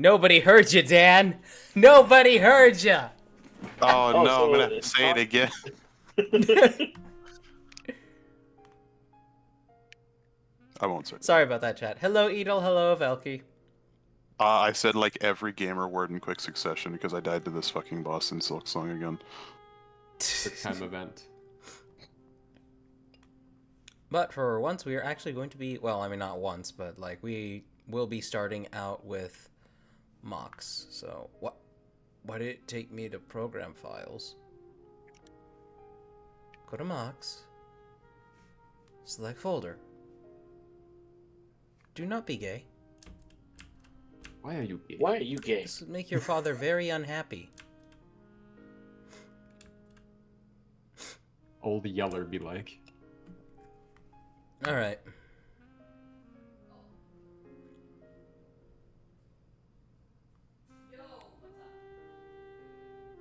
Nobody heard you, Dan. Nobody heard you. Oh, Oh, no, so I'm gonna it's say it again. I won't say it. Sorry about that, chat. Hello, Edel. Hello, Velky. I said like every gamer word in quick succession because I died to this fucking boss in Silk Song again. Quick time event. But for once, we are actually going to be, well, I mean, not once, but like we will be starting out with mocks. So why did it take me to program files? Go to mocks. Select folder. Do not be gay. Why are you gay? Why are you gay? This would make your father very unhappy. Old Yeller be like. Alright.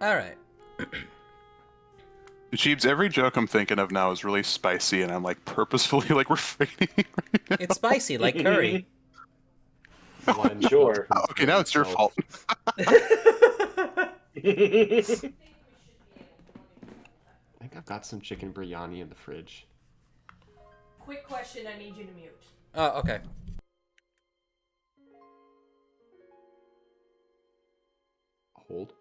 Alright. Sheebs, every joke I'm thinking of now is really spicy, and I'm like purposefully like refraining. Right now. It's spicy like curry. Blind Sure. Okay, now it's your fault. I think I've got some chicken biryani in the fridge. Quick question, I need you to mute. Oh, okay. Hold.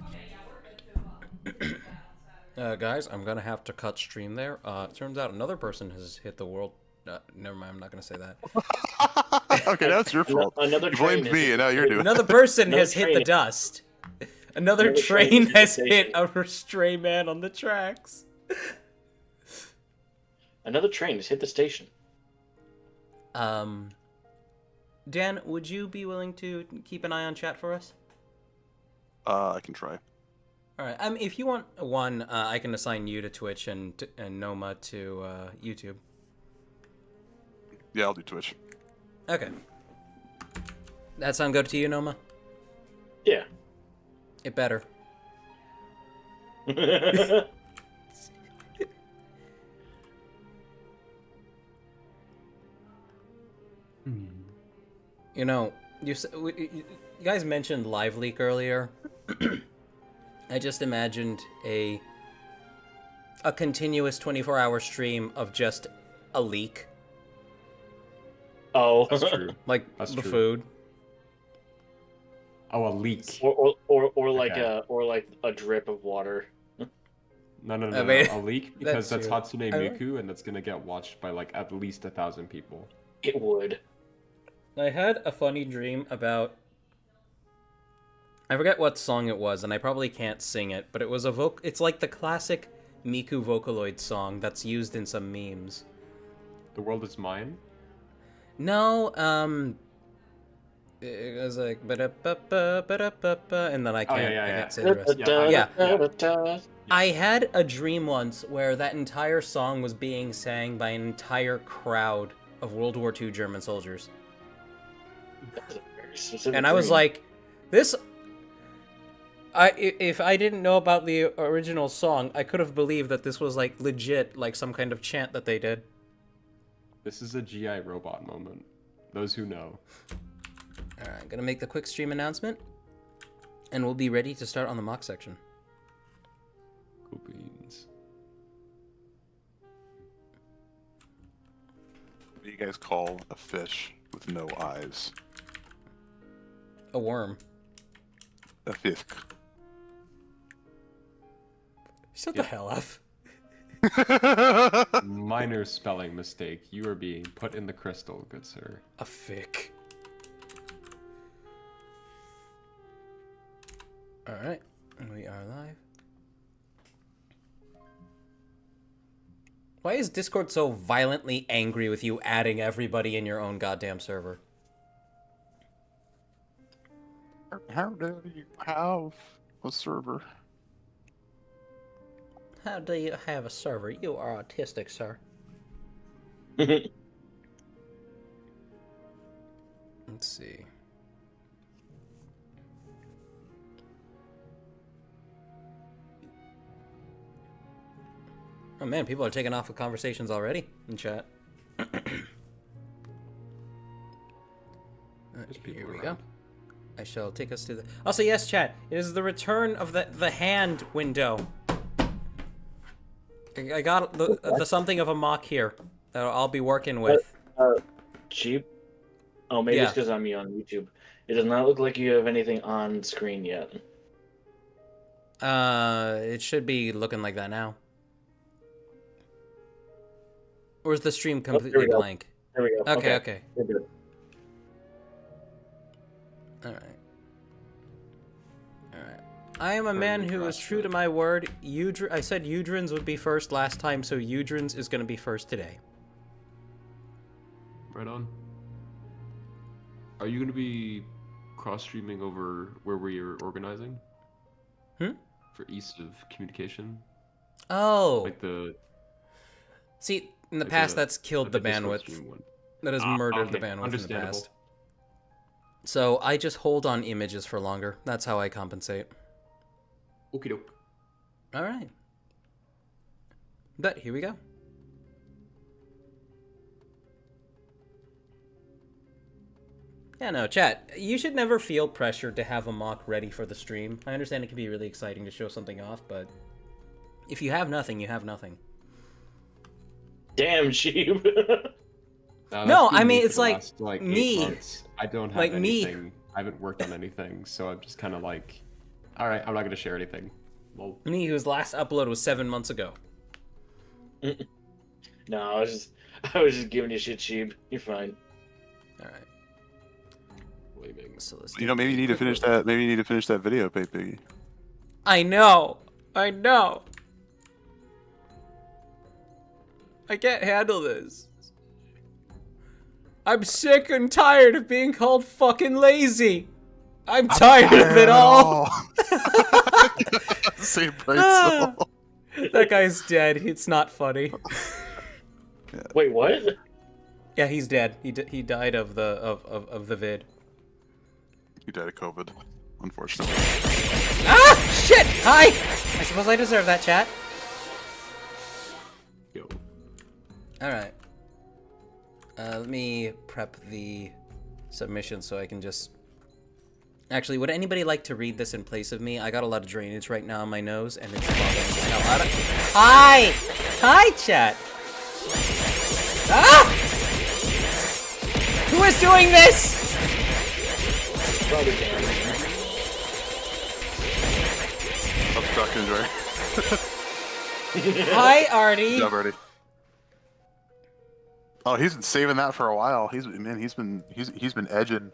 Okay, yeah, we're good to Guys, I'm gonna have to cut stream there. It turns out another person has hit the world. Never mind, I'm not gonna say that. Okay, now it's your fault. Another You train blamed me, and now you're doing it. Another person Another has hit the train. dust. Another Another train train has hit the has hit station. a stray man on the tracks. Another train has hit the station. Dan, would you be willing to keep an eye on chat for us? I can try. All right. If you want one, I can assign you to Twitch and Noma to YouTube. Yeah, I'll do Twitch. Okay. That sound good to you, Noma? Yeah. It better. You know, you guys mentioned Live Leak earlier. I just imagined a continuous 24-hour stream of just a leak, Oh. That's true. like That's the true. food. Oh, a leak. or like Okay. a drip of water. No, no, I no, mean, no. A leak because that's that's true. Hatsune I like- Miku, and that's gonna get watched by like at least 1,000 people. It would. I had a funny dream about. I forget what song it was, and I probably can't sing it, but it was It's like the classic Miku Vocaloid song that's used in some memes. The world is mine. No, it was like ba-da-ba-ba, ba-da-ba-ba, and then I Oh, can't, yeah, I yeah. can't say the rest. Yeah. I had a dream once where that entire song was being sang by an entire crowd of World War II German soldiers. That's a very specific And I was dream. like, this... if I didn't know about the original song, I could have believed that this was like legit, like some kind of chant that they did. This is a GI robot moment. Those who know. Alright, gonna make the quick stream announcement, and we'll be ready to start on the mock section. Cool beans. What do you guys call a fish with no eyes? A worm. A fish. Shut Yeah. the hell up. Minor spelling mistake. You are being put in the crystal, good sir. A fic. Alright, we are live. Why is Discord so violently angry with you adding everybody in your own goddamn server? How do you have a server? How do you have a server? You are autistic, sir. Let's see. Oh man, people are taking off with conversations already in chat. Here we go. I shall take us to the... Also, yes, chat. It is the return of the hand window. I got the something of a mock here that I'll be working with. Cheap? Oh, maybe it's Yeah. because I'm on YouTube. It does not look like you have anything on screen yet. It should be looking like that now. Or is the stream there we completely go. blank? There we go. Okay. We're good. Alright. I am a man who is true to my word. I said Udrins would be first last time, so Udrins is going to be first today. Right on. Are you going to be cross-streaming over where we are organizing? For ease of communication? Oh. Like the... See, in the like past, that's killed the Discord bandwidth. stream one. That has murdered the okay. bandwidth in the Understandable. past. So I just hold on images for longer. That's how I compensate. Okie doke. All right. But here we go. Yeah, no, chat. You should never feel pressured to have a mock ready for the stream. I understand it can be really exciting to show something off, but if you have nothing, you have nothing. Damn, Sheep. No, that's been I mean, for it's the like last, 8 me. months. I don't have Like me. anything. I haven't worked on anything, so I'm just kind of like, all right, I'm not gonna share anything. Well, Me, whose last upload was 7 months ago. No, I was just giving you shit, Sheep. You're fine. All right. blaming. So let's You know, maybe you need to finish that. Maybe you need to finish that video, Piggy. I know. I can't handle this. I'm sick and tired of being called fucking lazy. I'm tired of it all. Same brain cell. That guy's dead. It's not funny. Wait, what? Yeah, he's dead. He died of the vid. He died of COVID, unfortunately. Ah! Shit! Hi! I suppose I deserve that, chat. Yo. Alright. Let me prep the submission so I can just... Actually, would anybody like to read this in place of me? I got a lot of drainage right now on my nose, and it's bothering the hell out of... Hi! Hi, chat! Ah! Who is doing this? Probably Dan. Obstruction, Dre. Hi, Artie. Good job, Artie. Oh, he's been saving that for a while. He's been edging.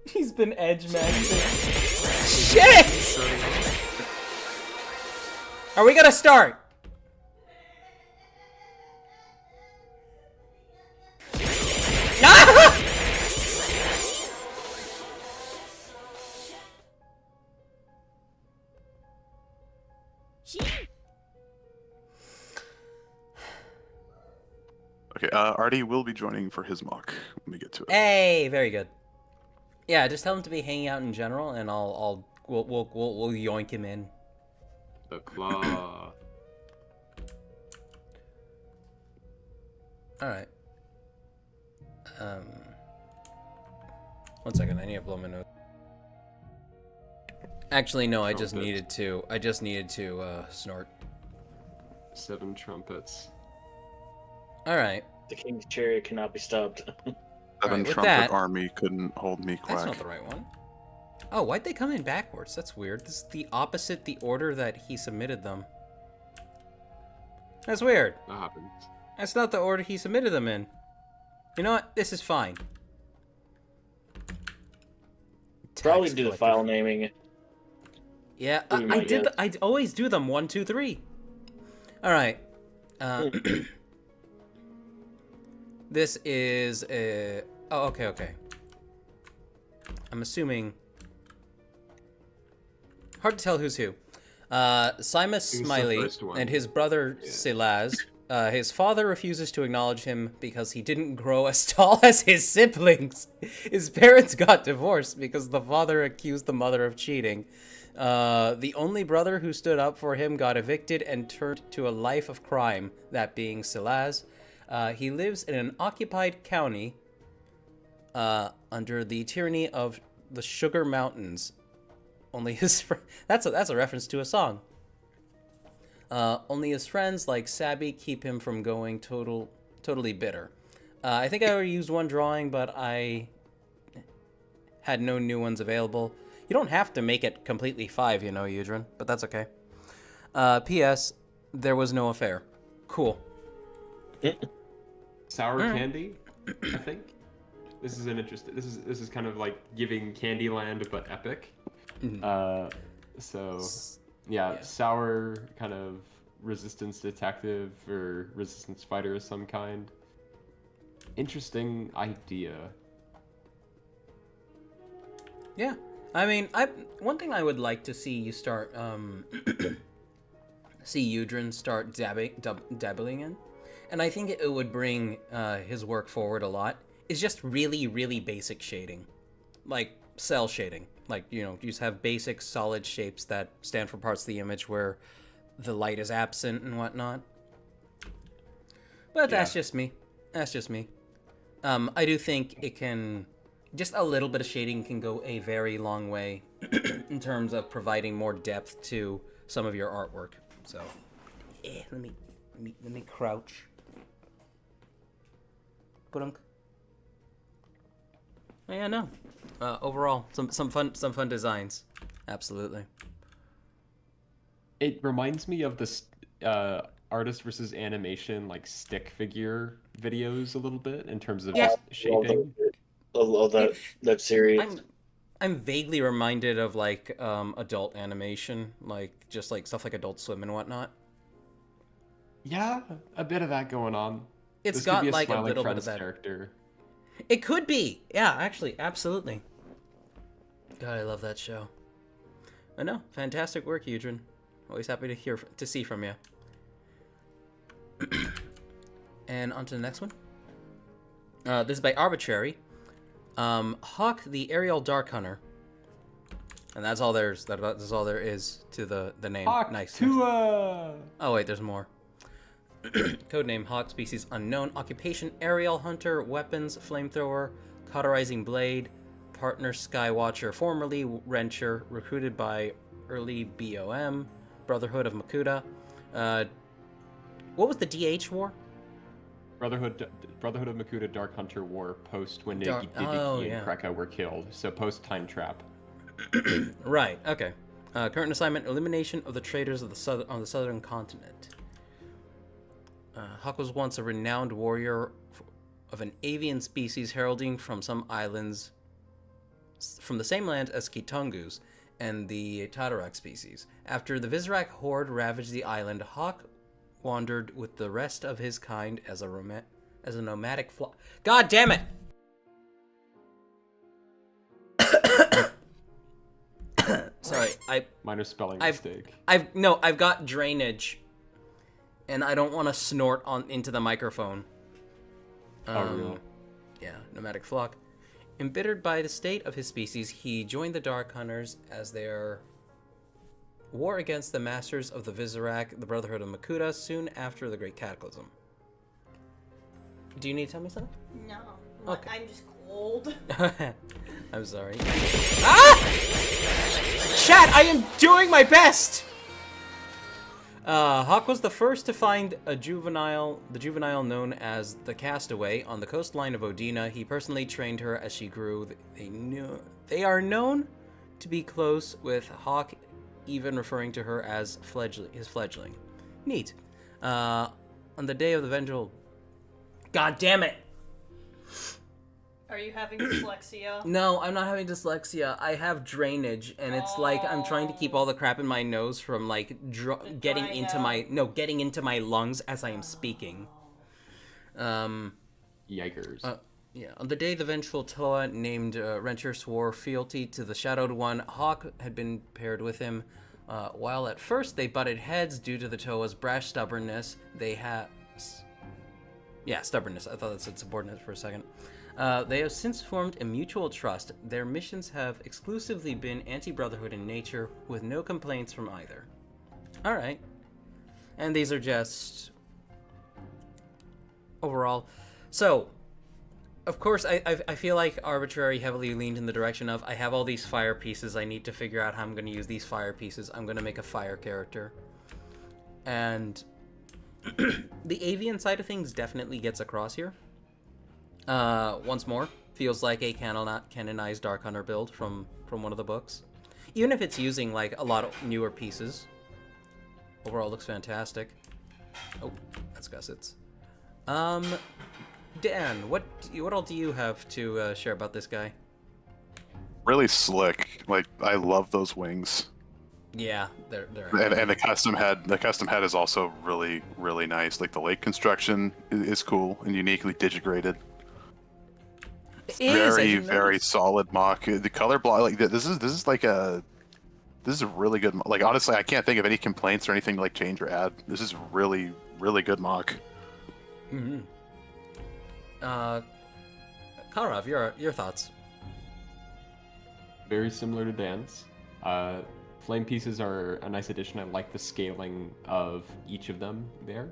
He's been edge maxing. Shit! Are we gonna start? Ah! Okay, Artie will be joining for his mock when we get to it. Hey, very good. Yeah, just tell him to be hanging out in general, and we'll yoink him in. The claw. All right. One second. I need to blow my nose. Actually, no. I just needed to snort. 7 trumpets. All right. The king's chariot cannot be stopped. Seven Alright, with trumpet that- army couldn't hold me That's quack. not the right one. Oh, why'd they come in backwards? That's weird. This is the opposite the order that he submitted them. That's weird. That happens. That's not the order he submitted them in. You know what? This is fine. Probably Tax do the collector. file naming. Yeah, We I might did. get- I always do them 1, 2, 3. All right. This is a. Oh, okay. I'm assuming. Hard to tell who's who. Simus Smiley first one. and his brother Silaz. His father refuses to acknowledge him because he didn't grow as tall as his siblings. His parents got divorced because the father accused the mother of cheating. The only brother who stood up for him got evicted and turned to a life of crime, that being Silaz. He lives in an occupied county under the tyranny of the Sugar Mountains. Only his that's a reference to a song. Only his friends like Sabby keep him from going totally bitter. I think I already used one drawing, but I had no new ones available. You don't have to make it completely 5, you know, Eudrin, but that's okay. P.S. There was no affair. Cool. Sour candy, I think. This is an interesting. This is kind of like giving Candyland but epic. So yeah, sour kind of resistance detective or resistance fighter of some kind. Interesting idea. Yeah, I mean, one thing I would like to see you start, see Eudrin start dabbling in, and I think it would bring his work forward a lot, is just really, really basic shading. Like, cell shading. Like, you know, you just have basic solid shapes that stand for parts of the image where the light is absent and whatnot. But that's just me. That's just me. I do think it can... Just a little bit of shading can go a very long way in terms of providing more depth to some of your artwork. So, let me crouch. Ba-dunk. Yeah, no. Overall, some fun designs. Absolutely. It reminds me of this artist versus animation like stick figure videos a little bit in terms of just shaping. Of that series. I'm vaguely reminded of like adult animation, like just like stuff like Adult Swim and whatnot. Yeah, a bit of that going on. It's This got could be like a Smiling little bit of Friends that. character. It could be. Yeah, actually, absolutely. God, I love that show. I know, fantastic work, Eudrin. Always happy to see from you. And on to the next one. This is by Arbitrary. Hawk the Aerial Dark Hunter. And that's all that's all there is to the name. Hawk Nice. Tua! Oh wait, there's more. Codename Hawk, species unknown. Occupation Aerial Hunter. Weapons Flamethrower, Cauterizing Blade. Partner Skywatcher, formerly Wrencher. Recruited by early BOM. Brotherhood of Makuta. What was the DH war? Brotherhood of Makuta Dark Hunter War post when Dark- Didiki and Kreka were killed. So post Time Trap. Right. Okay. Current assignment: elimination of the traitors of on the southern continent. Hawk was once a renowned warrior of an avian species heralding from some islands from the same land as Kitungus and the Tatarak species. After the Vizrak horde ravaged the island, Hawk wandered with the rest of his kind as a nomadic flock. God damn it! Sorry, Minor spelling mistake. I've got drainage, and I don't want to snort into the microphone. Real. Yeah, nomadic flock. Embittered by the state of his species, he joined the Dark Hunters as their war against the masters of the Vizrak, the Brotherhood of Makuta, soon after the Great Cataclysm. Do you need to tell me something? No. Okay. I'm just cold. I'm sorry. Ah! Chat, I am doing my best! Hawk was the first to find the juvenile known as the Castaway on the coastline of Odina. He personally trained her as she grew. They are known to be close, with Hawk even referring to her as his fledgling. Neat. On the day of the vengeful... God damn it! Are you having dyslexia? No, I'm not having dyslexia. I have drainage, and it's like I'm trying to keep all the crap in my nose from like getting into my lungs as I am speaking. Yikers. Yeah. On the day the vengeful Toa named Wrencher swore fealty to the Shadowed One, Hawk had been paired with him. While at first they butted heads due to the Toa's brash stubbornness, stubbornness. I thought that said subordinate for a second. They have since formed a mutual trust. Their missions have exclusively been anti-brotherhood in nature, with no complaints from either. Alright. And these are just... overall. So, of course, I feel like Arbitrary heavily leaned in the direction of, I have all these fire pieces, I need to figure out how I'm going to use these fire pieces, I'm going to make a fire character. And the avian side of things definitely gets across here. Once more, feels like a canonized Dark Hunter build from one of the books. Even if it's using, like, a lot of newer pieces. Overall looks fantastic. Oh, that's gussets. Dan, what all do you have to share about this guy? Really slick. Like, I love those wings. Yeah, they're And the custom head is also really, really nice. Like, the lake construction is cool and uniquely digigraded. Very solid mock. The color block, like, this is a really good. Like, honestly, I can't think of any complaints or anything to, like, change or add. This is really, really good mock. Mm-hmm. Karav, your thoughts? Very similar to Dan's. Flame pieces are a nice addition. I like the scaling of each of them there.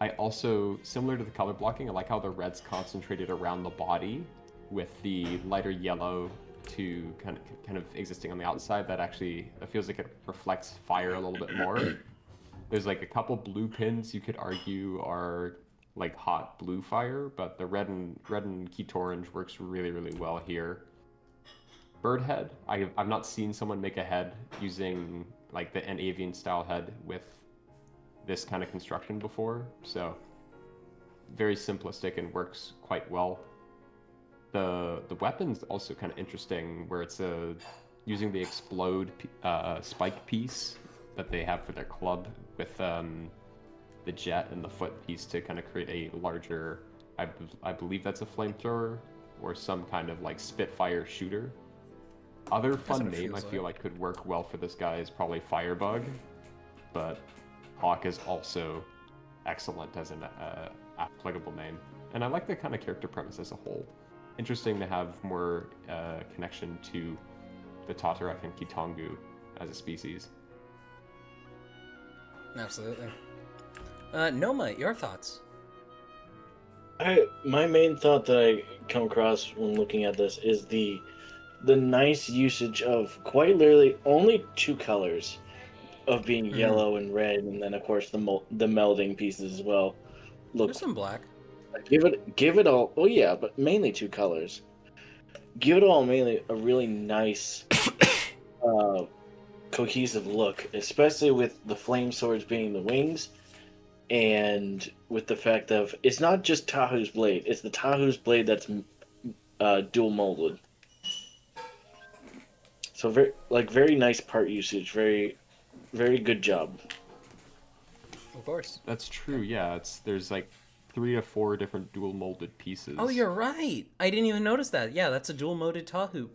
I also, similar to the color blocking, I like how the red's concentrated around the body with the lighter yellow to kind of existing on the outside. That actually, it feels like it reflects fire a little bit more. There's like a couple blue pins you could argue are like hot blue fire, but the red and Keto Orange works really, really well here. Bird head, I've not seen someone make a head using like an avian style head with this kind of construction before, so very simplistic and works quite well. The weapon's also kind of interesting, where it's using the explode spike piece that they have for their club with the jet and the foot piece to kind of create a larger, I believe that's a flamethrower or some kind of like Spitfire shooter. Other fun name I feel like could work well for this guy is probably Firebug, but Hawk is also excellent as an applicable name. And I like the kind of character premise as a whole. Interesting to have more connection to the Tatarak and Kitongu as a species. Absolutely. Noma, your thoughts? My main thought that I come across when looking at this is the nice usage of quite literally only two colors of being yellow and red, and then of course the melding pieces as well. Look, There's some black. give it all. Oh yeah, but mainly two colors. Give it all mainly a really nice, cohesive look, especially with the flame swords being the wings, and with the fact of it's not just Tahu's blade; it's the Tahu's blade that's dual molded. So very nice part usage, very good job. Of course. That's true, yeah. There's like 3 to 4 different dual molded pieces. Oh, you're right. I didn't even notice that. Yeah, that's a dual molded Tahu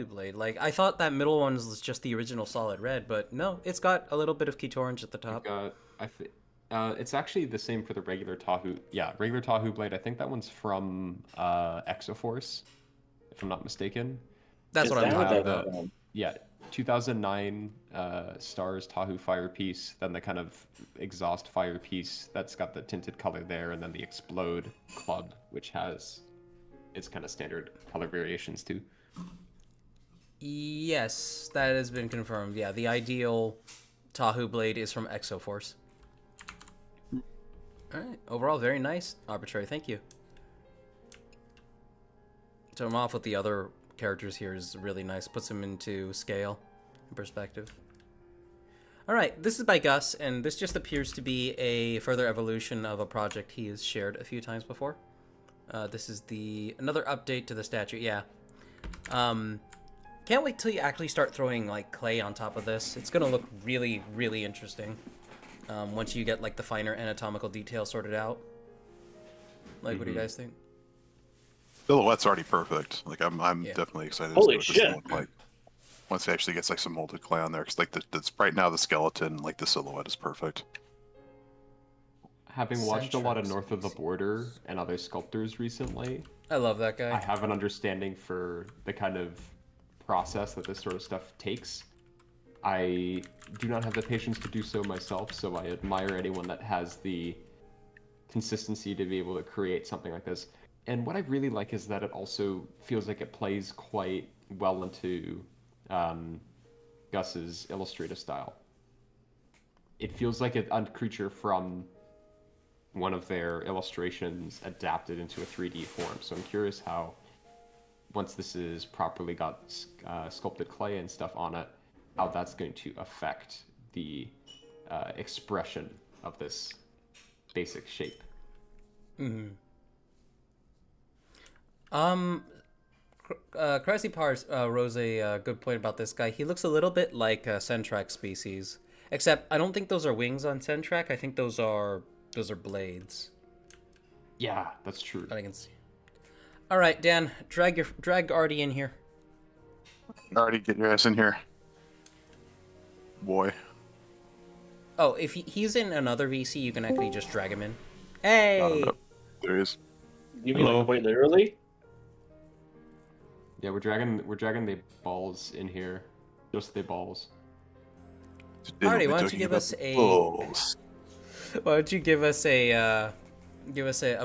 blade. Like, I thought that middle one was just the original solid red, but no, it's got a little bit of Keto Orange at the top. It's actually the same for the regular Tahu. Yeah, regular Tahu blade. I think that one's from Exoforce, if I'm not mistaken. That's what I'm talking about. Yeah, 2009 Stars Tahu fire piece, then the kind of exhaust fire piece that's got the tinted color there, and then the explode club, which has its kind of standard color variations too. Yes, that has been confirmed. Yeah, the ideal Tahu blade is from Exoforce. Alright, overall very nice. Arbitrary, thank you. So I'm off with the other characters here is really nice. Puts them into scale and perspective. Alright, this is by Gus, and this just appears to be a further evolution of a project he has shared a few times before. This is another update to the statue, yeah. Can't wait till you actually start throwing like clay on top of this. It's gonna look really, really interesting. Once you get like the finer anatomical details sorted out. Like, what do you guys think? Silhouette's already perfect. Like, I'm definitely excited to see what this will look like once it actually gets like some molded clay on there. Because like right now the skeleton, like the silhouette is perfect. Having watched a lot of North of the Border and other sculptors recently, I love that I guy. have an understanding for the kind of process that this sort of stuff takes. I do not have the patience to do so myself, so I admire anyone that has the consistency to be able to create something like this. And what I really like is that it also feels like it plays quite well into Gus's illustrative style. It feels like a creature from one of their illustrations adapted into a 3D form. So I'm curious how, once this is properly got sculpted clay and stuff on it, how that's going to affect the expression of this basic shape. Crazy Pars rose a good point about this guy. He looks a little bit like a Centrac species, except I don't think those are wings on Centrac. I think those are blades. Yeah, that's true. That I can see. All right, Dan, drag Artie in here. Already get your ass in here, boy. Oh, if he's in another VC, you can actually just drag him in. Hey. There he is. You mean like quite literally? Yeah, we're dragging the balls in here, just the balls. Artie, why don't you give us a? Why don't you give us a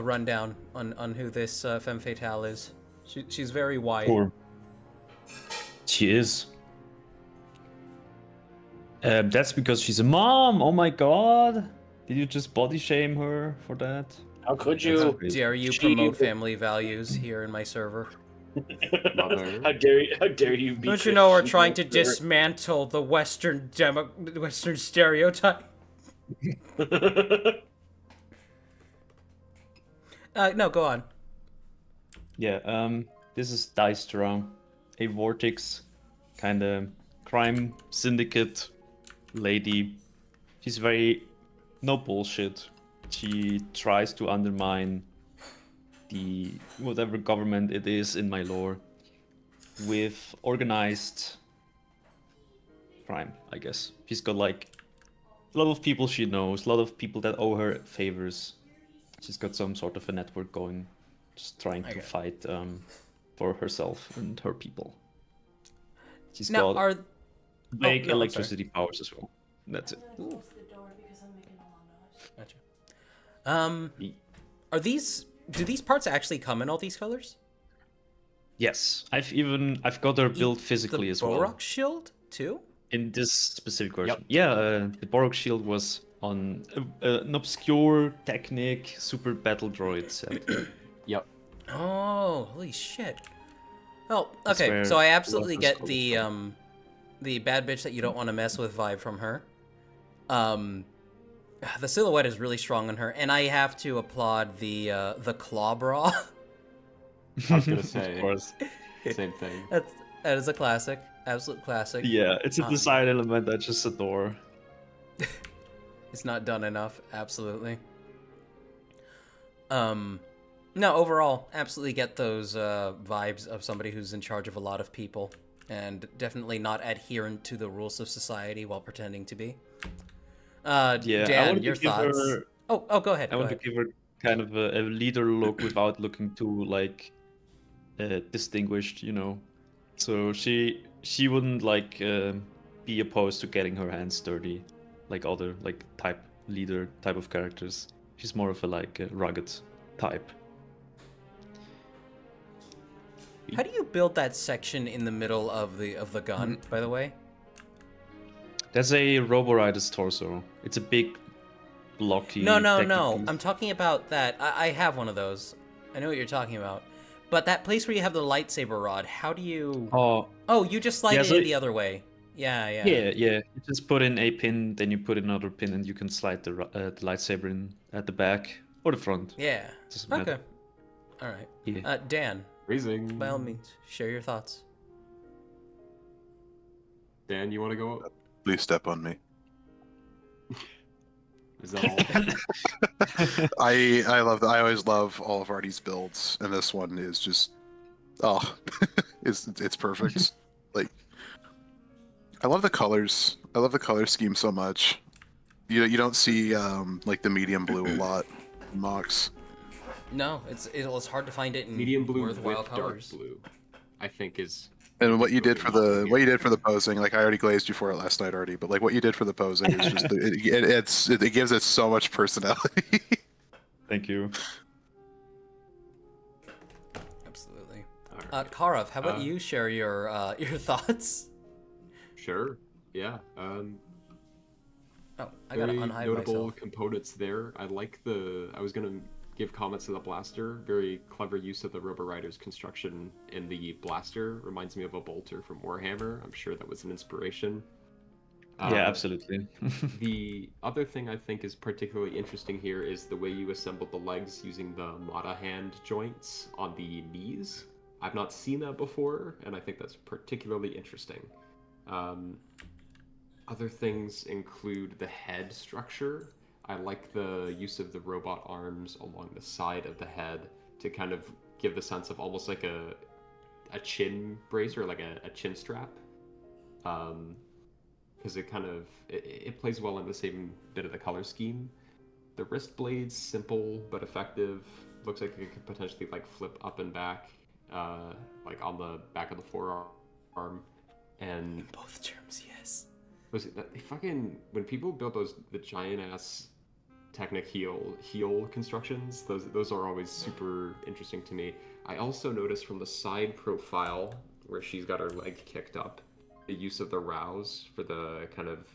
rundown on who this femme fatale is? She's very wide. Sure. She is. That's because she's a mom. Oh my god! Did you just body shame her for that? How could That's you? crazy. Dare you promote family values here in my server? Mother. How dare you be Don't you know we're Christian trying to over- dismantle the Western stereotype? No, go on. Yeah. This is Dystra, a Vortex kind of crime syndicate lady. She's very no bullshit. She tries to undermine the whatever government it is in my lore with organized crime, I guess. She's got like a lot of people she knows, a lot of people that owe her favors. She's got some sort of a network going, just trying to fight for herself and her people. She's Now, got vague no, I'm electricity powers as well. That's it. Close the door because I'm making a lot of noise. Gotcha. Do these parts actually come in all these colors? Yes, I've got her built physically The as well. Borak shield too? In this specific version. Yep. Yeah, the Borok shield was on an obscure technic super battle droid set. Yep. Oh, holy shit. Oh, That's okay. where So I absolutely Borak get was the bad bitch that you don't want to mess with vibe from her. The silhouette is really strong on her, and I have to applaud the claw bra. I was gonna say Of course. same thing. That is a classic, absolute classic. Yeah, it's a design element I just adore. It's not done enough, absolutely. No, overall, absolutely get those vibes of somebody who's in charge of a lot of people, and definitely not adherent to the rules of society while pretending to be. Yeah, I Dan, wanted your to give thoughts? her, Oh, go ahead. I want to give her kind of a leader look without looking too like distinguished, you know. So she wouldn't like be opposed to getting her hands dirty like other like leader type of characters. She's more of a like rugged type. How do you build that section in the middle of the gun? By the way. That's a Roborider's torso. It's a big, blocky. No. technically- I'm talking about that. I have one of those. I know what you're talking about. But that place where you have the lightsaber rod, how do you? Oh, You just slide Yeah, it so in the other way. Yeah. yeah. You just put in a pin, then you put in another pin, and you can slide the lightsaber in at the back or the front. Yeah. Doesn't matter. Okay. All right. Yeah. Dan, Raising. by all means, share your thoughts. Dan, you want to go? Please step on me. Is that all? I always love all of Artie's builds, and this one is just it's perfect. Like, I love the colors. I love the color scheme so much. You don't see like the medium blue a lot in MOCs. No, it's hard to find it in Medium blue worthwhile with colors. dark blue, I think is. And what you did for the Really posing, like I already glazed you for it last night already, but like what you did for the posing is just it gives it so much personality. Thank you. Absolutely. Alright. Karav, how about you share your thoughts? Sure. Yeah. Oh, I gotta Very unhide notable myself. components there. I like the. I was gonna give comments to the blaster. Very clever use of the Robo Rider's construction in the blaster. Reminds me of a bolter from Warhammer. I'm sure that was an inspiration. Yeah, absolutely. The other thing I think is particularly interesting here is the way you assembled the legs using the Mata hand joints on the knees. I've not seen that before, and I think that's particularly interesting. Other things include the head structure. I like the use of the robot arms along the side of the head to kind of give the sense of almost like a chin brace or like a chin strap. Because it kind of it plays well in the same bit of the color scheme. The wrist blades, simple but effective. Looks like it could potentially like flip up and back, like on the back of the forearm. And Both terms, yes. was it that they fucking when people build the giant ass Technic heel constructions, those are always super interesting to me. I also noticed from the side profile where she's got her leg kicked up, the use of the rows for the kind of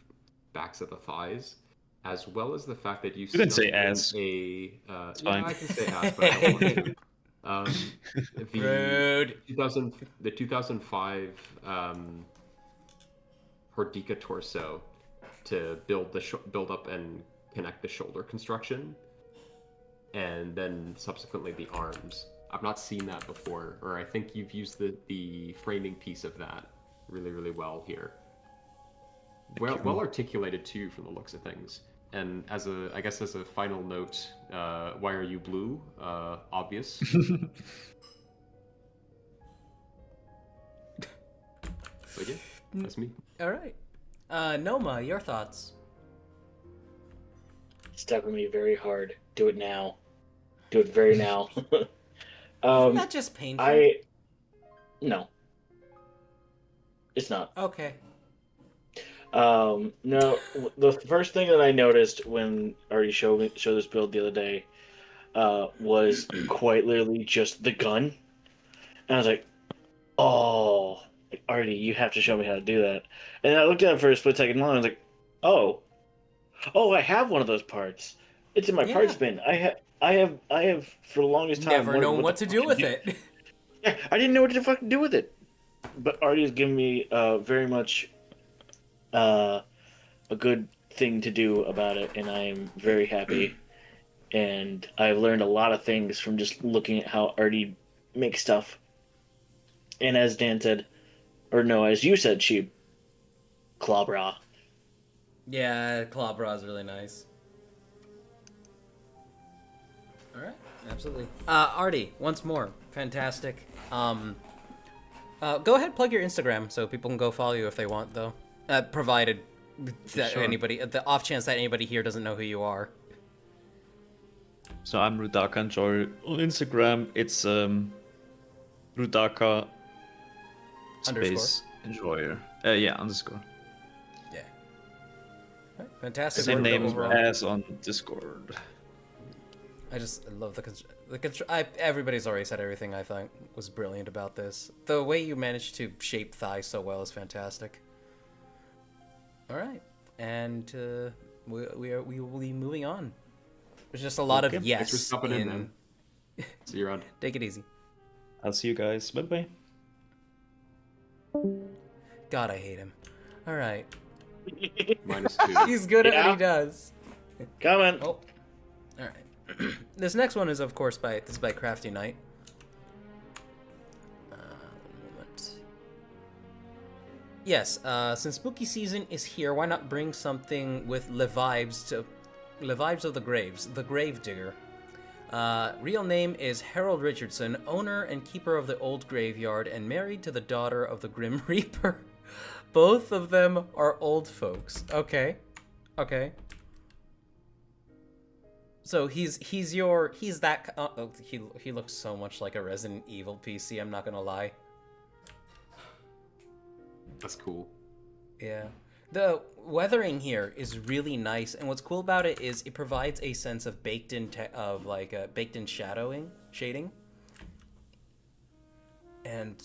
backs of the thighs, as well as the fact that you didn't say snuck in ass. Yeah, fine. I can say ass, but I don't want to. Rude. The 2005 Hordika torso to build up and connect the shoulder construction, and then subsequently the arms. I've not seen that before, or I think you've used the framing piece of that really well here. Well articulated too, from the looks of things. And as a final note, why are you blue? Obvious. So yeah, that's me. All right. Noma, your thoughts? Stuck with me very hard. Do it now. Do it very now. Isn't that just painful? No. It's not. Okay. No, the first thing that I noticed when Artie showed this build the other day was quite literally just the gun. And I was like, oh, Artie, you have to show me how to do that. And then I looked at it for a split second long, and I was like, oh, I have one of those parts. It's in my parts bin. I have for the longest time Never known what to do with it. Yeah, I didn't know what to fucking do with it. But Artie has given me very much a good thing to do about it, and I am very happy. And I've learned a lot of things from just looking at how Artie makes stuff. And as Dan said, or no, as you said, Sheep, Clawbra. Yeah, Clawbra is really nice. All right, absolutely. Artie, once more, fantastic. Go ahead, plug your Instagram so people can go follow you if they want, though. Provided that Sure. the off chance that anybody here doesn't know who you are. So I'm Rudaka Enjoy on Instagram. It's Rudaka space enjoyer. Yeah, underscore. Yeah. All right, fantastic. Same work name overall. as on Discord. I just love everybody's already said everything I thought was brilliant about this. The way you managed to shape thigh so well is fantastic. All right, and we will be moving on. There's just a lot of yes. Thanks for stopping in, man. See you around. Take it easy. I'll see you guys. Bye bye. God, I hate him. All right, -2. he's good at what Yeah. he does. Coming. Oh, all right. This next one is, of course, by Crafty Knight. One moment. Yes, since spooky season is here, why not bring something with Levives of the Graves, the Grave Digger. Real name is Harold Richardson, owner and keeper of the old graveyard, and married to the daughter of the Grim Reaper. Both of them are old folks. Okay. So he's that. Oh, he looks so much like a Resident Evil PC. I'm not gonna lie. That's cool. Yeah. The weathering here is really nice, and what's cool about it is it provides a sense of baked-in baked-in shading, and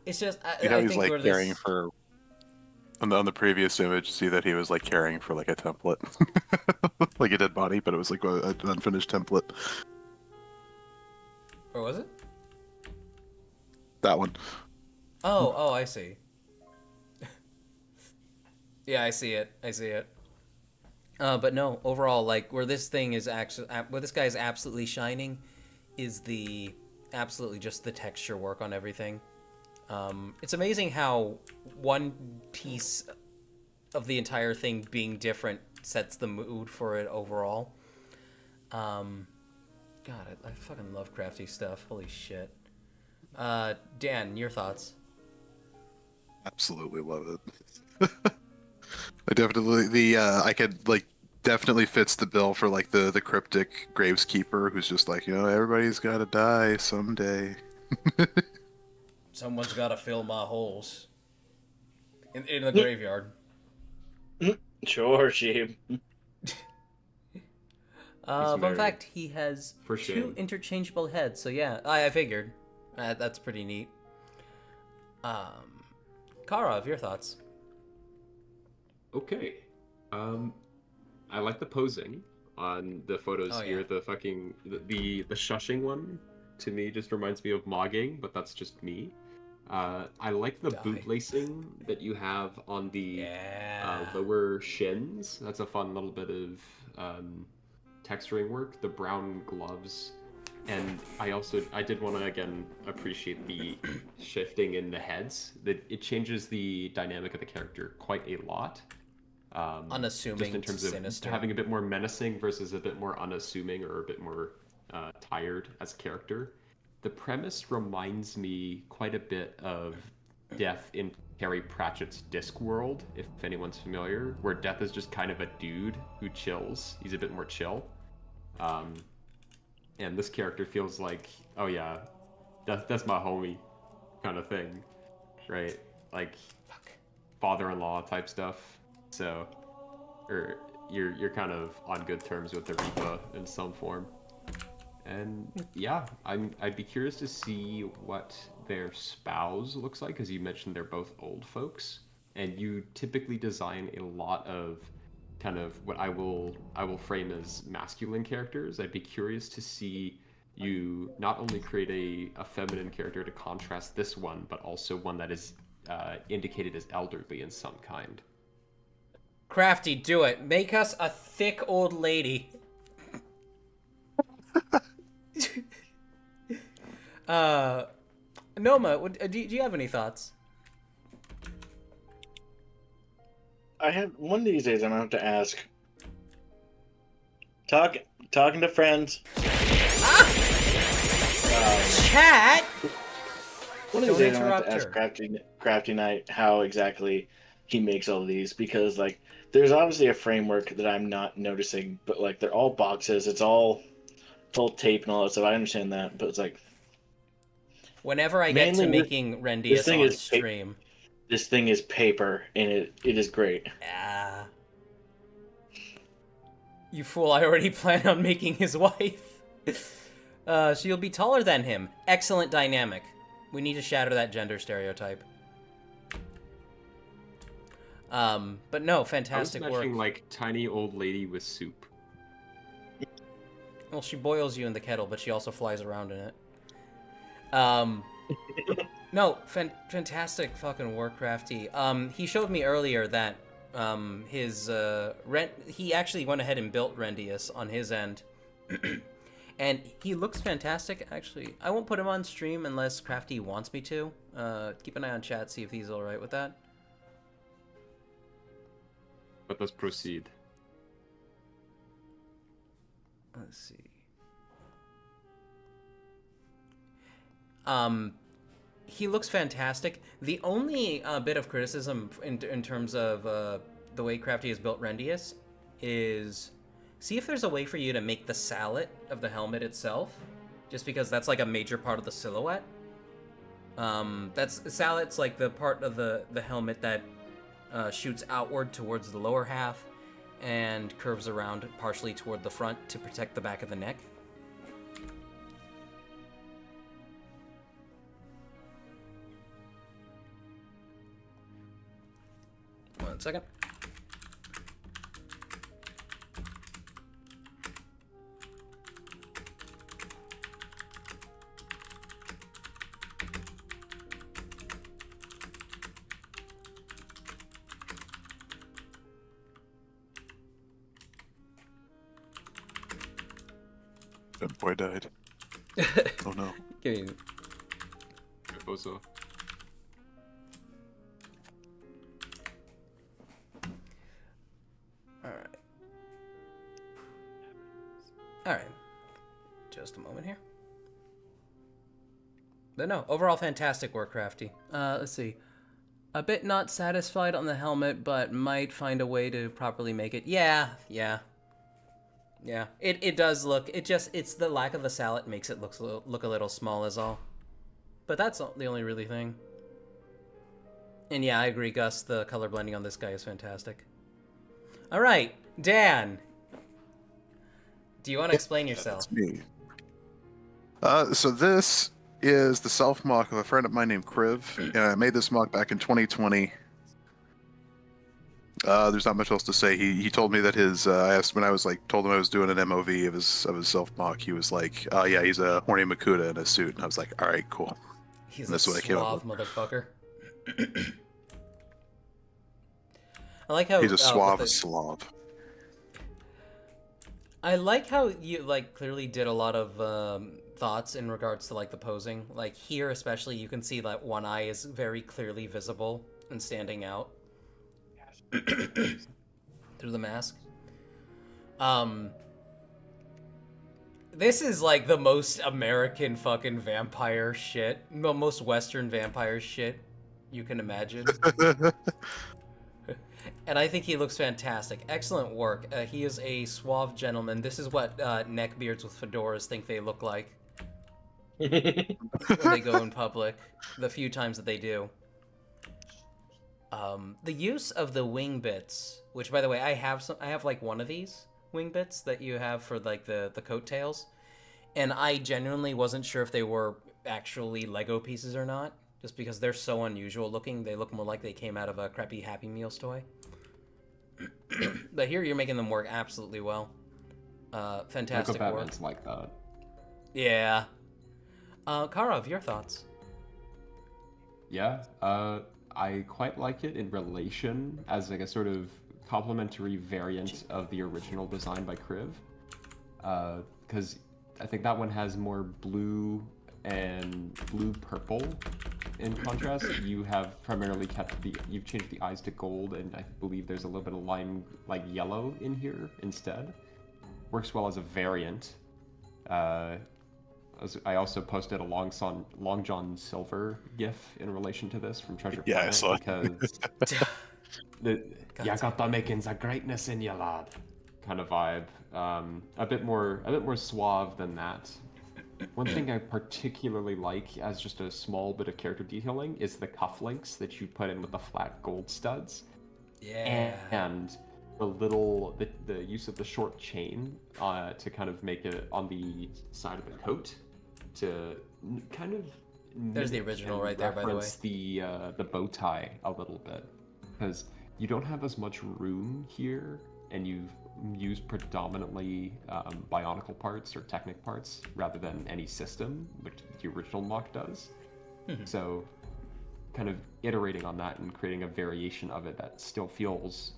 it's just I he's think like where carrying this for on the previous image. See that he was like carrying for like a template, like a dead body, but it was like an unfinished template. or was it? That one. Oh, I see. Yeah, I see it. But no, overall, like where this thing is actually, where this guy is absolutely shining, is absolutely just the texture work on everything. It's amazing how one piece of the entire thing being different sets the mood for it overall. God, I fucking love crafty stuff. Holy shit. Dan, your thoughts? Absolutely love it. I definitely I could like definitely fits the bill for like the cryptic graveskeeper who's just like, everybody's gotta die someday. Someone's got to fill my holes in the graveyard. Sure, sheep. Fun married. fact: he has For two shame. interchangeable heads. So yeah, I figured. That's pretty neat. Karov, your thoughts? Okay. I like the posing on the photos Oh, here. yeah. The fucking the shushing one to me just reminds me of mogging, but that's just me. I like the Die. bootlacing that you have on the Yeah. lower shins. That's a fun little bit of texturing work. The brown gloves, and I did want to again appreciate the shifting in the heads. That it changes the dynamic of the character quite a lot. Unassuming just in terms of sinister. having a bit more menacing versus a bit more unassuming or a bit more tired as a character. The premise reminds me quite a bit of Death in Terry Pratchett's Discworld, if anyone's familiar, where Death is just kind of a dude who chills. He's a bit more chill. And this character feels like, oh yeah, that's my homie kind of thing, right? Like father-in-law type stuff. So, or you're kind of on good terms with the Reaper in some form. And yeah, I'd be curious to see what their spouse looks like, because you mentioned they're both old folks, and you typically design a lot of kind of what I will frame as masculine characters. I'd be curious to see you not only create a feminine character to contrast this one, but also one that is indicated as elderly in some kind. Crafty, do it. Make us a thick old lady. Noma, do you have any thoughts? I have one of these days. I'm gonna have to ask. Talking to friends. Chat. One of these Don't days, I'm gonna have interrupt to ask her. Crafty Knight how exactly he makes all of these, because like there's obviously a framework that I'm not noticing, but like they're all boxes. It's all tape and all that stuff. I understand that, but it's like Whenever I get to Mainly making this Rendius thing on is stream, this thing is paper, and it is great. ah, you fool! I already plan on making his wife. She'll be taller than him. Excellent dynamic. We need to shatter that gender stereotype. But no, fantastic I was work. imagining like tiny old lady with soup. Well, she boils you in the kettle, but she also flies around in it. No, fantastic fucking work, Crafty. He showed me earlier that his he actually went ahead and built Rendius on his end. And he looks fantastic, actually. I won't put him on stream unless Crafty wants me to. Keep an eye on chat, see if he's alright with that. But let's proceed. Let's see. He looks fantastic. The only bit of criticism in terms of the way Crafty has built Rendius is see if there's a way for you to make the sallet of the helmet itself, just because that's like a major part of the silhouette. That's sallet's like the part of the helmet that shoots outward towards the lower half and curves around partially toward the front to protect the back of the neck. One second. Boy died. Oh no. Give me... Bozo. Alright. Alright. Just a moment here. But no, overall fantastic work, Crafty. Let's see. A bit not satisfied on the helmet, but might find a way to properly make it. Yeah. It does look, it's the lack of the sallet makes it look a little small is all. But that's the only really thing. And yeah, I agree, Gus, the color blending on this guy is fantastic. Alright, Dan. Do you want to explain yourself? That's me. So this is the self-mock of a friend of mine named Kriv. And I made this mock back in 2020. There's not much else to say. He told me that his I asked when I was like told him I was doing an MOV of his self mock. He was like, "Oh yeah, he's a horny Makuta in a suit." And I was like, "All right, cool." He's and a suave motherfucker. I like how he's a suave with the- Slav. I like how you like clearly did a lot of thoughts in regards to like the posing. Like here especially, you can see that one eye is very clearly visible and standing out through the mask. This is like the most American fucking vampire shit, the most Western vampire shit you can imagine. And I think he looks fantastic. Excellent work. He is a suave gentleman. This is what neckbeards with fedoras think they look like when they go in public. The few times that they do. The use of the wing bits, which by the way, I have like one of these wing bits that you have for like the coattails, and I genuinely wasn't sure if they were actually Lego pieces or not, just because they're so unusual looking. They look more like they came out of a crappy Happy Meals toy. But here you're making them work absolutely well. Fantastic Lego work. Batman's like that. Yeah. Karov, your thoughts? Yeah, I quite like it in relation as like a sort of complementary variant of the original design by Kriv. Because I think that one has more blue and blue-purple in contrast. You have primarily you've changed the eyes to gold, and I believe there's a little bit of lime, like yellow in here instead. Works well as a variant. I also posted a Long John Silver gif in relation to this from Treasure Yeah, I Planet saw because you got the makings of greatness in you, lad. Kind of vibe. A bit more suave than that. One thing I particularly like as just a small bit of character detailing is the cufflinks that you put in with the flat gold studs. Yeah. And the use of the short chain to kind of make it on the side of the coat to kind of There's the original right there, by the way. reference the bow tie a little bit, because you don't have as much room here, and you've used predominantly bionicle parts or Technic parts rather than any system, which the original mock does. So kind of iterating on that and creating a variation of it that still feels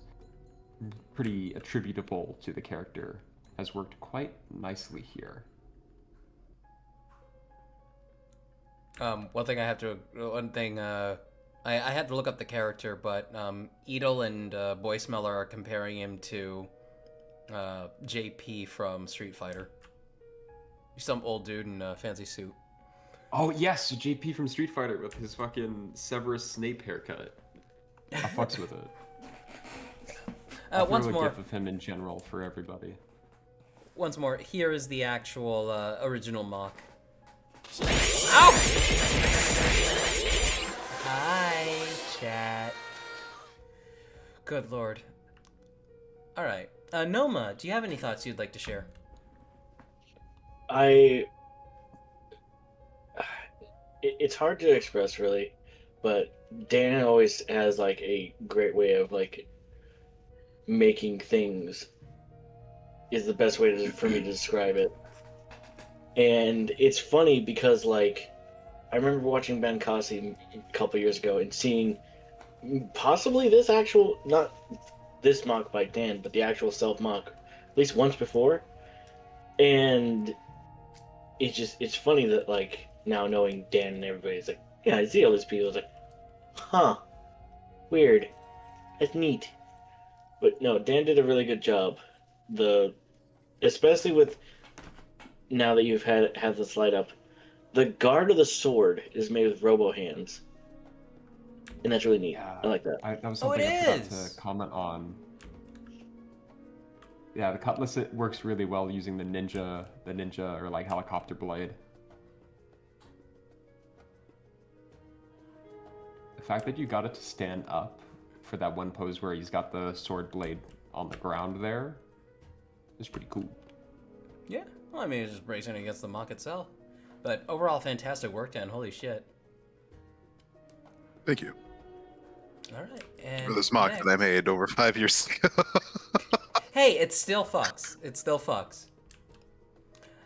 pretty attributable to the character has worked quite nicely here. One thing I had to look up the character, but Edel and Boy Smeller are comparing him to JP from Street Fighter. Some old dude in a fancy suit. Oh yes, JP from Street Fighter with his fucking Severus Snape haircut. I fucks with it. I'll Once throw a more, gif of him in general for everybody. once more, here is the actual original mock. Ow! Hi, chat. Good lord. All right, Noma, do you have any thoughts you'd like to share? It's hard to express really, but Dan always has like a great way of like making things is the best way for me to describe it. And it's funny because like I remember watching Ben Kasi a couple years ago and seeing possibly this actual not this mock by Dan, but the actual self mock at least once before, and it's funny that like now knowing Dan and everybody's like, yeah, I see all these people. It's like, huh, weird, that's neat. But no, Dan did a really good job. Especially with now that you've had the slide up, the guard of the sword is made with robo hands, and that's really neat. Yeah, I like that. That was Oh, something it I forgot is! to comment on. Yeah, the cutlass, it works really well using the ninja or like helicopter blade. The fact that you got it to stand up for that one pose where he's got the sword blade on the ground there is pretty cool. Yeah, well, I mean, it's just bracing against the mock itself. But overall, fantastic work, Dan. Holy shit. Thank you All right, and for this mock next- that I made over 5 years ago. Hey, it still fucks. It still fucks.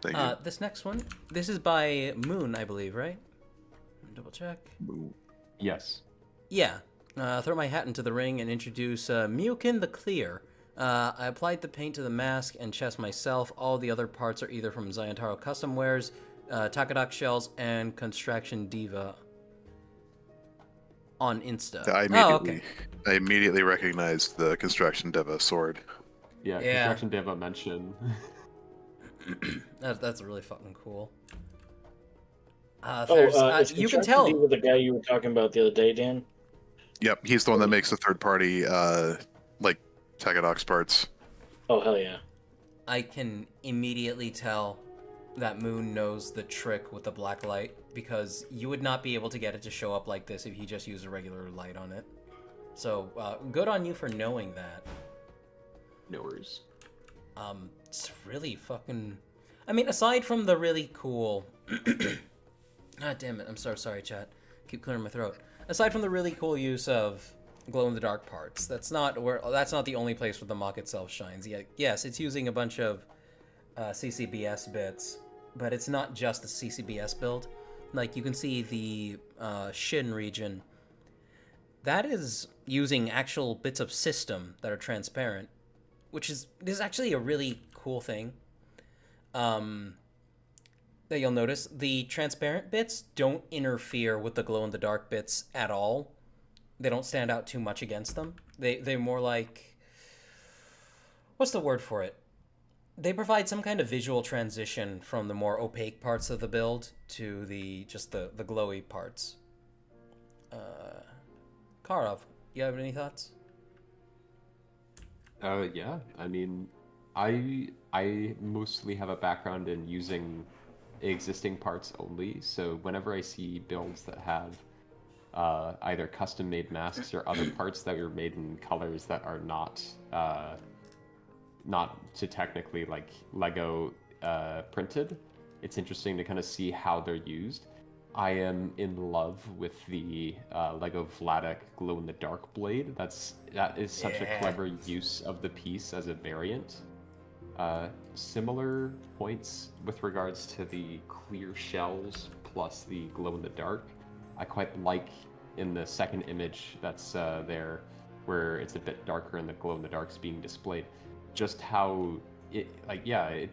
Thank you. This next one, this is by Moon, I believe, right? Double check. Yes. Yeah. Throw my hat into the ring and introduce Mukin the Clear. I applied the paint to the mask and chest myself. All the other parts are either from Zayantaro Custom Wares, Takadak Shells, and Construction Diva on Insta. I immediately recognized the Construction Deva sword. Yeah, Yeah. Construction Deva mention. That's really fucking cool. Is You can Construction tell. Diva the guy you were talking about the other day, Dan? Yep, he's the one that makes the third party like Takadox parts. Oh hell yeah! I can immediately tell that Moon knows the trick with the black light, because you would not be able to get it to show up like this if you just use a regular light on it. So, good on you for knowing that. No worries. It's really fucking... I mean, aside from the really cool... God damn it, I'm so sorry, chat. Keep clearing my throat. Aside from the really cool use of glow-in-the-dark parts, that's not the only place where the mock itself shines. Yeah, yes, it's using a bunch of CCBS bits, but it's not just the CCBS build. Like, you can see the Shin region. That is using actual bits of system that are transparent, which is actually a really cool thing. That you'll notice, the transparent bits don't interfere with the glow-in-the-dark bits at all. They don't stand out too much against them. They're more like... What's the word for it? They provide some kind of visual transition from the more opaque parts of the build to the glowy parts. Karov, you have any thoughts? Yeah. I mean, I mostly have a background in using existing parts only, so whenever I see builds that have either custom-made masks or other parts that are made in colors that are not to technically like Lego printed, it's interesting to kind of see how they're used. I am in love with the Lego Vladik glow-in-the-dark blade. That is such a clever use of the piece as a variant. Similar points with regards to the clear shells plus the glow-in-the-dark. I quite like in the second image that's there, where it's a bit darker and the glow-in-the-dark's being displayed, just how it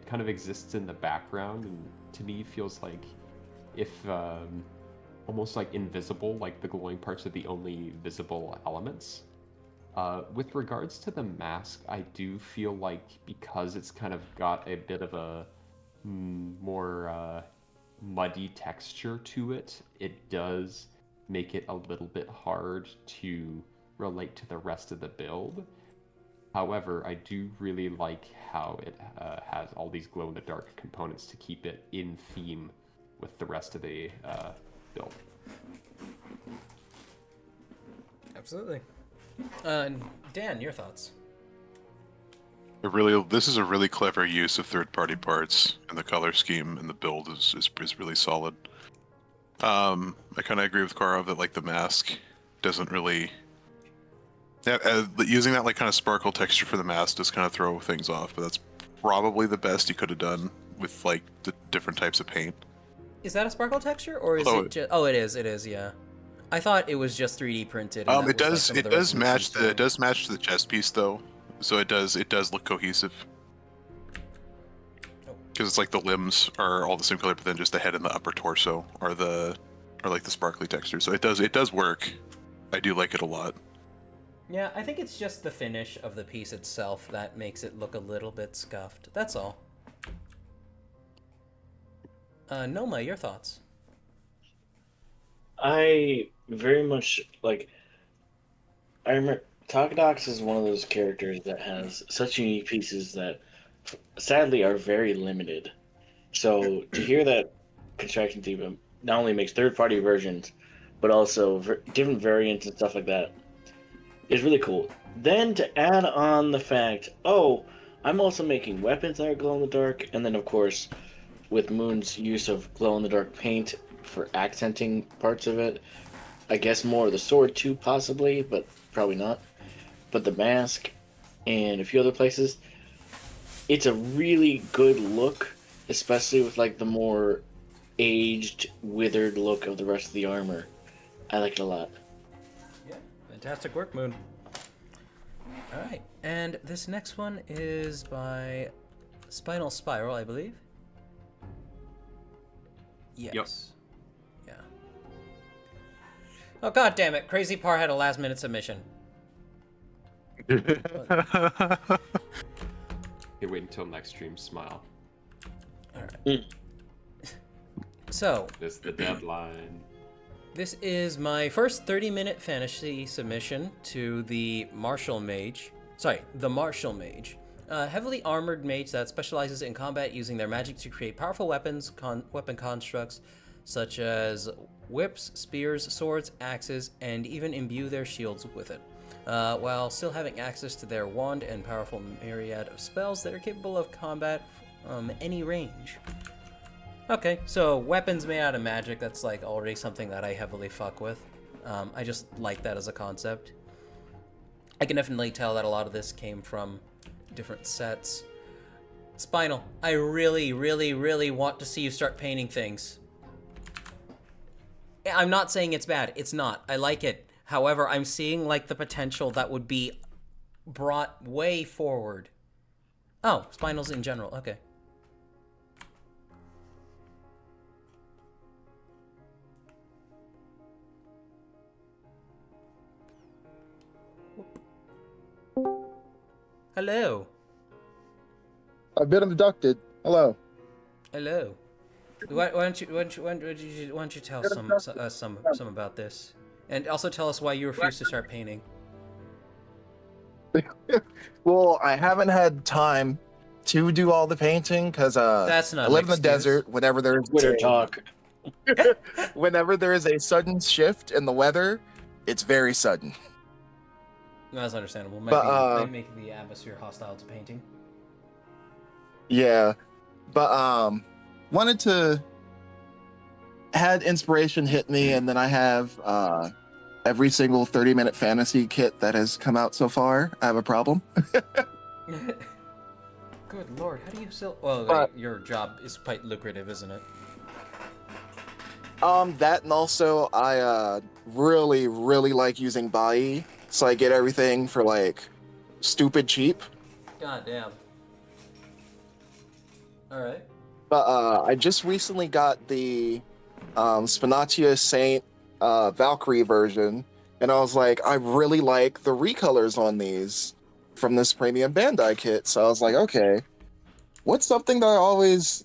kind of exists in the background, and to me feels like if almost like invisible, like the glowing parts are the only visible elements. With regards to the mask, I do feel like because it's kind of got a bit of a more muddy texture to it, it does make it a little bit hard to relate to the rest of the build. However, I do really like how it has all these glow-in-the-dark components to keep it in theme with the rest of the build. Absolutely. Dan, your thoughts? This is a really clever use of third-party parts, and the color scheme and the build is really solid. I kind of agree with Karov that like the mask doesn't really. Yeah, using that like kind of sparkle texture for the mask does kind of throw things off, but that's probably the best you could have done with like the different types of paint. Is that a sparkle texture, or is Oh, it just? Oh, it is. Yeah. I thought it was just 3D printed. And It does. Like, it does match the. It does match the chest piece though, so it does look cohesive. Because it's like the limbs are all the same color, but then just the head and the upper torso are like the sparkly texture. So it does work. I do like it a lot. Yeah, I think it's just the finish of the piece itself that makes it look a little bit scuffed. That's all. Noma, your thoughts? I very much like. I remember Takadox is one of those characters that has such unique pieces that sadly are very limited. So to hear that Construction Team not only makes third-party versions, but also different variants and stuff like that is really cool. Then to add on the fact, oh, I'm also making weapons that are glow in the dark, and then of course, with Moon's use of glow in the dark paint for accenting parts of it, I guess more of the sword too, possibly, but probably not. But the mask and a few other places, it's a really good look, especially with like the more aged, withered look of the rest of the armor. I like it a lot. Yeah, fantastic work, Moon. All right, and this next one is by Spinal Spiral, I believe. Yes. Yep. Yeah. Oh, god damn it. Crazy Par had a last minute submission. Okay, wait until next stream. Smile. Alright. So, This is the deadline. this is my first 30-minute fantasy submission to the Martial Mage. Sorry, the Martial Mage. A heavily armored mage that specializes in combat using their magic to create powerful weapons, weapon constructs, such as whips, spears, swords, axes, and even imbue their shields with it, while still having access to their wand and powerful myriad of spells that are capable of combat from any range. Okay, so weapons made out of magic, that's like already something that I heavily fuck with. I just like that as a concept. I can definitely tell that a lot of this came from different sets. Spinal, I really, really, really want to see you start painting things. I'm not saying it's bad. It's not. I like it. However, I'm seeing like the potential that would be brought way forward. Oh, Spinal's in general. Okay. Hello. I've been abducted. Hello. Hello. Why don't you tell some about this, and also tell us why you refuse to start painting. Well, I haven't had time to do all the painting because That's not I an live in the excuse. desert. Twitter talk. Whenever there is a sudden shift in the weather, it's very sudden. That's understandable. Might make the atmosphere hostile to painting. Yeah, but wanted to had inspiration hit me, and then I have every single 30-minute fantasy kit that has come out so far. I have a problem. Good lord, how do you still? Well, But- your job is quite lucrative, isn't it? That and also I really like using Bai, so I get everything for like stupid cheap. God damn. All right. But I just recently got the Spinatia Saint Valkyrie version, and I was like, I really like the recolors on these from this premium Bandai kit. So I was like, okay, what's something that I always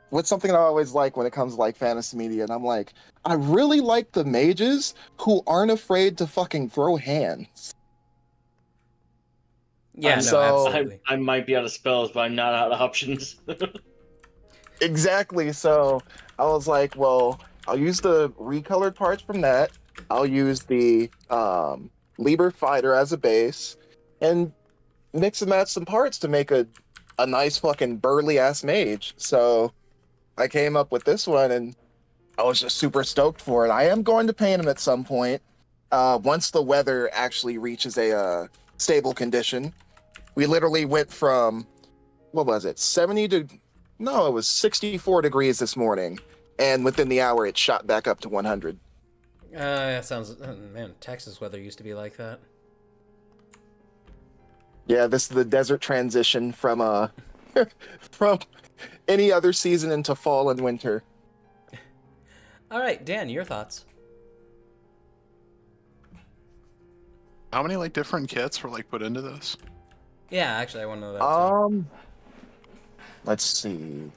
like when it comes to like fantasy media? And I'm like, I really like the mages who aren't afraid to fucking throw hands. Yeah, no, So- absolutely. I might be out of spells, but I'm not out of options. Exactly. So I was like, well, I'll use the recolored parts from that. I'll use the Liber Fighter as a base, and mix and match some parts to make a nice fucking burly ass mage. So I came up with this one, and I was just super stoked for it. I am going to paint him at some point. Once the weather actually reaches a stable condition. We literally went from, what was it, 70 to, no, it was 64 degrees this morning. And within the hour, it shot back up to 100. That sounds... man, Texas weather used to be like that. Yeah, this is the desert transition from from any other season into fall and winter. All right, Dan, your thoughts? How many like different kits were like put into this? Yeah, actually, I want to know that too. Let's see.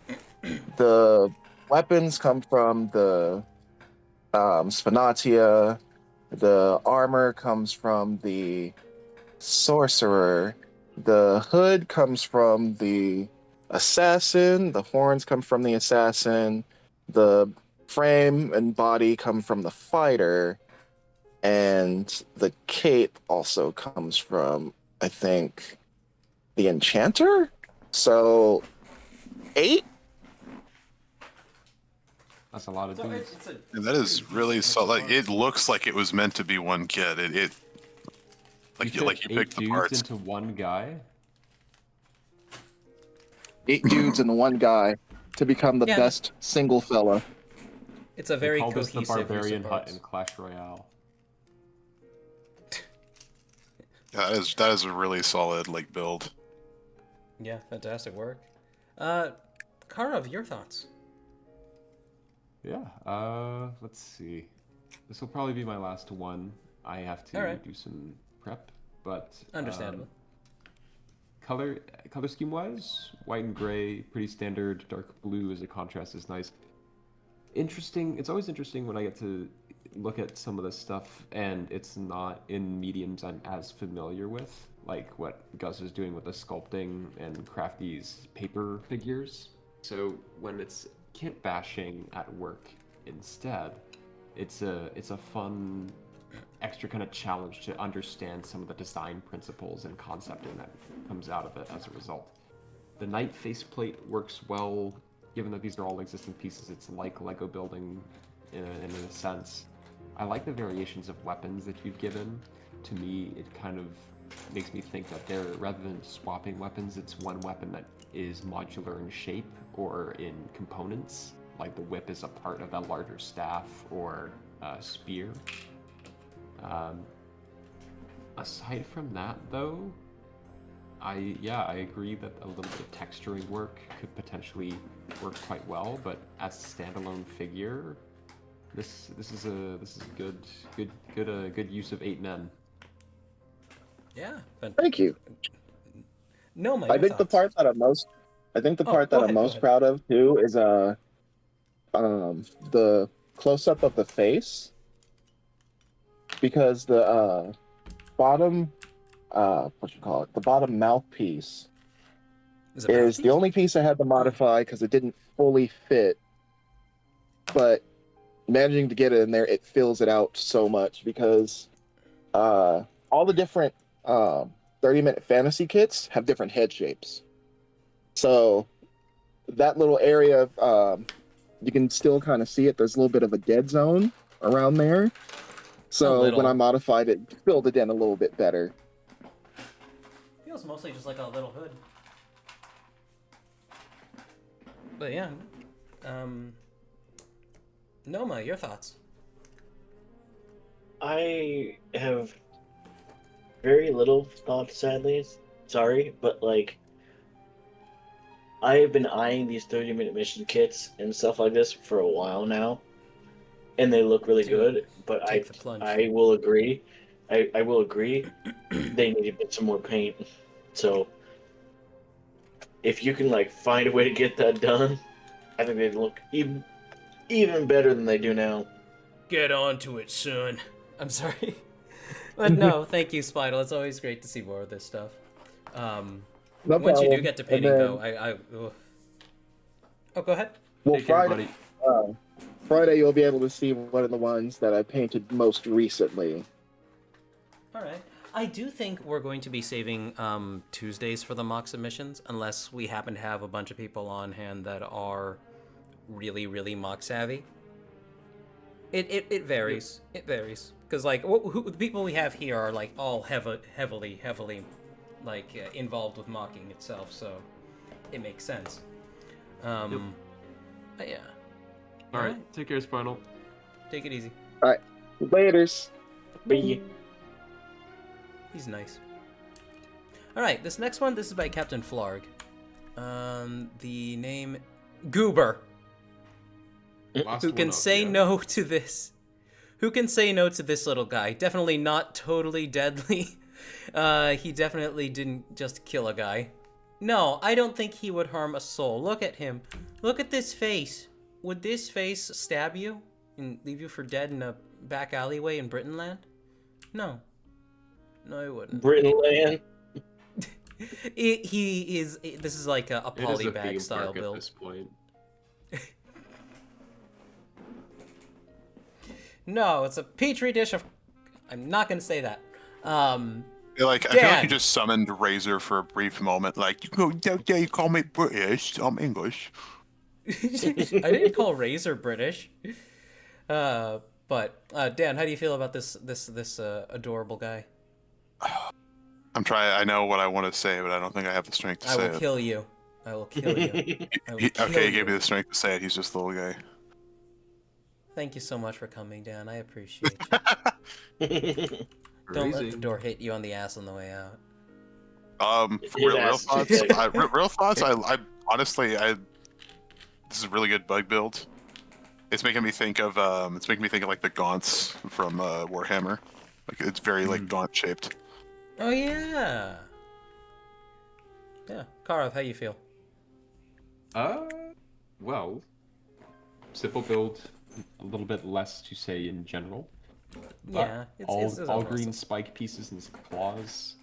The weapons come from the Spinatia. The armor comes from the sorcerer. The hood comes from the assassin. The horns come from the assassin. The frame and body come from the fighter. And the cape also comes from, I think, the enchanter? So, 8? That's a lot of dudes. And that is really so. Like it looks like it was meant to be one kit. It like you fit picked the dudes parts. into one guy. 8 dudes and one guy to become the Yeah. best single fella. It's a They very call this cohesive the use of Barbarian Hut parts. in Clash Royale. That is a really solid like build. Yeah, fantastic work. Karov, your thoughts? Yeah. Let's see. This will probably be my last one. I have to Alright. do some prep, but Understandable. color scheme wise, white and gray, pretty standard. Dark blue as a contrast is nice. Interesting. It's always interesting when I get to look at some of this stuff and it's not in mediums I'm as familiar with, like what Gus is doing with the sculpting and craft these paper figures. So when it's kit bashing at work instead, it's a fun extra kind of challenge to understand some of the design principles and concepting that comes out of it as a result. The knight faceplate works well, given that these are all existing pieces. It's like Lego building in a sense. I like the variations of weapons that you've given. To me, it kind of makes me think that they're, rather than swapping weapons, it's one weapon that is modular in shape or in components, like the whip is a part of a larger staff or spear. Aside from that, though, I agree that a little bit of texturing work could potentially work quite well, but as a standalone figure, this is a good use of 8 men. Yeah. Thank you. No, my I think the part that I'm most go ahead. proud of too is the close up of the face, because the bottom the bottom mouthpiece Is it is the mouthpiece? only piece I had to modify because it didn't fully fit, but managing to get it in there, it fills it out so much, because all the different 30-minute fantasy kits have different head shapes. So that little area, you can still kind of see it. There's a little bit of a dead zone around there. A So little. when I modified it, filled it in a little bit better. Feels mostly just like a little hood. But yeah. Noma, your thoughts? I have very little thoughts, sadly. Sorry, but like, I have been eyeing these 30-minute mission kits and stuff like this for a while now, and they look really Dude, good. But take the plunge. I will agree. I will agree. They need to get some more paint. So, if you can like find a way to get that done, I think they'd look even better than they do now. Get on to it, son. I'm sorry. But no, thank you, Spidle. It's always great to see more of this stuff. No Once you do problem. get to And painting, then- though, ugh. Oh, go ahead. Well, Take care, Friday, buddy. Friday you'll be able to see one of the ones that I painted most recently. All right. I do think we're going to be saving Tuesdays for the mock submissions, unless we happen to have a bunch of people on hand that are really, really mock savvy. It varies. It varies because like the people we have here are like all heavily like involved with mocking itself, so it makes sense. But yeah. All right, take care, Spinal. Take it easy. Laters. But He's nice. All right, this next one, this is by Captain Flarg. The name Goober. Last Who one can up, say yeah. no to this? Who can say no to this little guy? Definitely not totally deadly. He definitely didn't just kill a guy. No, I don't think he would harm a soul. Look at him. Look at this face. Would this face stab you and leave you for dead in a back alleyway in Britainland? No. No, it wouldn't. Britainland. He is. This is like a It is a polybag theme style park at build. this point. No, it's a petri dish of. I'm not gonna say that. I feel like you Dan. just summoned Razor for a brief moment. Like, you call me British, I'm English. I didn't call Razor British. But Dan, how do you feel about this adorable guy? I'm trying. I know what I want to say, but I don't think I have the strength to I say will it. kill you. I will kill you. I will kill Okay, he you. gave me the strength to say it. He's just a little guy. Thank you so much for coming, Dan. I appreciate you. Don't let the door hit you on the ass on the way out. Real His thoughts. ass is big. Real thoughts. I honestly, this is a really good bug build. It's making me think of like the gaunts from Warhammer. Like it's very like gaunt shaped. Oh yeah. Yeah, Karov, how you feel? Well, simple build, a little bit less to say in general. But Yeah, all it's overall green simple. spike pieces and his claws.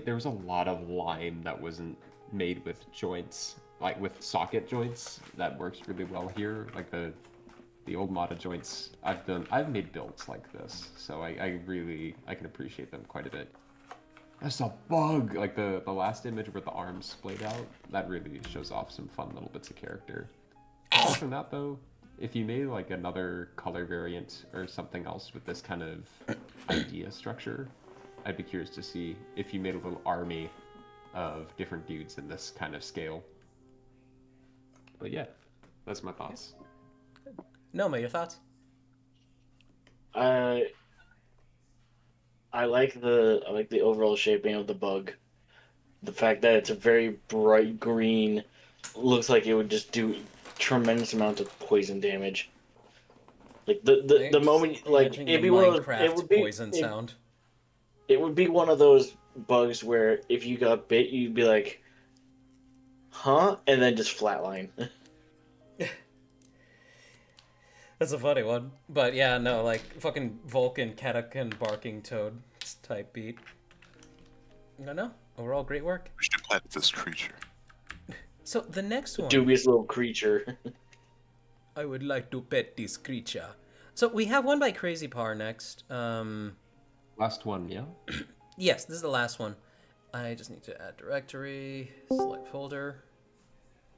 There was a lot of line that wasn't made with joints, like with socket joints. That works really well here. Like the old Mata joints. I've made builds like this, so I can appreciate them quite a bit. That's a bug! Like the last image where the arms splayed out, that really shows off some fun little bits of character. Apart from that though, if you made like another color variant or something else with this kind of idea structure, I'd be curious to see if you made a little army of different dudes in this kind of scale. But yeah, that's my thoughts. Noma, your thoughts? I like the overall shaping of the bug. The fact that it's a very bright green, looks like it would just do tremendous amount of poison damage. Like the moment, like Imagining it'd the be one of those, Minecraft it would be poison sound. It would be one of those bugs where if you got bit, you'd be like, "Huh?" and then just flatline. That's a funny one. But yeah, no, like fucking Vulcan catacomb barking toad type beat. No, overall great work. We should pet this creature. So the next one, Dubious little creature. I would like to pet this creature. So we have one by Crazy Par next. Last one, yeah? Yes, this is the last one. I just need to add directory, select folder.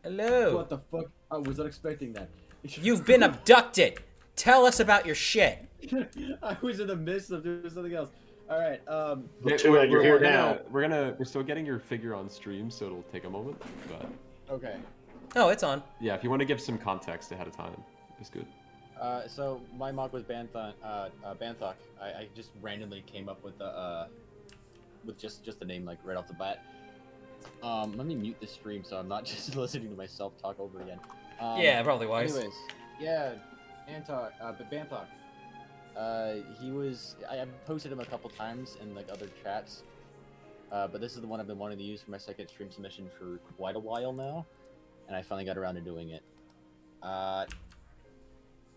Hello. What the fuck? I was not expecting that. You've been abducted. Tell us about your shit. I was in the midst of doing something else. All right. Yeah, Too bad you're here now. We're still getting your figure on stream, so it'll take a moment. But Okay. Oh, it's on. yeah, if you want to give some context ahead of time, it's good. So my mock was Banthok. I just randomly came up with the with just the name like right off the bat. Let me mute the stream so I'm not just listening to myself talk over again. Yeah, probably wise. Anyways, yeah, Banthok. He was. I posted him a couple times in like other chats, but this is the one I've been wanting to use for my second stream submission for quite a while now, and I finally got around to doing it.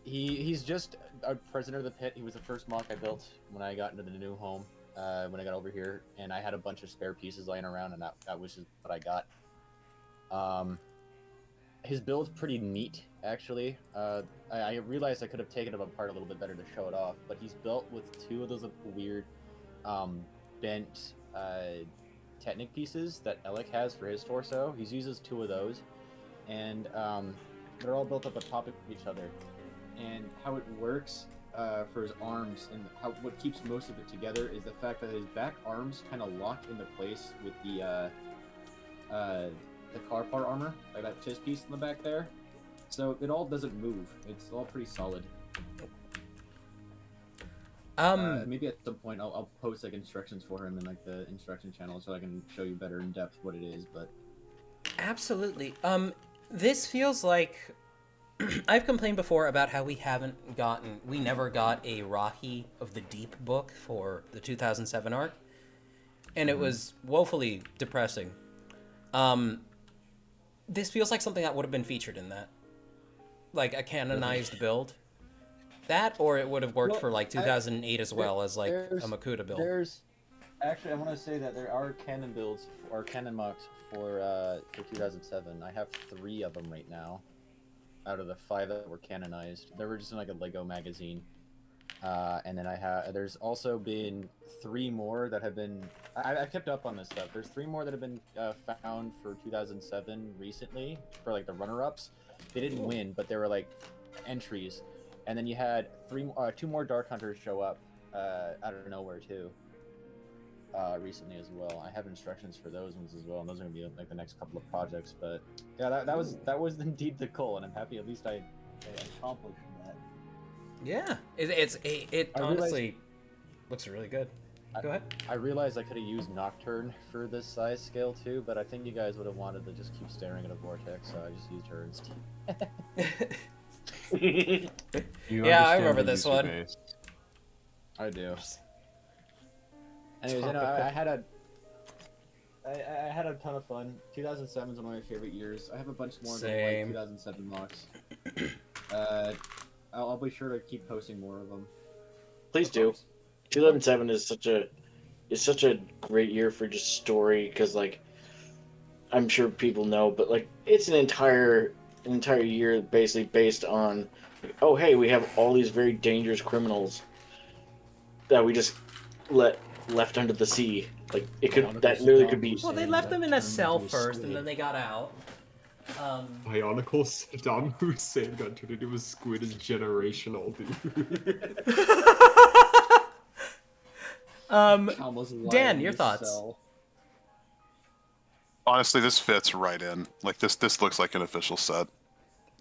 He's just a prisoner of the pit. He was the first mock I built when I got into the new home. when I got over here, and I had a bunch of spare pieces laying around, and that was just what I got. His build's pretty neat, actually. I realized I could have taken him apart a little bit better to show it off, but he's built with two of those weird bent Technic pieces that Alec has for his torso. He uses two of those, and they're all built up on top of each other. And how it works for his arms and what keeps most of it together is the fact that his back arms kind of lock into place with the car part armor, like that chest piece in the back there. So it all doesn't move. It's all pretty solid. Maybe at some point I'll post like instructions for him in like the instruction channel so I can show you better in depth what it is. But absolutely. This feels like I've complained before about how we never got a Rahi of the Deep book for the 2007 arc, and it was woefully depressing. This feels like something that would have been featured in that, like a canonized build. That, or it would have worked for like 2008 as well as like a Makuta build. Actually, I want to say that there are canon builds or canon mocks for 2007. I have 3 of them right now, out of the 5 that were canonized. They were just in like a Lego magazine, and then there's also been 3 more that have been. I kept up on this stuff. There's 3 more that have been found for 2007 recently for like the runner-ups. They didn't win, but they were like entries. And then you had 2 more Dark Hunters show up out of nowhere too. Recently as well. I have instructions for those ones as well, and those are gonna be like the next couple of projects. But yeah, that was indeed the goal, and I'm happy at least I accomplished that. Yeah, it honestly looks really good. Go ahead. I realized I could have used Nocturne for this size scale too, but I think you guys would have wanted to just keep staring at a vortex, so I just used her instead. Yeah, I remember this one. Base. I do. Anyways, I had a ton of fun. 2007 is one of my favorite years. I have a bunch more of like 2007 mocks. I'll be sure to keep posting more of them. Please do. 2007 is such a great year for just story, because like I'm sure people know, but like it's an entire year basically based on like, oh hey, we have all these very dangerous criminals that we just left under the sea. Like it could literally could be. Well, they left them in a cell first, and then they got out. Bionicle Saddam Hussein got turned into a squid is generational, dude. Dan, your thoughts? Honestly, this fits right in. Like this looks like an official set.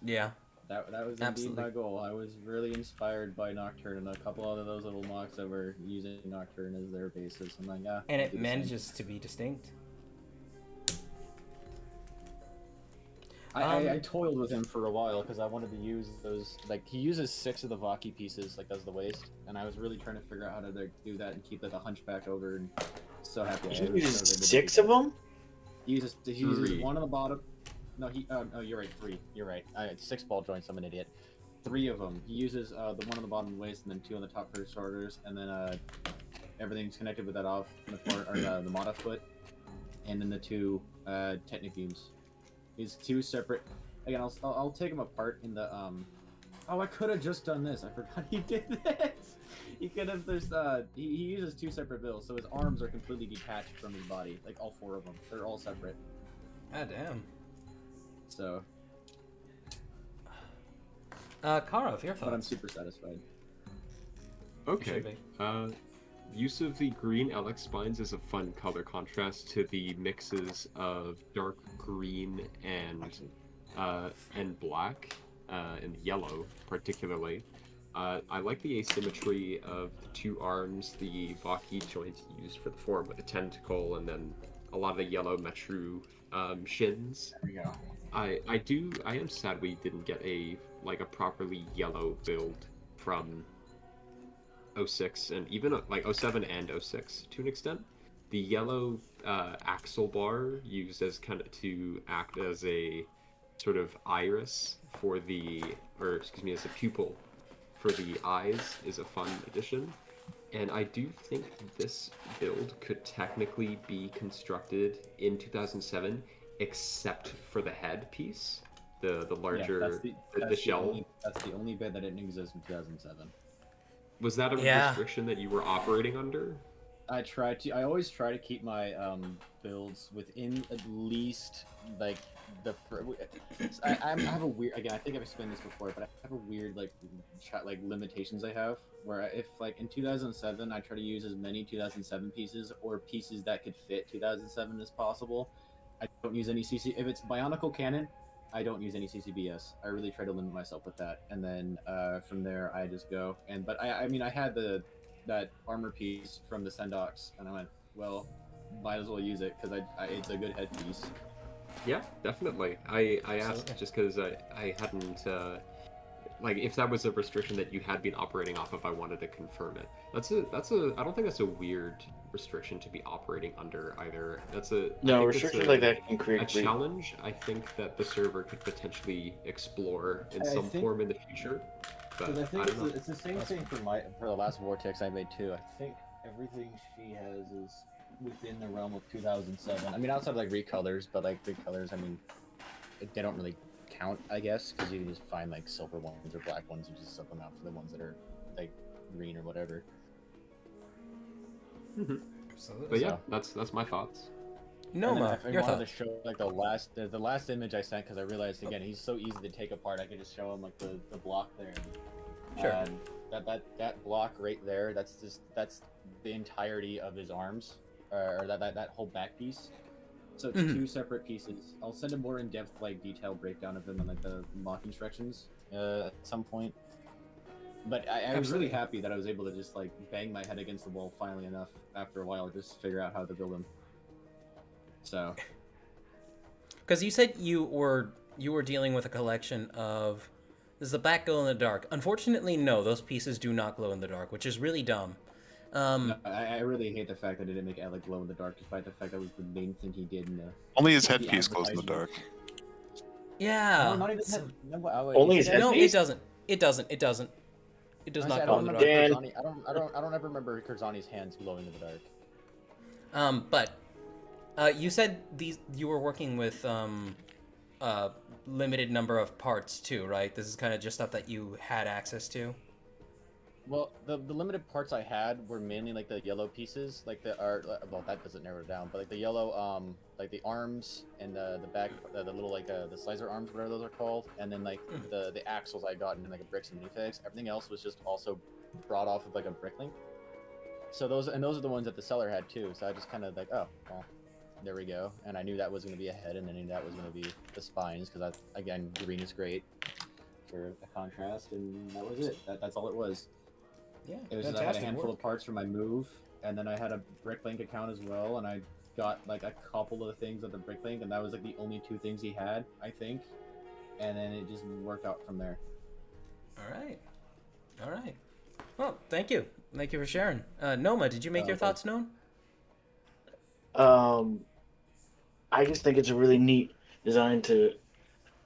Yeah. That was indeed my goal. I was really inspired by Nocturne and a couple of those little mocks that were using Nocturne as their basis. I'm like, yeah. And it manages to be distinct. I toiled with him for a while because I wanted to use those. Like he uses 6 of the Vaki pieces, like does the waist, and I was really trying to figure out how to do that and keep like a hunchback over. And so happy. He uses 6 of them. He uses 1 on the bottom. No, oh, you're right. 3. You're right. I had 6 ball joints. I'm an idiot. 3 of them. He uses the 1 on the bottom of the waist, and then 2 on the top for his starters, and then everything's connected with that off the Mata foot, and then the 2 Technic beams. He's 2 separate. Again, I'll take them apart in the Oh, I could have just done this. I forgot he did this. He could have. He uses 2 separate builds, so his arms are completely detached from his body. Like all 4 of them, they're all separate. Ah, damn. So. Karov, your thoughts? But I'm super satisfied. Okay. Use of the green Alex spines is a fun color contrast to the mixes of dark green and black, and yellow particularly. I like the asymmetry of the 2 arms, the Vaki joints used for the form with a tentacle, and then a lot of the yellow Metru shins. There we go. I am sad we didn't get a properly yellow build from 06 and even like 07 and 06 to an extent. The yellow axle bar used as to act as a sort of iris for as a pupil for the eyes is a fun addition. And I do think this build could technically be constructed in 2007, except for the head piece, the larger the shell. That's the only bit that didn't exist in 2007. Was that a Yeah. restriction that you were operating under? I always try to keep my builds within at least like I have a weird, again, I think I've explained this before, but I have a weird like limitations I have where if like in 2007 I try to use as many 2007 pieces or pieces that could fit 2007 as possible. I don't use any CC if it's Bionicle Cannon. I don't use any CCBS. I really try to limit myself with that, and then from there I just go. But I mean I had that armor piece from the Sendox, and I went, well, might as well use it because it's a good headpiece. Yeah, definitely. I asked just because I hadn't like if that was a restriction that you had been operating off of, I wanted to confirm it. That's a I don't think that's a weird restriction to be operating under either. That's a No, restrictions like that can create a challenge. I think that the server could potentially explore in some form in the future. But I think I don't know. it's the same thing for the last Vortex I made too. I think everything she has is within the realm of 2007. I mean, outside of like recolors, but like recolors, I mean, they don't really count, I guess, because you can just find like silver ones or black ones and just sub them out for the ones that are like green or whatever. But yeah, that's my thoughts. Noma, I your wanted thoughts? to show like the last image I sent because I realized again he's so easy to take apart. I could just show him like the block there. Sure. And that block right there. That's the entirety of his arms, or that whole back piece. So it's two separate pieces. I'll send a more in-depth like detailed breakdown of them and like the mock instructions at some point. But I was really happy that I was able to just like bang my head against the wall finally enough after a while, just figure out how to build them. So, Because you said you were dealing with a collection of. Does the back glow in the dark? Unfortunately, no. Those pieces do not glow in the dark, which is really dumb. no, I really hate the fact that it didn't make Alec glow in the dark, despite the fact that was the main thing he did in the. Only his headpiece glows in the dark. Yeah. No, not even so- Only his No, headpiece? it doesn't. It doesn't. It doesn't. It does Honestly, not I glow don't in the remember dark. Dan. I don't ever remember Kurzani's hands glowing in the dark. But you said you were working with limited number of parts too, right? This is kind of just stuff that you had access to. Well, the limited parts I had were mainly like the yellow pieces, like well, that doesn't narrow it down, but like the yellow like the arms and the back, the little like the slicer arms, whatever those are called, and then like the axles I got in like a bricks and minifigs. Everything else was just also brought off of like a bricklink. So those are the ones that the seller had too. So I just kind of like, oh well, there we go. And I knew that was going to be a head, and I knew that was going to be the spines because again, green is great for a contrast, and that was it. That's all it was. Yeah, It was just, I had a handful of parts for my move, and then I had a Bricklink account as well, and I got like a couple of things at the Bricklink, and that was like the only two things he had, I think. And then it just worked out from there. All right. Well, thank you for sharing. Noma, did you make your thoughts known? I just think it's a really neat design to.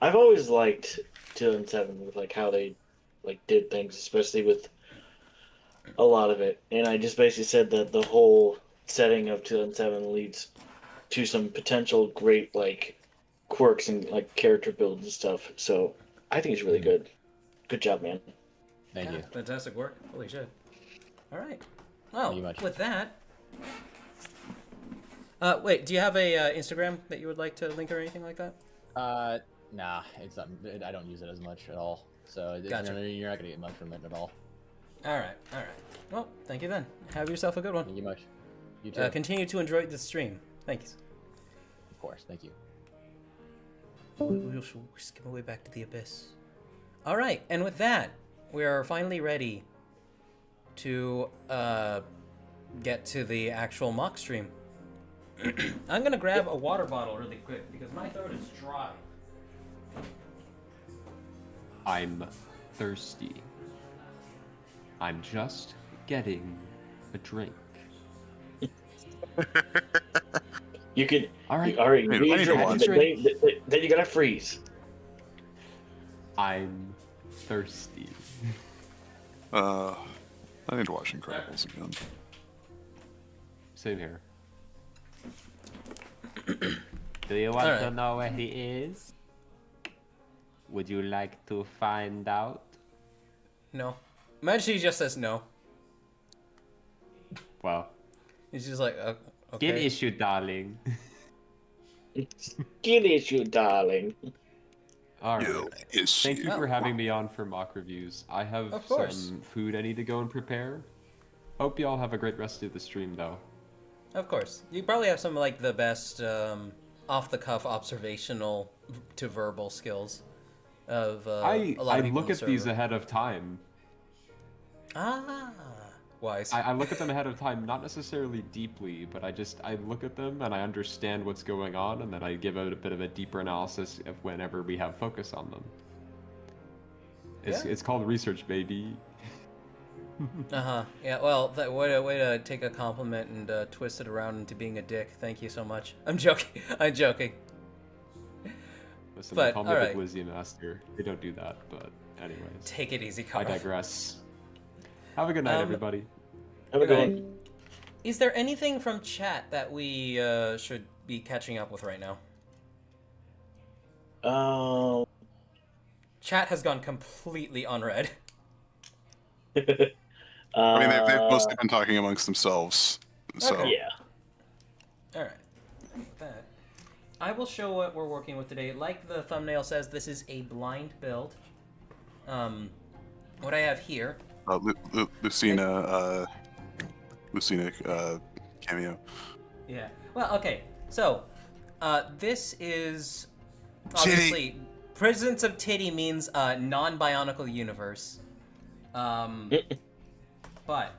I've always liked 2007 with like how they like did things, especially with a lot of it. And I just basically said that the whole setting of 2007 leads to some potential great like quirks and like character builds and stuff. So I think it's really good. Good job, man. Thank you. Fantastic work. Holy shit. All right. Well, Thank you much. with that. Wait, do you have a Instagram that you would like to link or anything like that? Nah, it's not. I don't use it as much at all. So Gotcha. you're not gonna get much from it at all. All right. Well, thank you then. Have yourself a good one. Thank you much. You too. Continue to enjoy the stream. Thanks. Of course. Thank you. We'll skim our way back to the abyss. All right, and with that, we are finally ready to get to the actual mock stream. I'm gonna grab a water bottle really quick because my throat is dry. I'm thirsty. I'm just getting a drink. You can. All right. All right. Wait, You wait, drink, wait. then you gotta freeze. I'm thirsty. I I need to watch Incredibles again. Same here. Do you want to know where he is? Would you like to find out? No. Imagine he just says no. Well, He's just like, okay. skin issue, darling. Skin issue, darling. Alright. Yes. Thank you for having me on for mock reviews. I have Of course. some food I need to go and prepare. Hope you all have a great rest of the stream, though. Of course. You probably have some, like, the best off-the-cuff observational to verbal skills of I a lot of people look on at the these server. ahead of time. Ah, wise. I look at them ahead of time, not necessarily deeply, but I look at them and I understand what's going on, and then I give it a bit of a deeper analysis of whenever we have focus on them. It's called research, baby. Yeah. Well, way to take a compliment and twist it around into being a dick. Thank you so much. I'm joking. I'm joking. Listen, But, they call me alright. the Glizzy Master. They don't do that, but anyways. Take it easy, I Carl. digress. Have a good night, everybody. Have a good one. Is there anything from chat that we should be catching up with right now? Chat has gone completely unread. I mean, they've mostly been talking amongst themselves. So Okay. Yeah. All right. With that, I will show what we're working with today. Like the thumbnail says, this is a blind build. What I have here. Lucina cameo. Yeah. Well, okay. So, this is obviously presence of titty means non-bionicle universe. But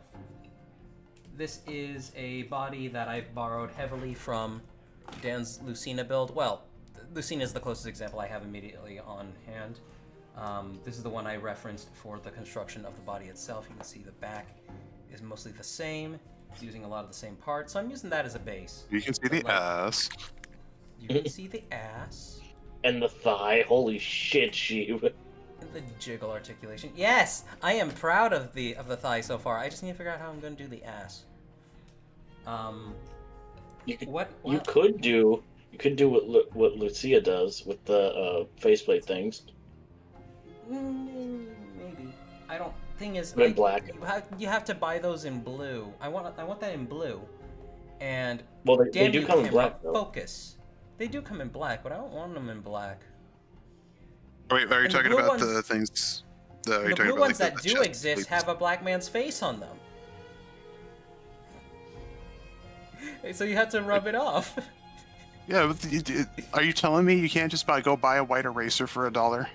this is a body that I've borrowed heavily from Dan's Lucina build. Well, Lucina is the closest example I have immediately on hand. This is the one I referenced for the construction of the body itself. You can see the back is mostly the same. It's using a lot of the same parts, so I'm using that as a base. You can see the ass. You can see the ass. And the thigh. Holy shit, Sheev. The jiggle articulation. Yes, I am proud of the thigh so far. I just need to figure out how I'm going to do the ass. You could, What? you could do what Lucia does with the faceplate things. Maybe. I don't. Thing is, But in black. You have to buy those in blue. I want that in blue. And Well, they damn do you, come in camera, black, though. focus. They do come in black, but I don't want them in black. Wait, are you And the talking blue about ones- the things? Are you The talking blue about, ones like, that the do chest exist plates? have a black man's face on them. So you have to rub it off. Yeah, but are you telling me you can't just go buy a white eraser for $1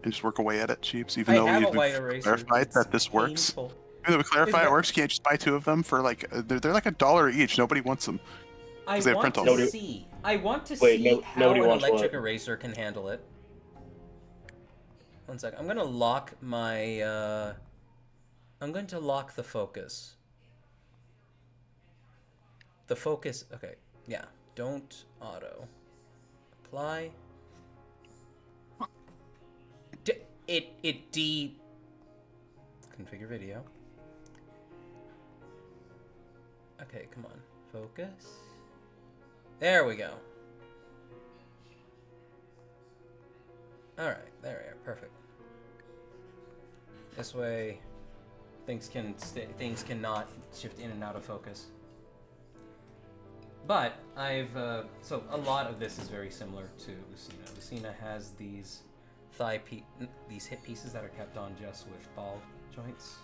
and just work away at it, Cheeps? Even I though have a we've white eraser. clarified It's that this works. painful. Even though we clarified Is it works, you can't just buy 2 of them for like they're like $1 each. Nobody wants them. I they have want print to on them. see. I want to Wait, see no- how nobody an wants electric what? eraser can handle it. One sec. I'm gonna lock my. I'm going to lock the focus. The focus. Okay. Yeah. Don't auto. Apply. Configure video. Okay, come on. Focus. There we go. Alright, there we are. Perfect. This way things cannot shift in and out of focus. But so a lot of this is very similar to Lucina. Lucina has these these hip pieces that are kept on just with ball joints.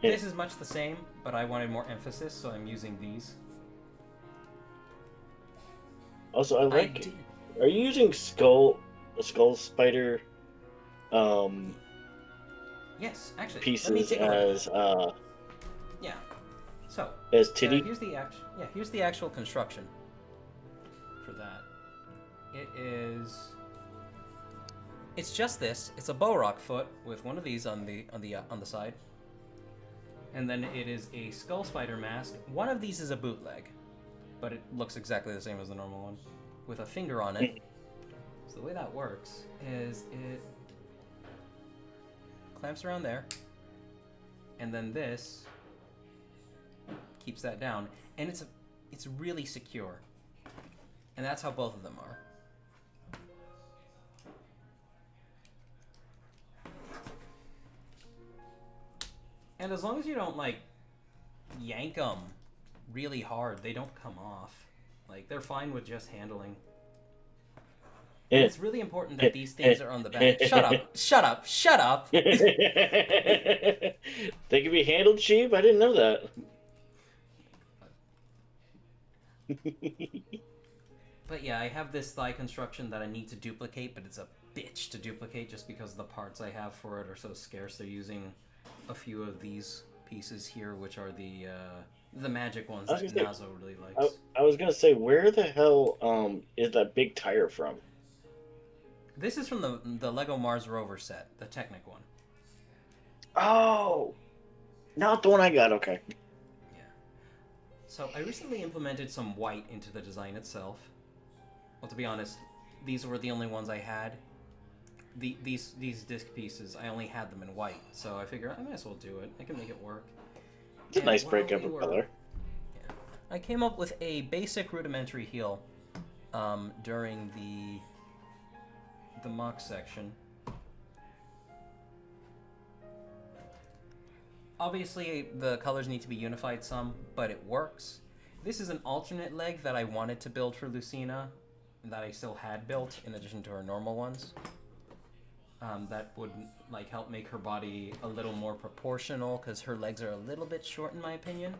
Yeah. This is much the same, but I wanted more emphasis, so I'm using these. Also, I like. did- Are you using skull spider Yes, actually. let me pieces take a look. as Yeah. So as titty? here's the actual construction for that. It's just this. It's a bow rock foot with one of these on the side, and then it is a skull spider mask. One of these is a bootleg, but it looks exactly the same as the normal one, with a finger on it. So the way that works is it clamps around there, and then this keeps that down, and it's really secure, and that's how both of them are. And as long as you don't like yank them really hard, they don't come off. Like, they're fine with just handling. And it's really important that these things are on the back. Shut up! Shut up! Shut up! They can be handled cheap? I didn't know that. But yeah, I have this thigh construction that I need to duplicate, but it's a bitch to duplicate just because the parts I have for it are so scarce. They're using a few of these pieces here, which are the magic ones that Nazo really likes. I was gonna say, where the hell is that big tire from? This is from the Lego Mars Rover set, the Technic one. Oh, not the one I got. Okay. Yeah. So I recently implemented some white into the design itself. Well, to be honest, these were the only ones I had. These disc pieces, I only had them in white, so I figured I might as well do it. I can make it work. It's a nice breakup of color. Yeah, I came up with a basic rudimentary heel during the MOC section. Obviously, the colors need to be unified some, but it works. This is an alternate leg that I wanted to build for Lucina, that I still had built in addition to her normal ones. That would like help make her body a little more proportional because her legs are a little bit short in my opinion.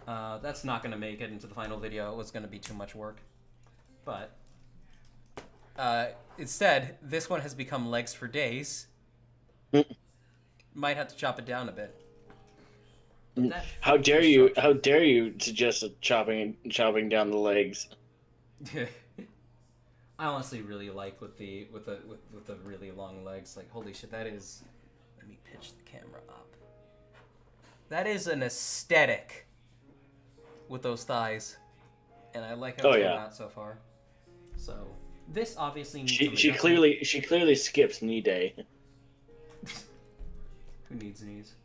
That's not going to make it into the final video. It was going to be too much work. But instead, this one has become legs for days. Might have to chop it down a bit. How dare you? How dare you suggest chopping down the legs? I honestly really like with the really long legs. Like, holy shit, that is. Let me pitch the camera up. That is an aesthetic with those thighs, and I like how it's turned out so far. So this obviously needs she clearly skips knee day. Who needs knees?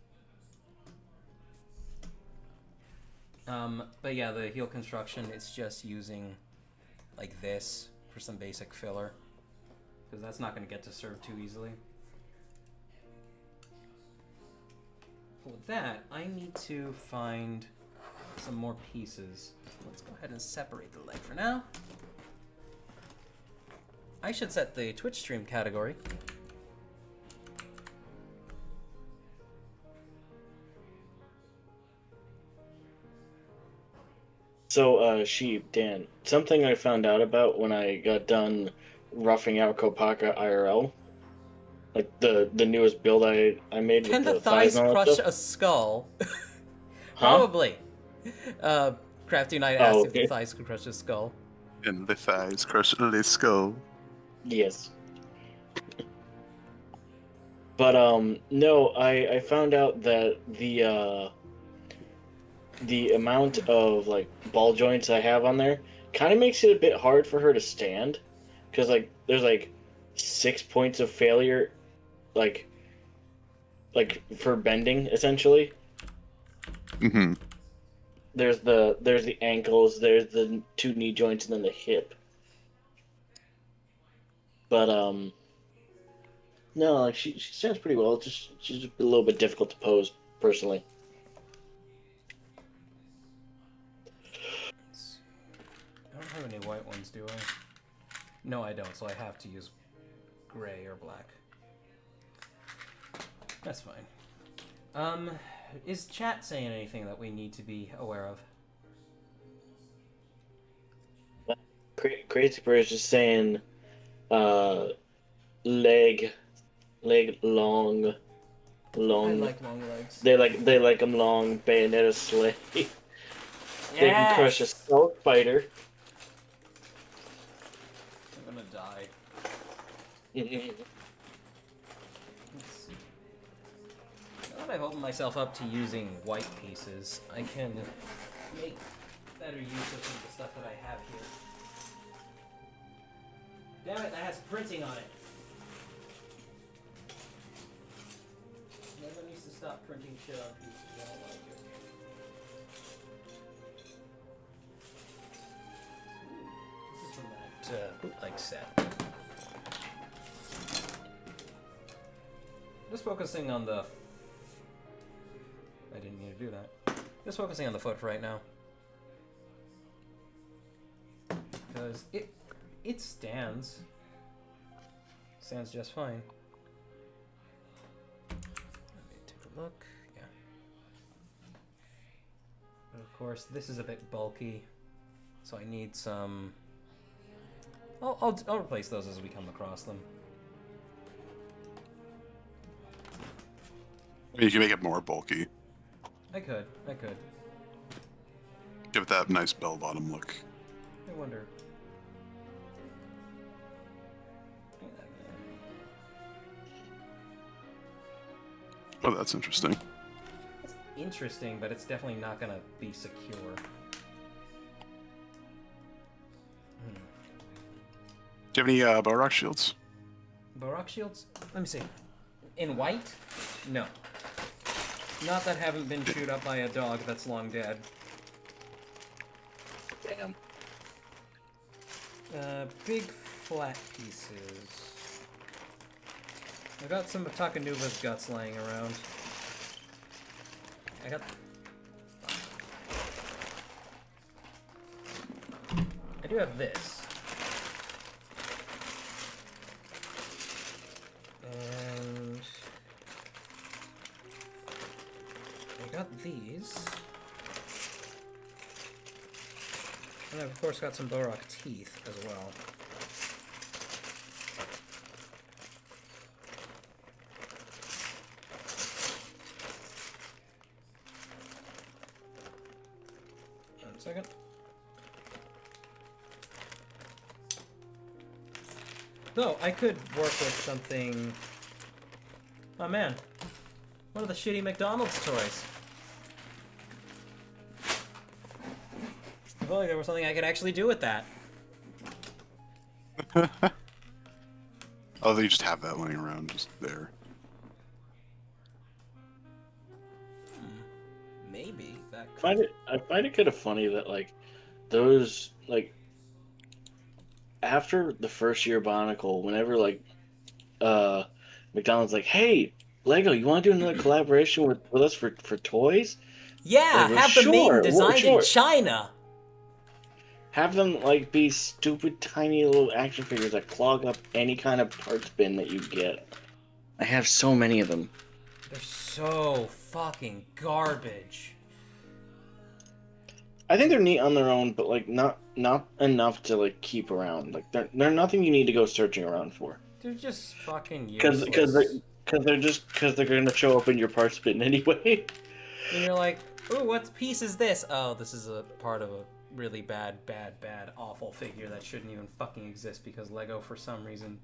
But yeah, the heel construction, it's just using like this for some basic filler, because that's not going to get to serve too easily. With that, I need to find some more pieces. Let's go ahead and separate the leg for now. I should set the Twitch stream category. So, Sheep, Dan, something I found out about when I got done roughing out Kopaka IRL, like the newest build I made. Can with the thighs crush a skull? Probably. Crafty Knight asked if the thighs could crush a skull. And the thighs crush the skull. Yes. But no, I found out that the amount of like ball joints I have on there kind of makes it a bit hard for her to stand, because like there's like 6 points of failure, like for bending essentially. Mm-hmm. There's the ankles, there's the 2 knee joints, and then the hip. But no, like she stands pretty well. She's just a little bit difficult to pose personally. I don't have any white ones, do I? No, I don't, so I have to use gray or black. That's fine. Is chat saying anything that we need to be aware of? Crazy Bird is just saying, leg long. I like long legs. They like them long. Bayonetta slay. They can crush a stealth fighter. I'm gonna die. Now that I've opened myself up to using white pieces, I can make better use of some of the stuff that I have here. Damn it, that has printing on it. Never needs to stop printing shit on pieces. I don't like it. Ooh, this is from that bootleg set. Just focusing on the... I didn't need to do that. Just focusing on the foot for right now. Because it stands. Stands just fine. Let me take a look. Yeah. But of course, this is a bit bulky, so I need some. I'll replace those as we come across them. You can make it more bulky. I could. Give it that nice bell-bottom look. I wonder. Oh, that's interesting. It's interesting, but it's definitely not gonna be secure. Do you have any bow rock shields? Baroque shields? Let me see. In white? No. Not that haven't been chewed up by a dog that's long dead. Damn. Big flat pieces. I got some of Takanuva's guts laying around. I do have this. And I got these. And I've of course got some Borak teeth as well. One second. No, I could work with something. Oh man, one of the shitty McDonald's toys. If only there was something I could actually do with that. Oh, they just have that laying around just there. Maybe that could... I find it kind of funny that like those like after the first year Bionicle, whenever like McDonald's like, hey Lego, you want to do another collaboration with us for toys? Yeah, Like, have the sure, main designed sure. in China. Have them like be stupid tiny little action figures that clog up any kind of parts bin that you get. I have so many of them. They're so fucking garbage. I think they're neat on their own, but like not enough to like keep around. Like they're nothing you need to go searching around for. They're just fucking useless. Because they're gonna show up in your parts bin anyway. And you're like, ooh, what piece is this? Oh, this is a part of a really bad, awful figure that shouldn't even fucking exist because Lego, for some reason,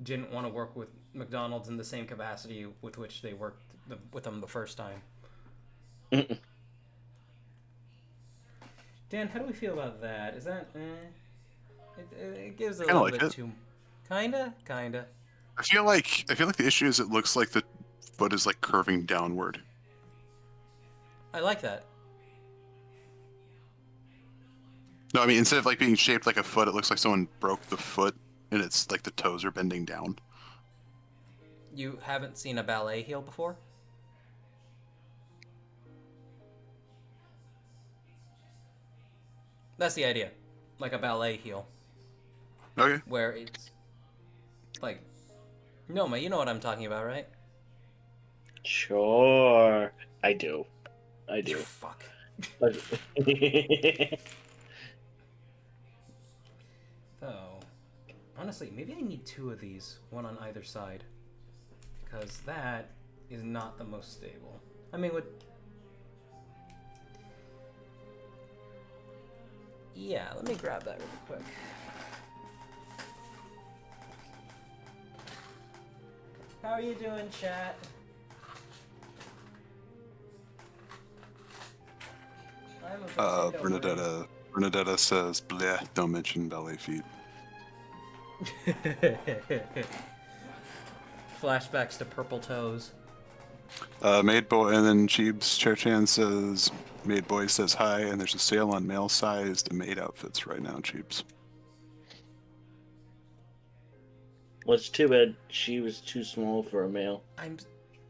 didn't want to work with McDonald's in the same capacity with which they worked with them the first time. Dan, how do we feel about that? Is that, it gives a little bit too... Kinda. I feel like the issue is it looks like the foot is like curving downward. I like that. No, I mean instead of like being shaped like a foot, it looks like someone broke the foot and it's like the toes are bending down. You haven't seen a ballet heel before? That's the idea. Like a ballet heel. Okay. Where it's like Noma, you know what I'm talking about, right? Sure, I do. Fuck. Oh, honestly, maybe I need two of these, one on either side, because that is not the most stable. I mean, yeah, let me grab that really quick. How are you doing, chat? Bernadetta says, bleh, don't mention ballet feet. Flashbacks to purple toes. Maid boy, and then Jeeb's Chairchan says, Maid boy says hi, and there's a sale on male-sized maid outfits right now, Jeeb's. Well, it's too bad she was too small for a male.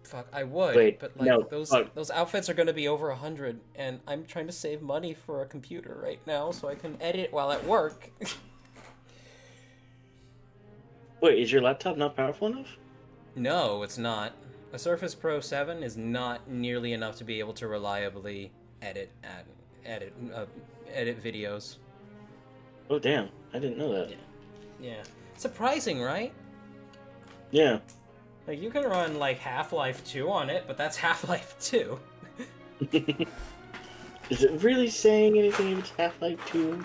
Fuck, I would, Wait, but like no, those fuck. those outfits are gonna be over 100, and I'm trying to save money for a computer right now so I can edit while at work. Wait, is your laptop not powerful enough? No, it's not. A Surface Pro 7 is not nearly enough to be able to reliably edit videos. Oh damn, I didn't know that. Yeah, surprising, right? Yeah. Like you can run like Half-Life 2 on it, but that's Half-Life 2. Is it really saying anything if it's Half-Life 2?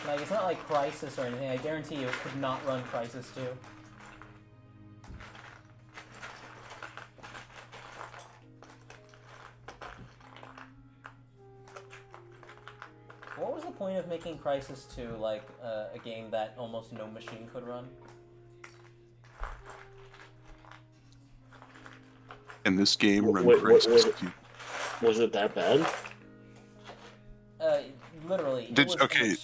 Like it's not like Crysis or anything. I guarantee you it could not run Crysis 2. What was the point of making Crysis 2 like a game that almost no machine could run? In this game, run Wait, Crysis. Was it that bad? Literally. Did okay?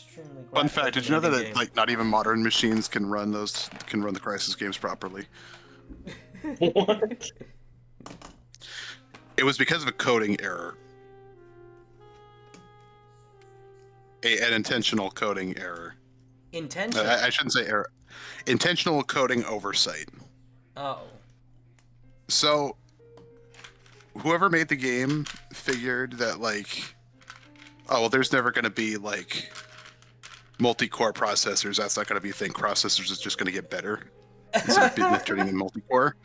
Fun fact: did you know that like not even modern machines can run the Crysis games properly? What? It was because of a coding error. An intentional coding error. Intentional? I shouldn't say error. Intentional coding oversight. Oh. So, whoever made the game figured that, like, oh, well, there's never going to be, like, multi-core processors. That's not going to be a thing. Processors is just going to get better instead of turning in multi-core.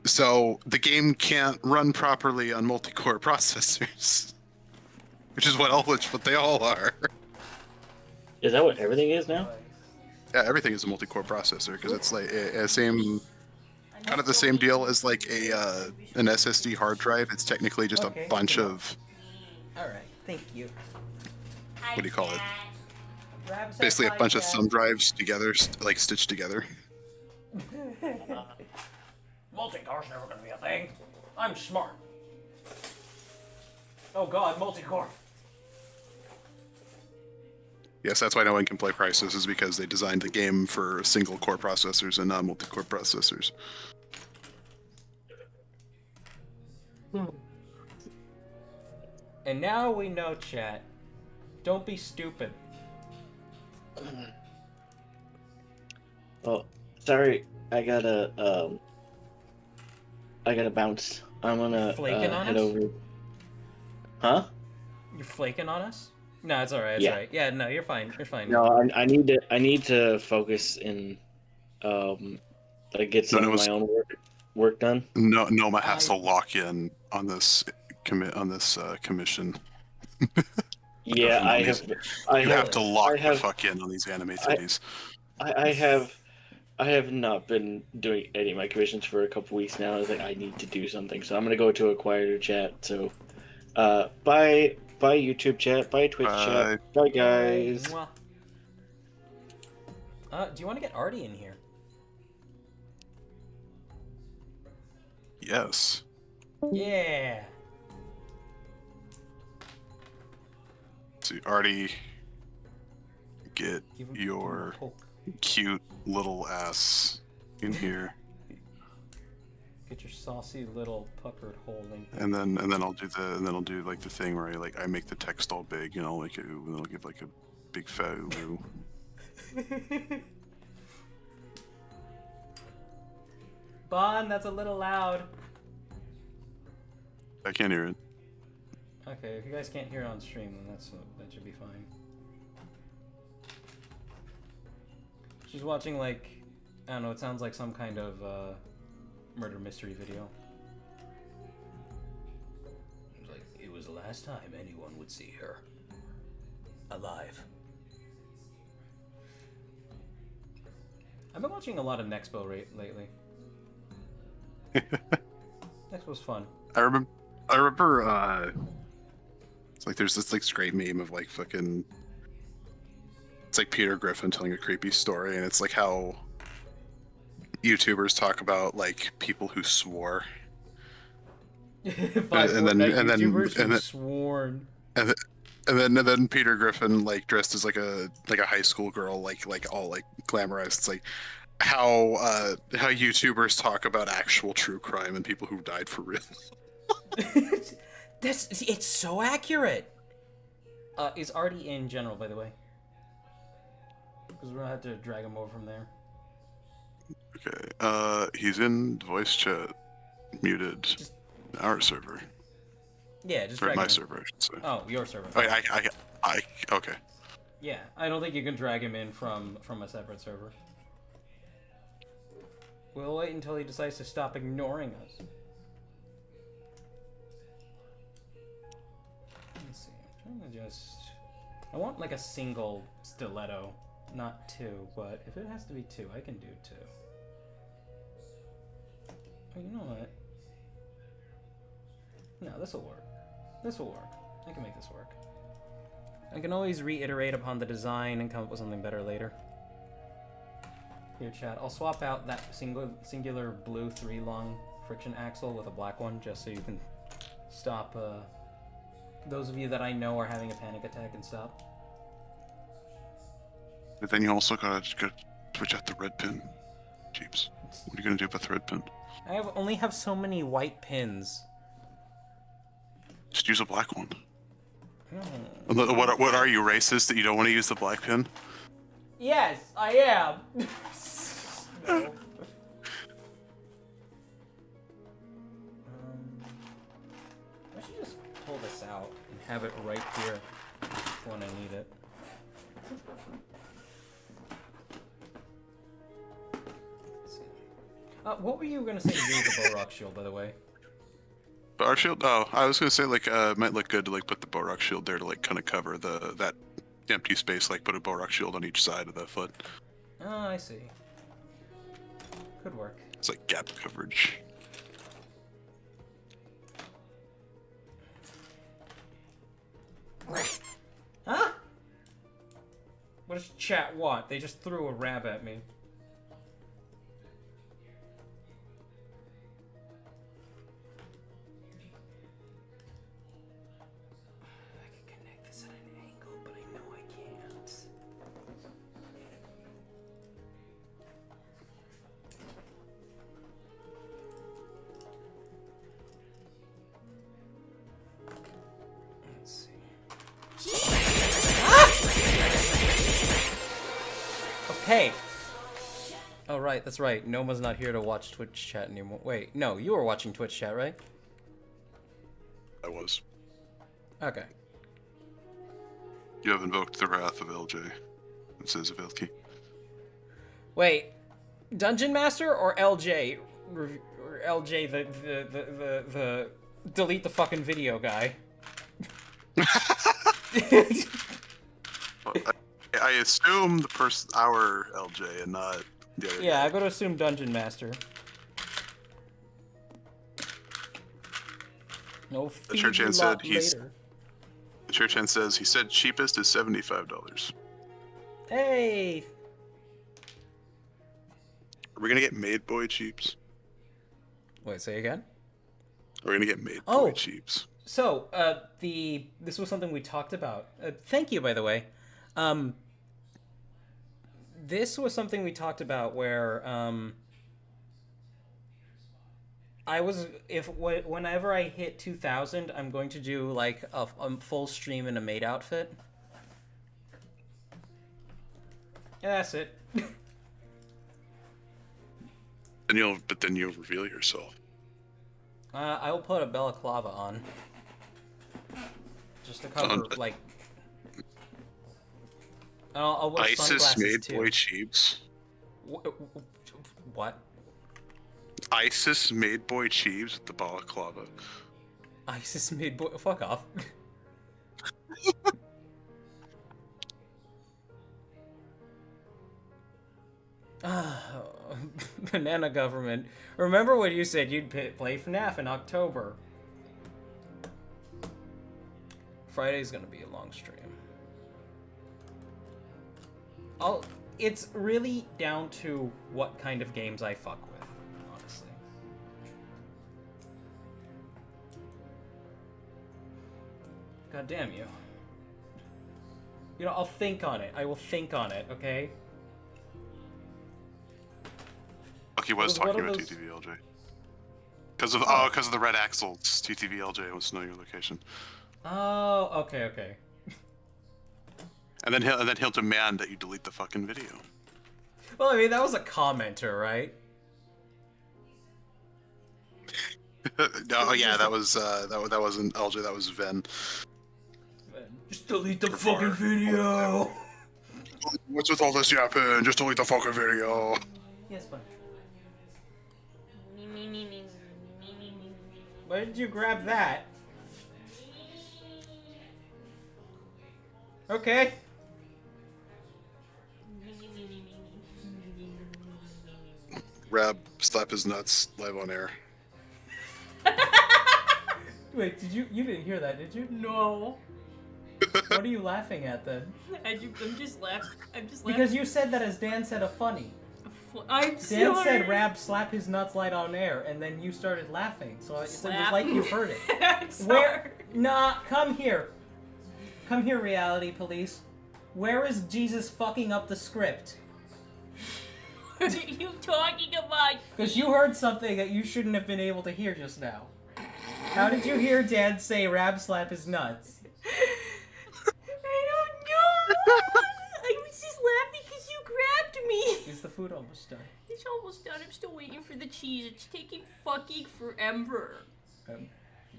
So, the game can't run properly on multi-core processors. Which is what they all are. Is that what everything is now? Yeah, everything is a multi-core processor because it's like a same, kind of the same deal as like an SSD hard drive. It's technically just a bunch of. All right, thank you. What do you call it? Basically, a bunch of thumb drives together, like stitched together. Multi-core's never gonna be a thing. I'm smart. Oh god, multi-core. Yes, that's why no one can play Crysis, is because they designed the game for single core processors and not multi-core processors. And now we know, chat. Don't be stupid. Oh, sorry. I gotta bounce. I'm gonna Flaking on head us? over. Huh? You're flaking on us? No, it's alright, it's Yeah. alright. Yeah, no, you're fine. You're fine. No, I need to focus and like get some of my own work done. No, Noma has to lock in on this commission. Yeah, I have to lock I have- the fuck in on these anime titties. I have not been doing any of my commissions for a couple weeks now. I was like, I need to do something, so I'm gonna go to a quieter chat. So, bye YouTube chat, bye Twitch chat, bye guys. Mwah. Do you want to get Artie in here? Yes. Yeah. So already get Give him your a poke. cute little ass in here, Get your saucy little puckered hole in here. and then I'll do like the thing where I make the text all big, like it, and I'll give like a big fat ulu. Bon, that's a little loud. I can't hear it. Okay, if you guys can't hear it on stream, then that should be fine. She's watching like, I don't know, it sounds like some kind of murder mystery video. It's like, it was the last time anyone would see her alive. I've been watching a lot of Nexpo lately. Nexpo's fun. I remember. It's like there's this like great meme of like fucking. It's like Peter Griffin telling a creepy story, and it's like how YouTubers talk about like people who swore Five And then- Fortnite and then- YouTubers and who then- sworn. And then Peter Griffin like dressed as like a high school girl, like all like glamorized. It's like how YouTubers talk about actual true crime and people who died for real. It's so accurate. Is Artie in general, by the way? Because we're gonna have to drag him over from there. Okay. He's in voice chat, muted. Our server. Yeah, just Or drag my him in. server, I should say. Oh, your server. I okay. Yeah, I don't think you can drag him in from a separate server. We'll wait until he decides to stop ignoring us. Let's see. I'm trying to just... I want like a single stiletto, not two, but if it has to be two, I can do two. Oh, you know what? No, this'll work. This'll work. I can make this work. I can always reiterate upon the design and come up with something better later. Here, chat. I'll swap out that singular blue 3-lung friction axle with a black one, just so you can stop those of you that I know are having a panic attack and stop. But then you also gotta switch out the red pin. Jeeps. What are you gonna do about the red pin? I only have so many white pins. Just use a black one. Hmm. What are you, racist that you don't want to use the black pin? Yes, I am. No. I should just pull this out and have it right here when I need it. Let's see. What were you gonna say to use the Borok shield, by the way? Bar shield? Oh, I was gonna say like it might look good to like put the Borok shield there to like kind of cover that empty space. Like put a Borok shield on each side of the foot. Oh, I see. Could work. It's like gap coverage. Huh? What does chat want? They just threw a rab at me. I can connect this at an angle, but I know I can't. Let's see. Okay. Oh, right, that's right. Noma's not here to watch Twitch chat anymore. Wait, no, you were watching Twitch chat, right? I was. Okay. You have invoked the wrath of LJ. It says Avilki. Wait, Dungeon Master or LJ? Or LJ, the delete the fucking video guy? I assume the person, our LJ, and not the other. Yeah, guy. I gotta assume Dungeon Master. No fee church hand lot said he's- later. The church hand says he said cheapest is $75. Hey! Are we gonna get made boy cheaps? Wait, say again? Are we gonna get made Oh. boy cheaps? So, this was something we talked about. Thank you, by the way. This was something we talked about where, whenever I hit 2,000, I'm going to do, like, a full stream in a maid outfit. And that's it. But then you'll reveal yourself. I will put a balaclava on. Just to cover, like... I'll wear ISIS sunglasses, made too. boy cheaps. What? ISIS made boy cheaps with the balaclava. ISIS made boy... Fuck off. Banana government. Remember when you said you'd play FNAF in October? Friday's gonna be a long stream. It's really down to what kind of games I fuck with, honestly. God damn you. You know, I'll think on it. I will think on it, okay? Lucky was It was one talking of about those- TTVLJ. Because of the red axles, TTVLJ wants to know your location. Oh, okay. And then he'll demand that you delete the fucking video. Well, I mean, that was a commenter, right? No, yeah, that wasn't LJ, that was Ven. Just delete the fucking video! What's with all this yapping? Just delete the fucking video. Yes, fine. Why did you grab that? Okay. Rab, slap his nuts live on air. Wait, you didn't hear that, did you? No. What are you laughing at then? I'm just laughing. I'm just laughing. Because you said that as Dan said a funny. I'm Dan sorry. said Rab slap his nuts light on air, and then you started laughing. So it's just like you heard it. I'm sorry. Where? Nah, come here. Come here, reality police. Where is Jesus fucking up the script? What are you talking about? Because you heard something that you shouldn't have been able to hear just now. How did you hear Dan say Rab slap his nuts? I don't know. I was just laughing because you grabbed me. Is the food almost done? It's almost done. I'm still waiting for the cheese. It's taking fucking forever.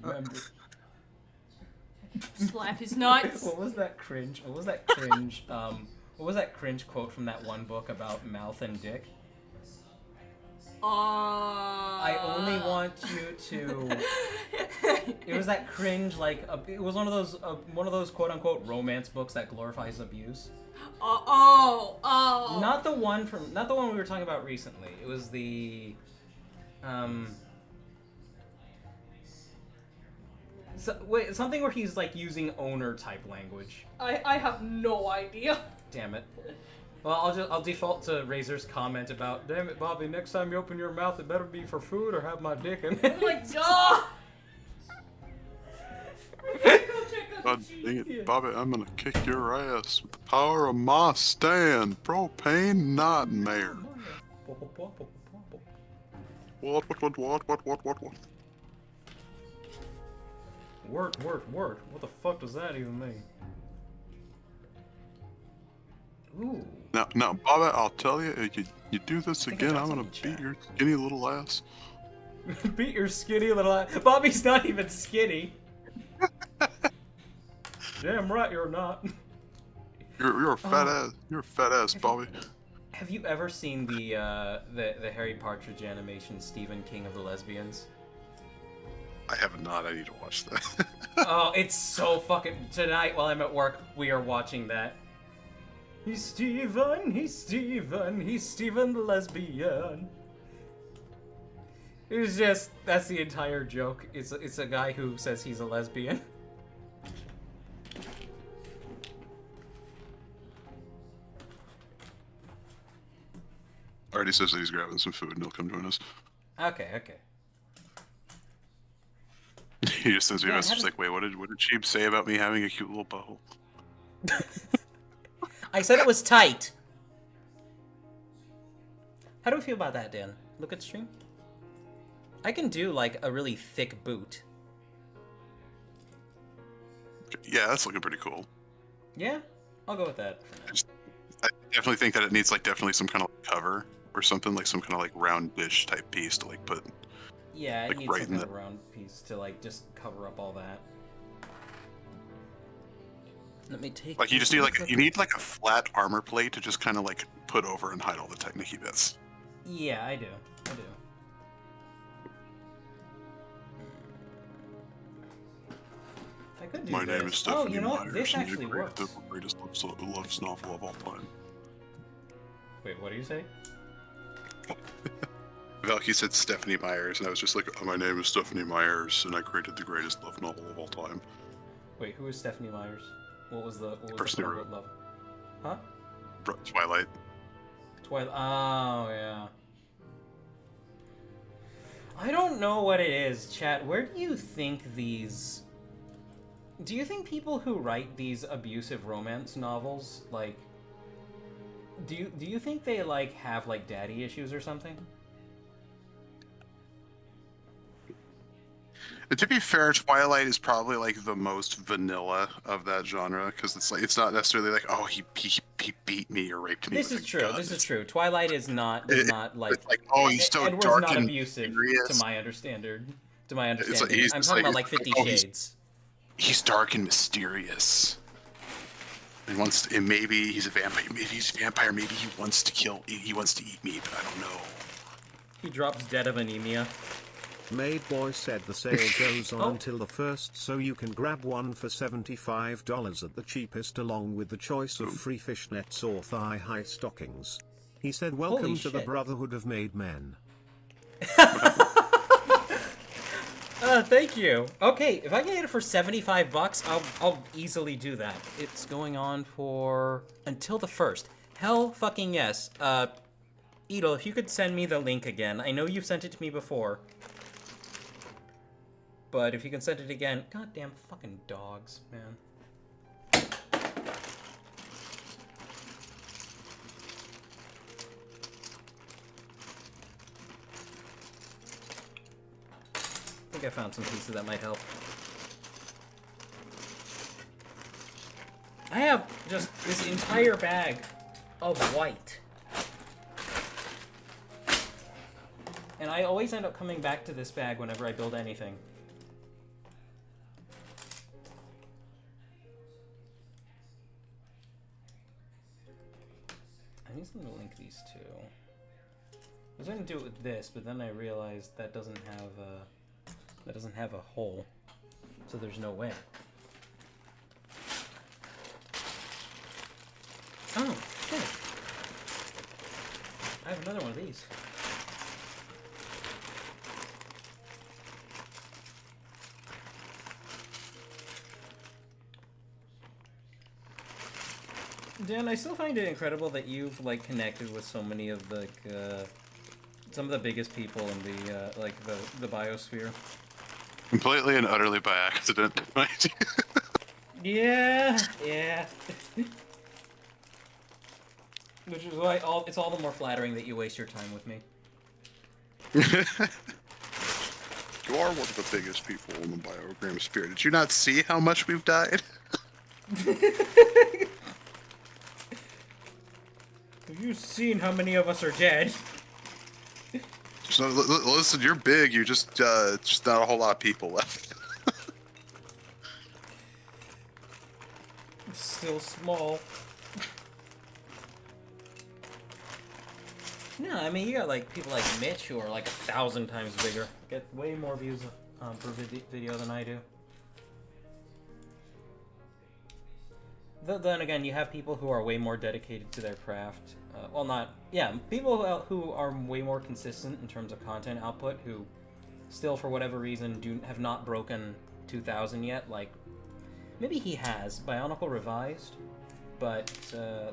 Remember. Slap his nuts. What was that cringe? What was that cringe? What was that cringe quote from that one book about mouth and dick? I only want you to. It was that cringe, like it was one of those quote unquote romance books that glorifies abuse. Oh. Not the one we were talking about recently. It was the, something where he's like using owner type language. I have no idea. Damn it. Well, I'll default to Razor's comment about, damn it, Bobby, next time you open your mouth, it better be for food or have my dick in it. Oh my god! God dang it, Bobby, I'm gonna kick your ass with the power of my stand. Propane nightmare. What? Word. What the fuck does that even mean? Ooh. Now, Bobby, I'll tell you, if you do this think I again, got I'm gonna some in beat chat. your skinny little ass. Beat your skinny little ass. Bobby's not even skinny. Damn right you're not. You're a fat ass. You're a fat ass, Bobby. Have you ever seen the Harry Partridge animation Stephen King of the Lesbians? I have not. I need to watch that. Oh, it's so fucking... Tonight, while I'm at work, we are watching that. He's Steven the lesbian. It's just... That's the entire joke. It's a guy who says he's a lesbian. Already says that he's grabbing some food and he'll come join us. Okay. He just sends me a Yeah, message like, wait, what did Sheep say about me having a cute little butthole? I said it was tight. How do we feel about that, Dan? Look at stream. I can do like a really thick boot. Yeah, that's looking pretty cool. Yeah, I'll go with that. I definitely think that it needs like definitely some kind of cover or something, like some kind of like round dish type piece to like put. Yeah, it like, needs right some in kind of the- round piece to like just cover up all that. Let me take. Like you this just need like look you up- need like a flat armor plate to just kind of like put over and hide all the technicky bits. Yeah, I do. I could do My this. name is Stephanie Oh, you know what? Myers, This and actually the works. greatest love novel of all time. Wait, what do you say? Valky said Stephanie Myers, and I was just like, oh, my name is Stephanie Myers, and I created the greatest love novel of all time. Wait, who is Stephanie Myers? What was the Person who quote wrote- about love? Huh? Twilight. Twilight. Oh, yeah. I don't know what it is, chat. Where do you think these Do you think people who write these abusive romance novels, like, do you think they like have like daddy issues or something? And to be fair, Twilight is probably like the most vanilla of that genre because it's like it's not necessarily like, oh, he beat me or raped me. This with is a true. gun. This is true. Twilight is not does not like. It's like, oh, he's so Edward's dark not and abusive mysterious. to my understanding. To my It's like, understanding, he's I'm just talking like- about like it's 50 like, oh, Shades. He's dark and mysterious. And wants to, and maybe he's a vampire. Maybe he's a vampire. Maybe he wants to kill. He wants to eat me, but I don't know. He drops dead of anemia. Maid Boy said the sale goes on Oh. until the 1st, so you can grab one for $75 at the cheapest along with the choice of free fishnets or thigh-high stockings. He said welcome Holy to the shit. Brotherhood of Made Men. Thank you. Okay, if I can get it for $75, I'll easily do that. It's going on for until the 1st. Hell fucking yes. Edel, if you could send me the link again. I know you've sent it to me before. But if you can send it again, goddamn fucking dogs, man. I think I found some pieces that might help. I have just this entire bag of white. And I always end up coming back to this bag whenever I build anything. I need something to link these two. I was gonna do it with this, but then I realized that doesn't have a hole, so there's no way. Oh, shit. I have another one of these. Dan, I still find it incredible that you've like connected with so many of the some of the biggest people in the like the biosphere. Completely and utterly by accident. Right? Yeah. Which is why it's all the more flattering that you waste your time with me. You are one of the biggest people in the biogram sphere. Did you not see how much we've died? Have you seen how many of us are dead? So, listen, you're big. You just not a whole lot of people left. It's still small. No, I mean, you got like people like Mitch who are like 1,000 times bigger. Get way more views per video than I do. Then again, you have people who are way more dedicated to their craft. People who are way more consistent in terms of content output, who still, for whatever reason, have not broken 2,000 yet. Like, maybe he has, Bionicle Revised, but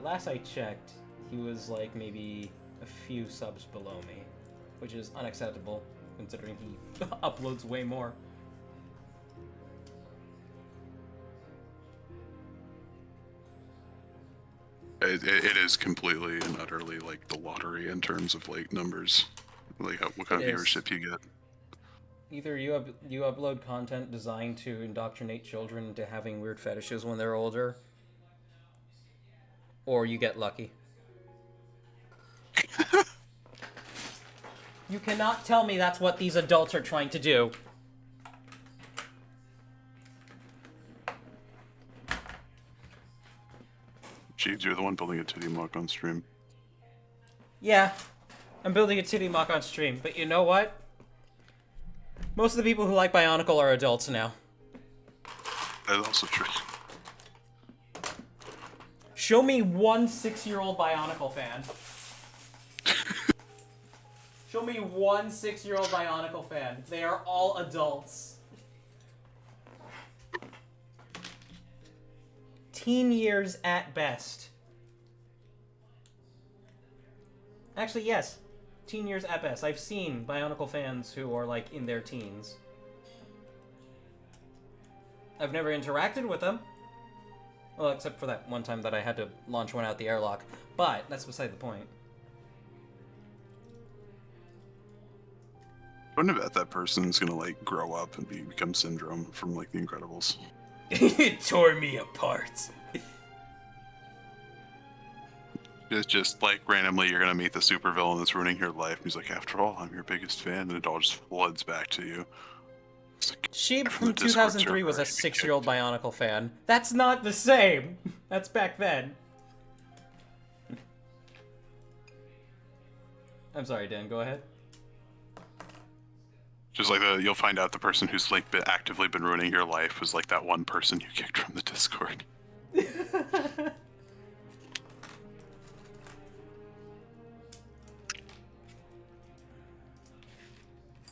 last I checked, he was like maybe a few subs below me, which is unacceptable, considering he uploads way more. It is completely and utterly like the lottery in terms of like numbers, like what kind of It is. viewership you get. Either you upload content designed to indoctrinate children into having weird fetishes when they're older, or you get lucky. You cannot tell me that's what these adults are trying to do. Jeez, you're the one building a titty mock on stream. Yeah, I'm building a titty mock on stream, but you know what? Most of the people who like Bionicle are adults now. That's also true. Show me one 6-year-old Bionicle fan. Show me one 6-year-old Bionicle fan. They are all adults. Teen years at best. Actually, yes. Teen years at best. I've seen Bionicle fans who are like in their teens. I've never interacted with them. Well, except for that one time that I had to launch one out the airlock. But that's beside the point. I wonder if that person's gonna like grow up and become Syndrome from like The Incredibles. It tore me apart. It's just like randomly you're gonna meet the supervillain that's ruining your life. And he's like, after all, I'm your biggest fan, and it all just floods back to you. It's like, Sheep from the from Discord 2003 was a server, 6-year-old Bionicle fan. That's not the same. That's back then. I'm sorry, Dan. Go ahead. Just like you'll find out the person who's like actively been ruining your life was like that one person you kicked from the Discord.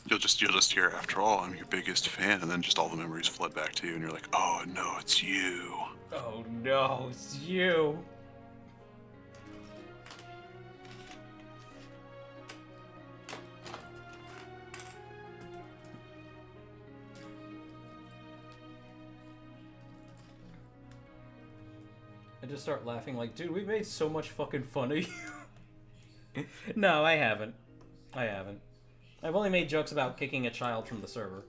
You'll just hear, after all, I'm your biggest fan, and then just all the memories flood back to you, and you're like, oh no, it's you. Oh no, it's you. I just start laughing like, dude, we made so much fucking fun of you. No, I haven't. I haven't. I've only made jokes about kicking a child from the server.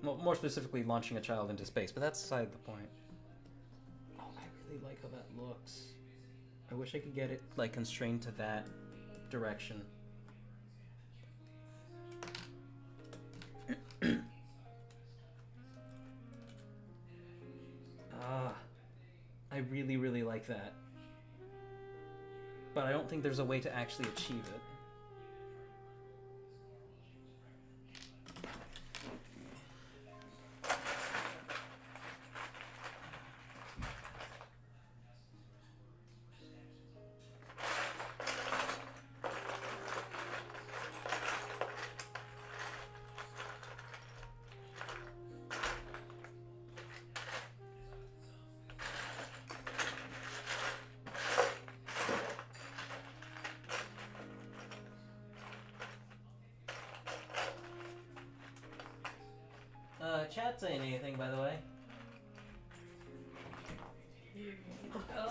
Well, more specifically, launching a child into space, but that's beside the point. Oh, I really like how that looks. I wish I could get it, like, constrained to that direction. I really, really like that. But I don't think there's a way to actually achieve it. Chat saying anything, by the way?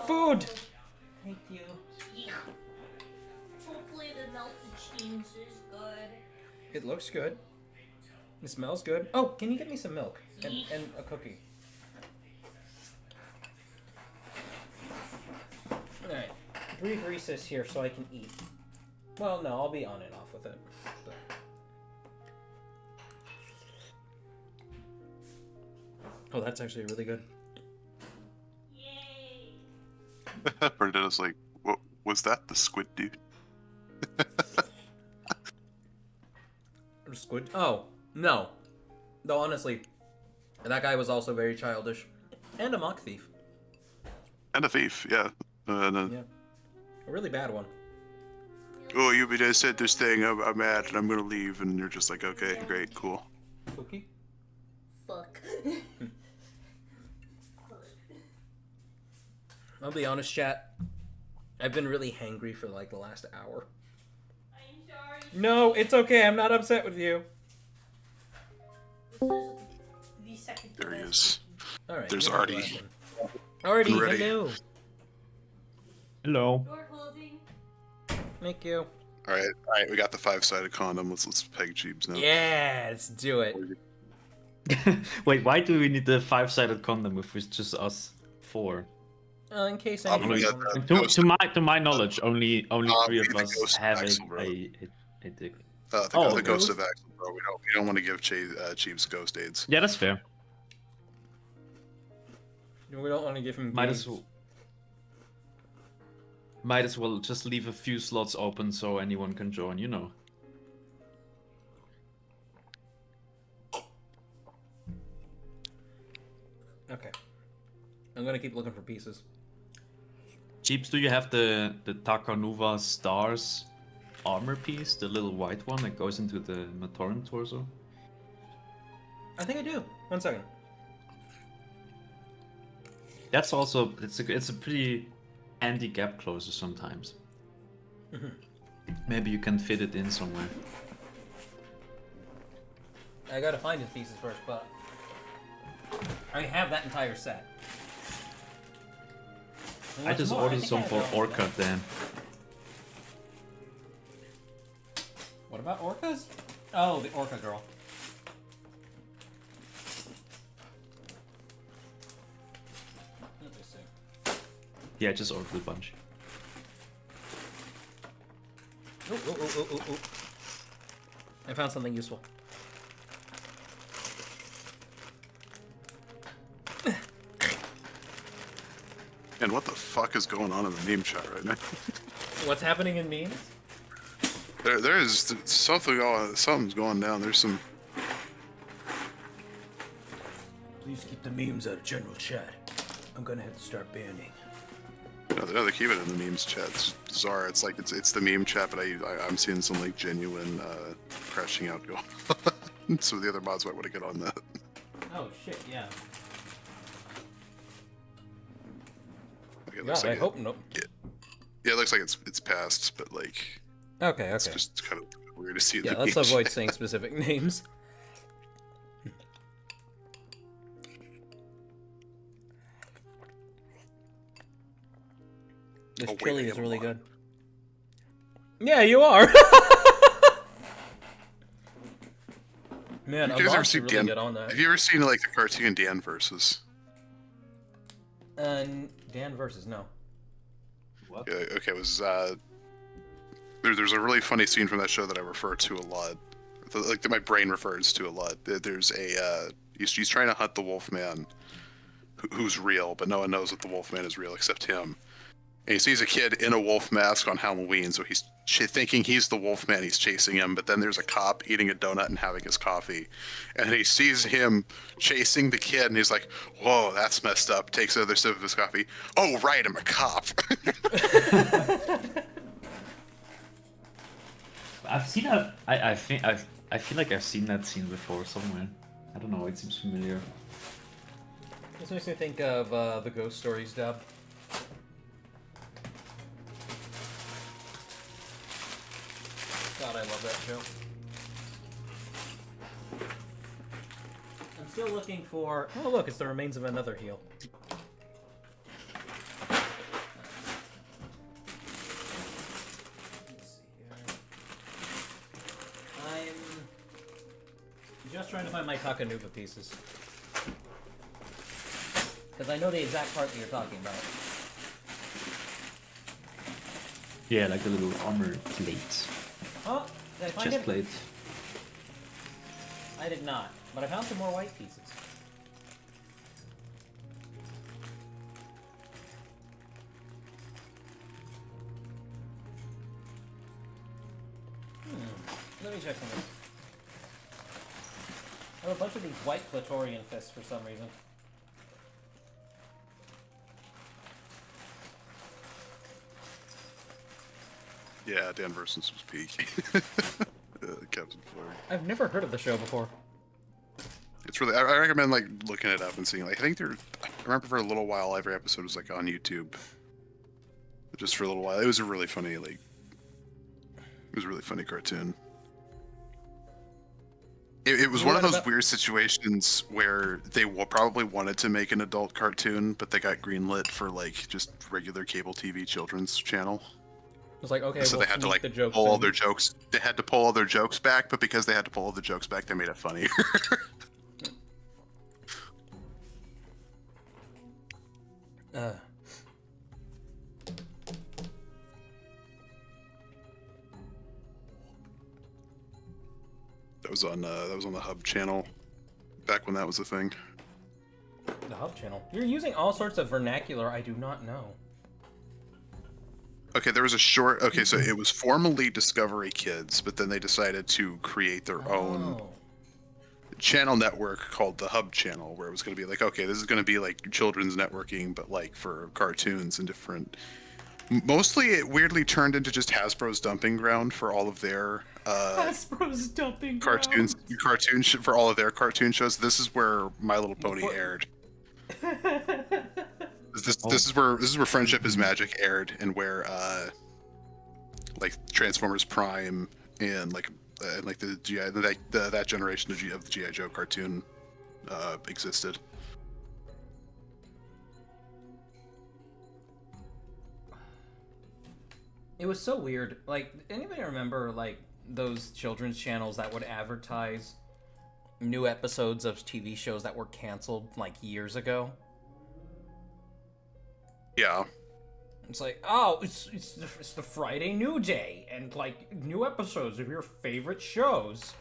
Food! Thank you. Yeah. Hopefully the melted cheese is good. It looks good. It smells good. Oh, can you get me some milk? And a cookie. Alright. Brief recess here so I can eat. Well, no, I'll be on and off with it. But... Oh, that's actually really good. Yay! Bernadette's like, what was that? The squid dude? Squid? Oh, no. Though, honestly, that guy was also very childish. And a mock thief. And a thief, yeah. Yeah. A really bad one. Oh, you just said this thing, I'm mad, and I'm gonna leave, and you're just like, okay, great, cool. Cookie? Fuck. I'll be honest, chat. I've been really hangry for like the last hour. I'm sorry. No, it's okay. I'm not upset with you. This is the second. There he is. All right. There's you have the Artie. last one. Artie, Ready. hello. Hello. Door closing. Thank you. All right, we got the 5-sided condom. Let's peg Jeebs now. Yeah, let's do it. Wait, why do we need the 5-sided condom if it's just us 4? In case I'm anyone... gonna get that. To my knowledge, only 3 be of the us ghost of have Axel, bro. a dick. The Oh, ghost of Axel, bro. We don't want to give Jeebs ghost aids. Yeah, that's fair. We don't want to give him Might games. as well just leave a few slots open so anyone can join, you know. Okay. I'm gonna keep looking for pieces. Jeeps, do you have the Takanuva Stars armor piece, the little white one that goes into the Matoran torso? I think I do. 1 second. That's also it's a pretty handy gap closer sometimes. Mhm. Maybe you can fit it in somewhere. I gotta find his pieces first, but I have that entire set. I just ordered some for Orca then. What about orcas? Oh, the orca girl. Let me see. Yeah, I just ordered a bunch. Ooh. I found something useful. And what the fuck is going on in the meme chat right now? What's happening in memes? There is something's going down. There's some. Please keep the memes out of general chat. I'm gonna have to start banning. No, they keep it in the memes chat. It's bizarre. It's like it's the meme chat, but I'm seeing some like genuine crashing out go. So the other mods might want to get on that. Oh shit, yeah. Okay, it God, looks like I hope no. Yeah, it looks like it's passed, but like Okay, it's okay. just kind of weird to see. Yeah, the let's meme avoid chat. saying specific names. This Oh, wait, chili I is am really on. good. Yeah, you are. Man, You I'm guys ever honestly seen really Dan? get on that. Have you ever seen like the cartoon Dan versus? Dan versus no. What? Yeah, okay, it was there's a really funny scene from that show that I refer to a lot, like that my brain refers to a lot. There's a he's trying to hunt the Wolfman, who's real, but no one knows that the Wolfman is real except him. And he sees a kid in a wolf mask on Halloween, so he's thinking he's the Wolfman. He's chasing him, but then there's a cop eating a donut and having his coffee, and he sees him chasing the kid, and he's like, "Whoa, that's messed up." Takes another sip of his coffee. Oh right, I'm a cop. I've seen that. I think I feel like I've seen that scene before somewhere. I don't know. It seems familiar. This makes me think of the Ghost Stories dub. God, I love that show. I'm still looking for... Oh, look, it's the remains of another heel. Let's see here. I'm just trying to find my Takanuva pieces. Because I know the exact part that you're talking about. Yeah, like the little armor plate, Oh, did I find chest it? plate. I did not, but I found some more white pieces. Let me check on this. I have a bunch of these white Clitorian fists for some reason. Yeah, Dan versus was peak. Captain Flurry. I've never heard of the show before. It's really. I recommend like looking it up and seeing. Like, I think there. I remember for a little while, every episode was like on YouTube. Just for a little while, it was a really funny like. It was a really funny cartoon. It was You one of read those about- weird situations where they probably wanted to make an adult cartoon, but they got greenlit for like just regular cable TV children's channel. It's like, okay, So we'll they had to sneak like the jokes pull all in. their jokes. They had to pull all their jokes back, but because they had to pull all the jokes back, they made it funnier. That was on the Hub channel, back when that was a thing. The Hub channel. You're using all sorts of vernacular I do not know. Okay, there was a short. Okay, so it was formerly Discovery Kids, but then they decided to create their own Oh. channel network called the Hub channel, where it was going to be like, okay, this is going to be like children's networking, but like for cartoons and different. Mostly, it weirdly turned into just Hasbro's dumping ground for all of their Hasbro's dumping cartoons, for all of their cartoon shows. This is where My Little Pony aired. This is where Friendship is Magic aired, and where like Transformers Prime and like and like the GI that generation of the GI Joe cartoon existed. It was so weird. Like, anybody remember like those children's channels that would advertise new episodes of TV shows that were canceled like years ago? Yeah. It's like, oh, it's the Friday New Day, and like new episodes of your favorite shows.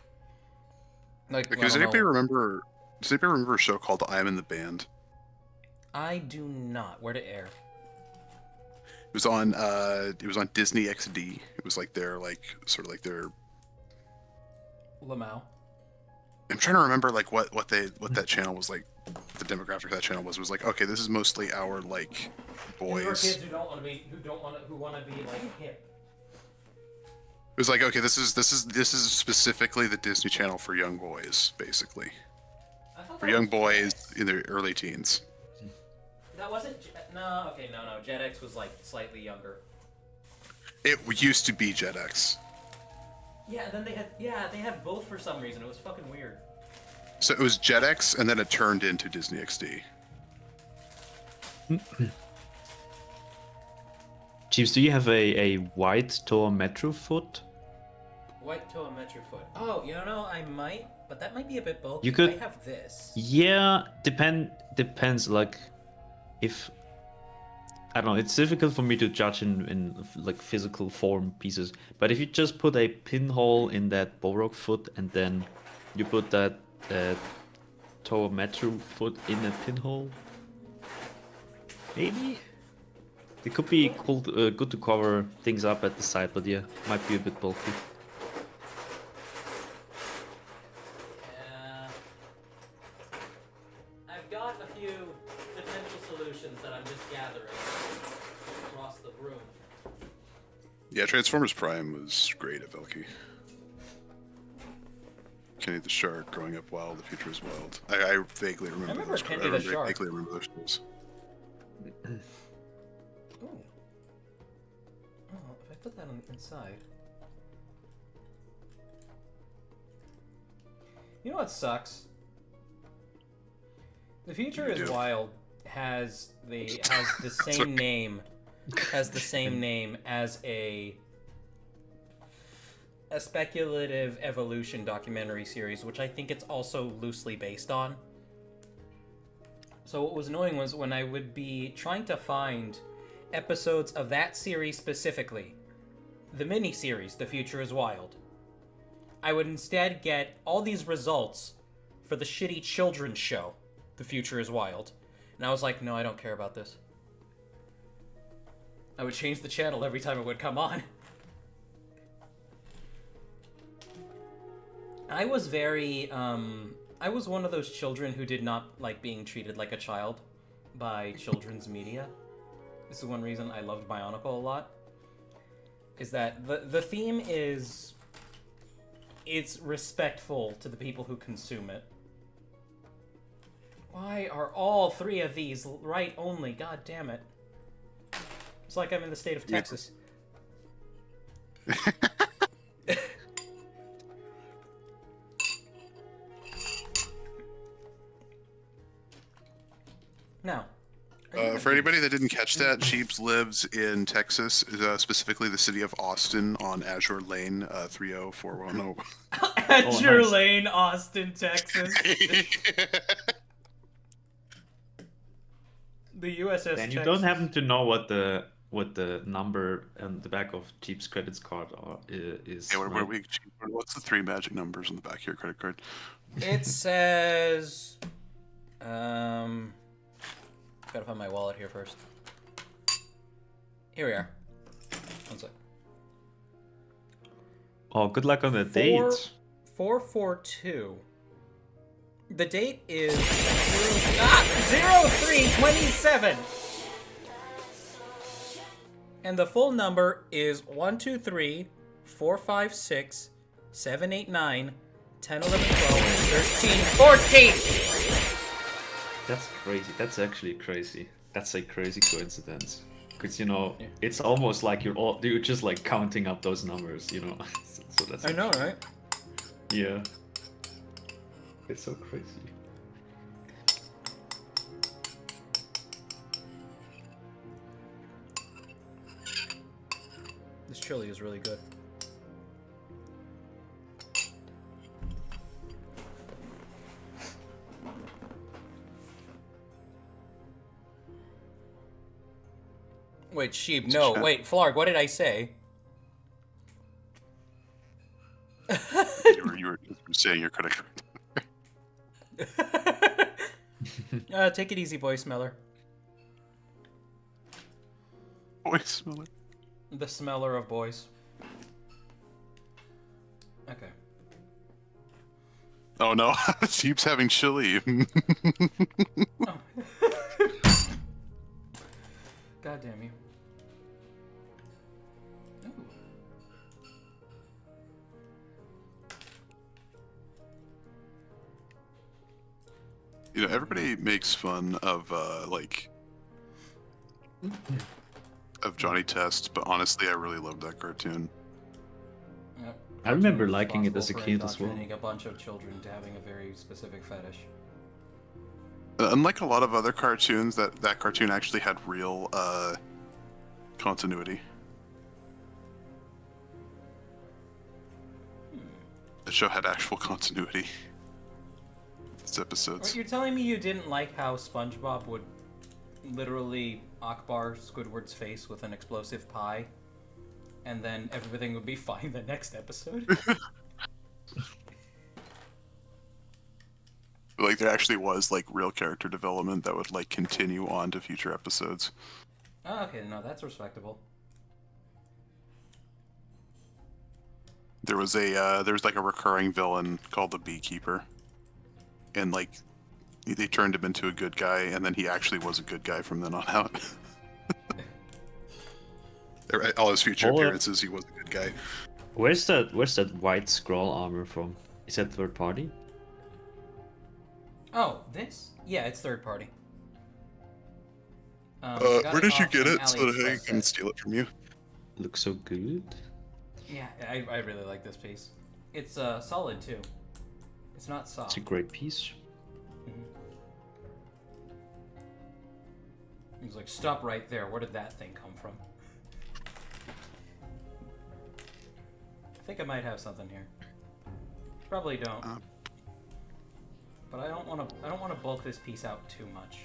Like, Does anybody remember a show called I'm in the Band? I do not. Where to air? It was on Disney XD. It was like their their Lamau. I'm trying to remember like what that channel was like. The demographic of that channel was like, okay, this is mostly our like boys. For kids who want to be like hip. It was like, okay, this is specifically the Disney Channel for young boys, basically. For young boys in their early teens. That wasn't. No. Jetix was like slightly younger. It used to be Jetix. Yeah, then they had both for some reason. It was fucking weird. So it was Jetix, and then it turned into Disney XD. Chiefs, do you have a white Toa Metro foot? White Toa Metro foot. Oh, I might, but that might be a bit bulky. You could. I have this. Yeah, depends. Like, if I don't know, it's difficult for me to judge in like physical form pieces. But if you just put a pinhole in that Borok foot and then you put that Toa Metro foot in a pinhole, maybe it could be cool, good to cover things up at the side. But yeah, might be a bit bulky. I've got a few potential solutions that I'm just gathering across the room. Yeah, Transformers Prime was great at Velky. Kenny the Shark, Growing Up Wild, The Future is Wild. I vaguely remember those. Kenny the Shark. I vaguely remember those shows. Ooh. Oh, if I put that on the inside. You know what sucks? The Future is Wild has the same name as a speculative evolution documentary series, which I think it's also loosely based on. So what was annoying was when I would be trying to find episodes of that series specifically, the mini-series, The Future is Wild, I would instead get all these results for the shitty children's show, The Future is Wild. And I was like, no, I don't care about this. I would change the channel every time it would come on. I was I was one of those children who did not like being treated like a child by children's media. This is one reason I loved Bionicle a lot. Is that the theme is... it's respectful to the people who consume it. Why are all three of these right only? God damn it. It's like I'm in the state of Texas. Now, for anybody that didn't catch that, Sheeps lives in Texas, specifically the city of Austin on Azure Lane 30410. Azure Lane, Austin, Texas. The USS. And you don't happen to know what the number on the back of Cheap's credit card is? Yeah, what's the three magic numbers on the back of your credit card? It says, gotta find my wallet here first. Here we are. One sec. Oh, good luck on the date. 442. The date is 0327. And the full number is 123 456 789 10 11 12 13 14. That's crazy. That's actually crazy. That's a crazy coincidence. Because Yeah. it's almost like you're just like counting up those numbers, so that's. I know, right? Yeah. It's so crazy. This chili is really good. Wait, sheep. No, wait, Flarg, what did I say? You were saying you're correct. Take it easy, boy smeller. Boy smeller. The smeller of boys. Okay. Oh no, Sheep's having chili. Oh. God damn you. Ooh. You know, everybody makes fun of of Johnny Test, but honestly, I really loved that cartoon. Yep. I remember Cartoon liking it as a responsible kid for as well. indoctrinating a bunch of children to having a very specific fetish. Unlike a lot of other cartoons, that cartoon actually had real continuity. The show had actual continuity. Its episodes. Wait, you're telling me you didn't like how SpongeBob would literally Akbar Squidward's face with an explosive pie, and then everything would be fine the next episode? Like there actually was like real character development that would like continue on to future episodes. Oh, okay, no, that's respectable. There was like a recurring villain called the Beekeeper, and like they turned him into a good guy, and then he actually was a good guy from then on out. All his future appearances, he was a good guy. Where's that white scroll armor from? Is that third party? Oh, this? Yeah, it's third party. Where did you get it so that I can steal it from you? Looks so good. Yeah, I really like this piece. It's solid too. It's not soft. It's a great piece. He's like, stop right there. Where did that thing come from? I think I might have something here. Probably don't. But I don't want to bulk this piece out too much.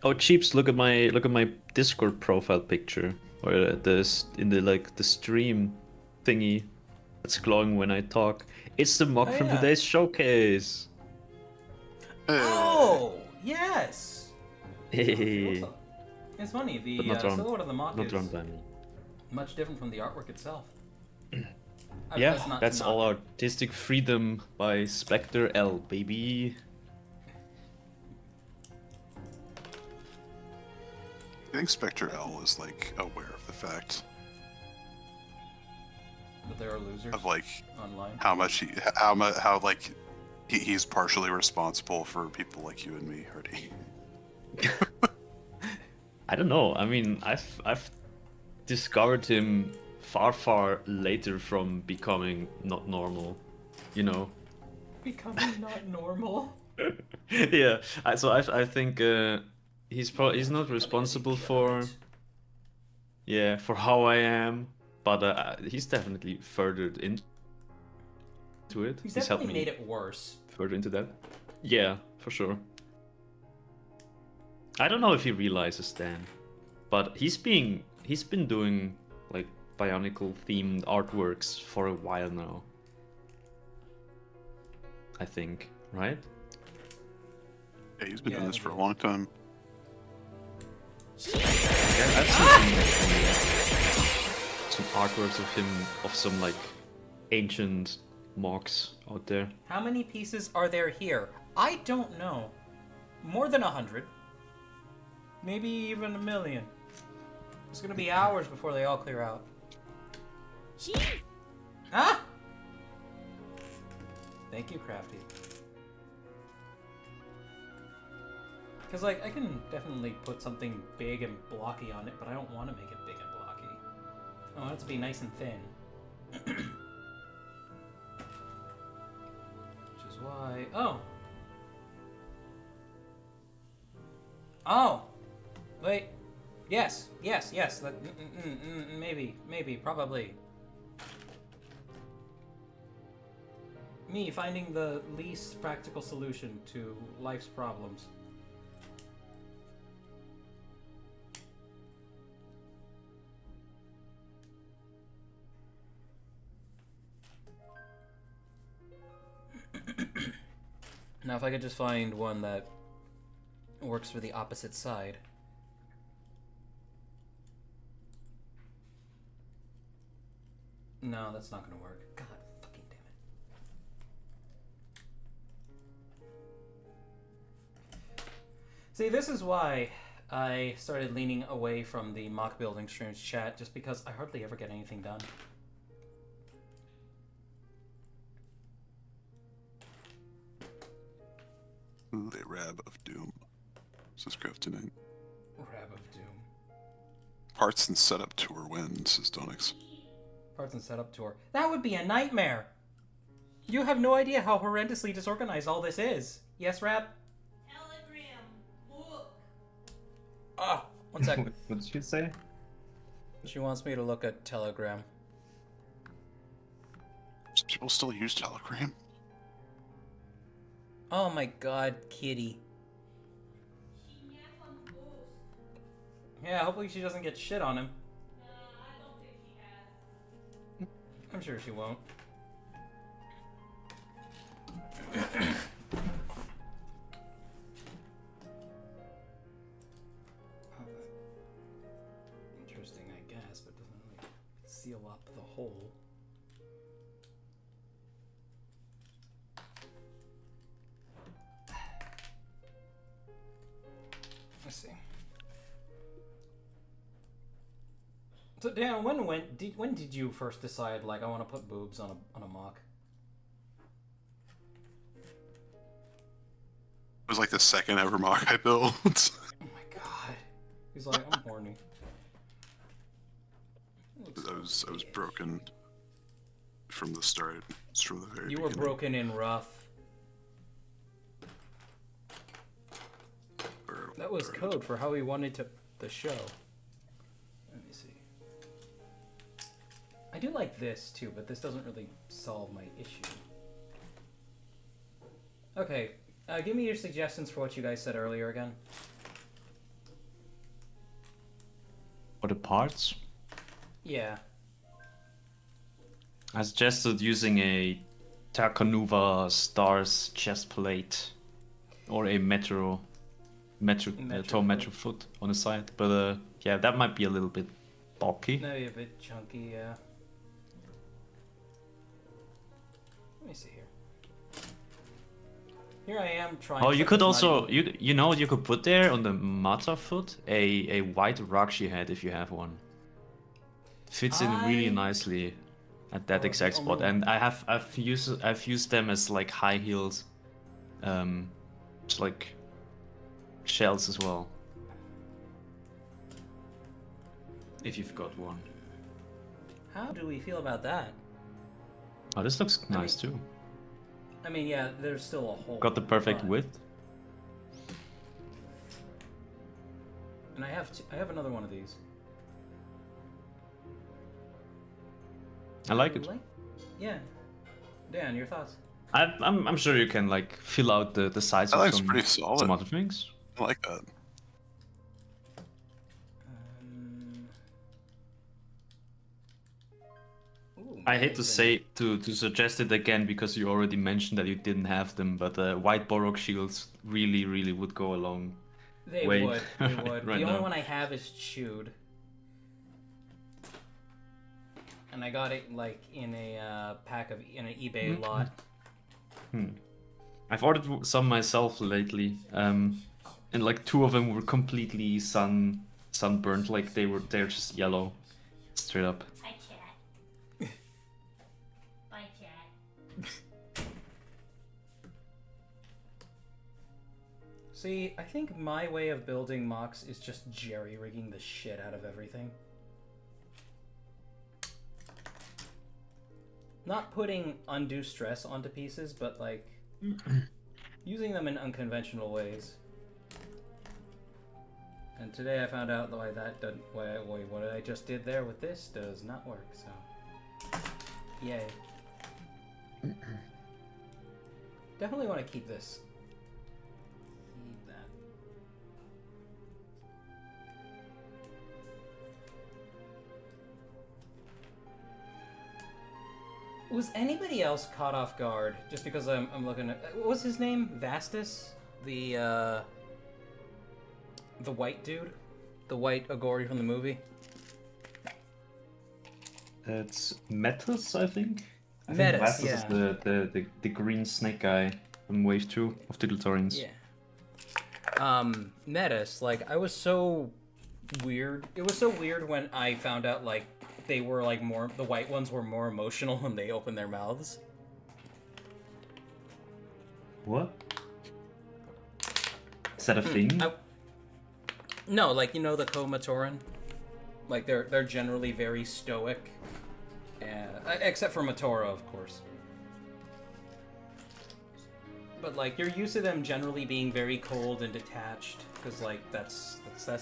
Oh, Cheeps! Look at my Discord profile picture, or this in the stream thingy that's glowing when I talk. It's the mock from today's showcase. Oh yes. Hey. It's funny. The silhouette of the mock is much different from the artwork itself. Yeah, that's all artistic freedom by Spectre L, baby. I think Spectre L is like aware of the fact that there are losers of like online. How he's partially responsible for people like you and me, Hardy. I don't know. I mean, I've discovered him far later from becoming not normal, you know. Becoming not normal. Yeah. I think he's not responsible for how I am, but he's definitely furthered into it. He's helped definitely me made it worse. further into that. Yeah, for sure. I don't know if he realizes then, but he's been doing like Bionicle themed artworks for a while now. I think, right? Yeah, he's been doing this for a long time. Yeah, I've seen some artworks of him of some like ancient mocks out there. How many pieces are there here? I don't know. More than 100. Maybe even 1,000,000. It's gonna be hours before they all clear out. Huh? Thank you, Crafty. Because, like, I can definitely put something big and blocky on it, but I don't want to make it big and blocky. I want it to be nice and thin. why... Oh. Oh! Wait. Yes, yes, yes. Maybe, probably. Me finding the least practical solution to life's problems. Now if I could just find one that works for the opposite side. No, that's not gonna work. God fucking damn it. See, this is why I started leaning away from the mock building streams chat, just because I hardly ever get anything done. The Rab of Doom. Says Craftonite. Rab of Doom. Parts and setup tour wins, says Donix. Parts and setup tour. That would be a nightmare! You have no idea how horrendously disorganized all this is. Yes, Rab? Telegram. Look. Ah, one second. What did she say? She wants me to look at Telegram. Do people still use Telegram? Oh my god, kitty. She naps on the ghost. Yeah, hopefully she doesn't get shit on him. Nah, I don't think she has. I'm sure she won't. Interesting, I guess, but doesn't really seal up the hole. Let's see. So Dan, when did you first decide, like, I want to put boobs on a mock? It was like the second ever mock I built. Oh my god. He's like, I'm horny. I was broken from the start. It's from the very You were beginning. broken in rough. That was code for how we wanted the show. Let me see. I do like this too, but this doesn't really solve my issue. Okay, give me your suggestions for what you guys said earlier again. For the parts, Yeah. I suggested using a Takanuva Stars chest plate or a Metro foot on the side, but yeah, that might be a little bit bulky. Maybe a bit chunky, yeah. Let me see here. Here I am trying. Oh, you could not also even- you know what you could put there on the Mata foot, a white Rakshi head if you have one. Fits in really nicely at that Oh, exact the spot, only and I've used them as like high heels, it's like shells as well. If you've got one. How do we feel about that? Oh, this looks nice too. I mean, yeah, there's still a hole. Got the perfect but- width. And I have another one of these. I like it. Yeah. Dan, your thoughts? I'm sure you can like fill out the sides That of looks some, pretty solid. some other things. I like that. Ooh, I hate to nice. say to suggest it again because you already mentioned that you didn't have them, but white Borok shields really would go along. They Wait. would. They would. Right the only now. one I have is chewed. And I got it like in a pack of in an eBay lot. I've ordered some myself lately, and like two of them were completely sunburned, like they're just yellow, straight up. Hi, chat. Bye, chat. See, I think my way of building mocks is just jerry-rigging the shit out of everything. Not putting undue stress onto pieces, but like using them in unconventional ways. And today I found out why that doesn't. Wait, what I just did there with this does not work. So, yay. Definitely want to keep this. Keep that. Was anybody else caught off guard just because I'm looking at what was his name? Vastus? The white dude? The white Agori from the movie? It's Metis, I think. I Metis, think Vastus yeah. is the green snake guy from Wave 2 of the Glatorians. Yeah. Metis, like, I was so weird. It was so weird when I found out, like, they were, like, more... The white ones were more emotional when they opened their mouths. What? Is that a thing? No, like, you know the Komatoran? Like, they're generally very stoic. Except for Matora, of course. But, like, you're used to them generally being very cold and detached. Because, like, that's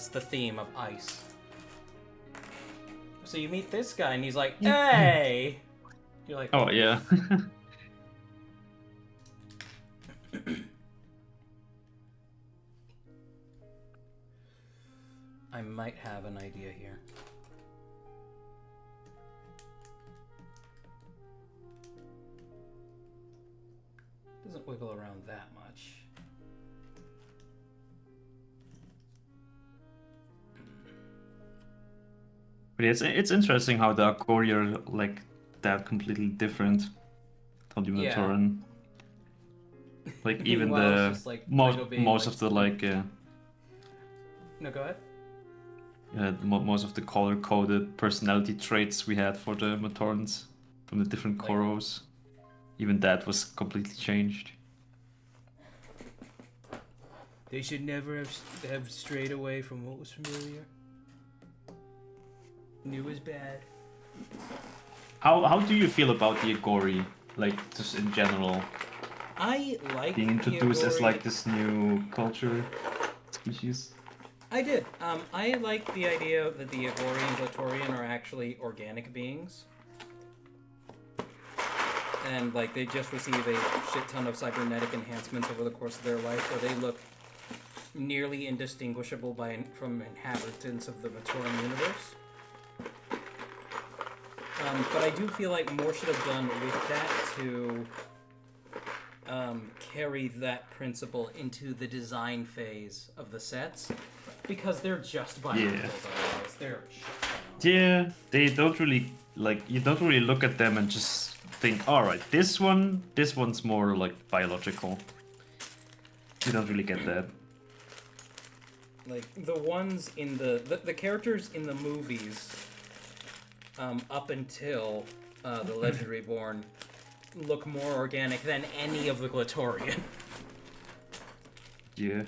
the theme of ice. So you meet this guy, and he's like, hey! You're like... Oh, yeah. I might have an idea here. Doesn't wiggle around that much. But it's interesting how the Agori are like that completely different from the Yeah. Matoran. Like even Meanwhile, the it's just, like, most Lego being, most like, of the like No, go ahead. most of the color coded personality traits we had for the Matorans from the different Like- Koros. Even that was completely changed. They should never have strayed away from what was familiar. New is bad. How do you feel about the Agori? Like just in general, I like being introduced as Agori. like this new culture species. I did. I like the idea that the Agori and Glatorian are actually organic beings. And, like, they just receive a shit ton of cybernetic enhancements over the course of their life, where they look nearly indistinguishable from inhabitants of the Matoran universe. But I do feel like more should have done with that to carry that principle into the design phase of the sets, because they're just biologicals otherwise. They're Yeah, they don't really like. You don't really look at them and just think, all right, this one's more like biological. You don't really get that. like the ones in the characters in the movies, up until the Legend Reborn, look more organic than any of the Glatorian. Yeah.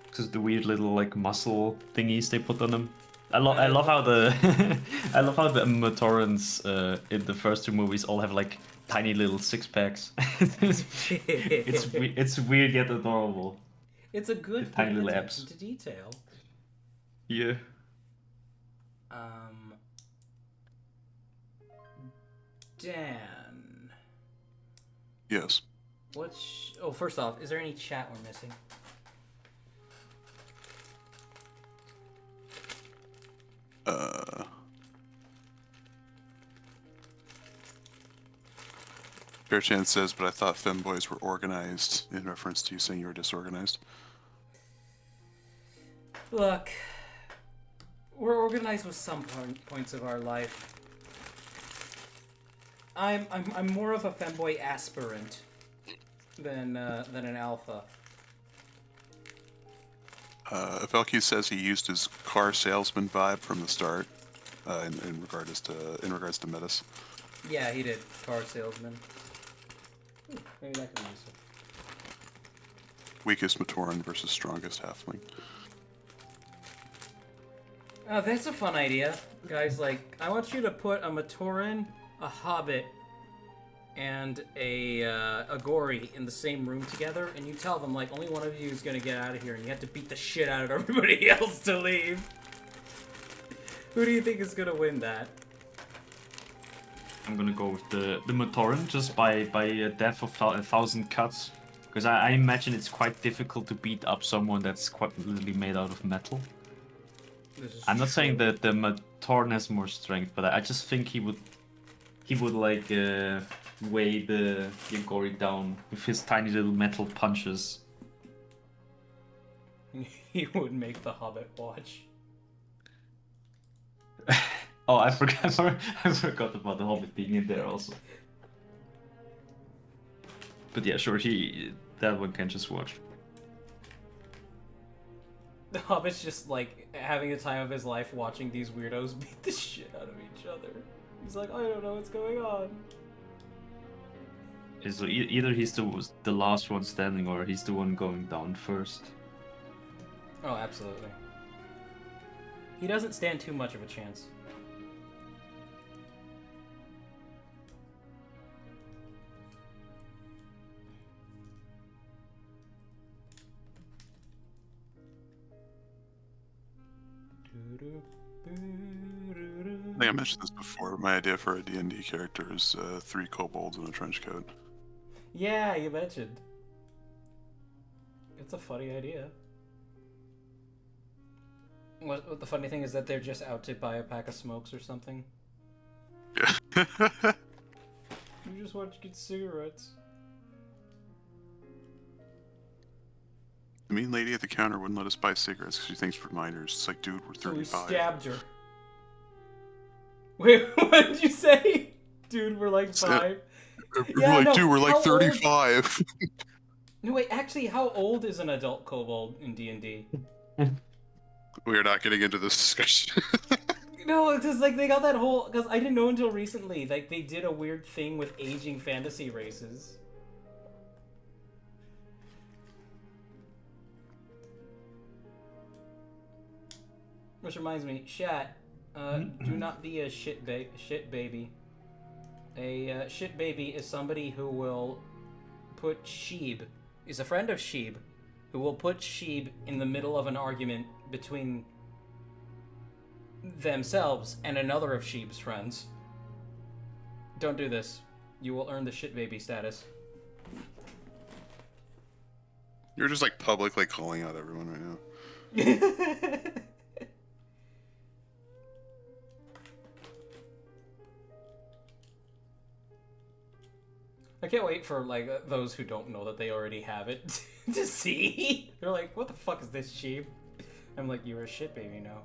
Because the weird little like muscle thingies they put on them. I love how the I love how the Matorans in the first two movies all have like tiny little six packs. it's weird yet adorable. It's a good The tiny little attention abs. to detail. Yeah. Dan, Yes. oh, first off, is there any chat we're missing? Fair Chance says, but I thought femboys were organized in reference to you saying you were disorganized. Look, we're organized with some points of our life. I'm more of a femboy aspirant than an alpha. Velky says he used his car salesman vibe from the start, in regards to Metis. Yeah, he did. Car salesman. Ooh, maybe that could be useful. Weakest Matoran versus strongest halfling. Oh, that's a fun idea. Guys, like, I want you to put a Matoran, a Hobbit, and a gory in the same room together, and you tell them like only one of you is gonna get out of here, and you have to beat the shit out of everybody else to leave. Who do you think is gonna win that? I'm gonna go with the Matoran just by a death of 1,000 cuts, because I imagine it's quite difficult to beat up someone that's quite literally made out of metal. I'm not saying that the Matoran has more strength, but I just think he would like weigh the Yagori down with his tiny little metal punches. He would make the Hobbit watch. Oh, I forgot about the Hobbit being in there also. But yeah, sure, that one can just watch. The Hobbit's just like having the time of his life watching these weirdos beat the shit out of each other. He's like, I don't know what's going on. So either he's the last one standing, or he's the one going down first. Oh, absolutely. He doesn't stand too much of a chance. I think I mentioned this before. My idea for a D&D character is 3 kobolds in a trench coat. Yeah, you mentioned. It's a funny idea. What the funny thing is that they're just out to buy a pack of smokes or something. Yeah. You just want to get cigarettes. The mean lady at the counter wouldn't let us buy cigarettes because she thinks we're minors. It's like, dude, we're 35. So we stabbed her. Wait, what did you say? Dude, we're like 5. We're like, dude, we're like 35. No, wait, actually, how old is an adult kobold in D&D? We are not getting into this discussion. No, it's just like they got that whole... Because I didn't know until recently, like, they did a weird thing with aging fantasy races. Which reminds me, Shat, do not be a shit baby. A shit baby is somebody who will put Sheeb, is a friend of Sheeb, who will put Sheeb in the middle of an argument between themselves and another of Sheeb's friends. Don't do this. You will earn the shit baby status. You're just like publicly calling out everyone right now. I can't wait for like those who don't know that they already have it to see. They're like, "What the fuck is this sheep?" I'm like, "You're a shit baby now."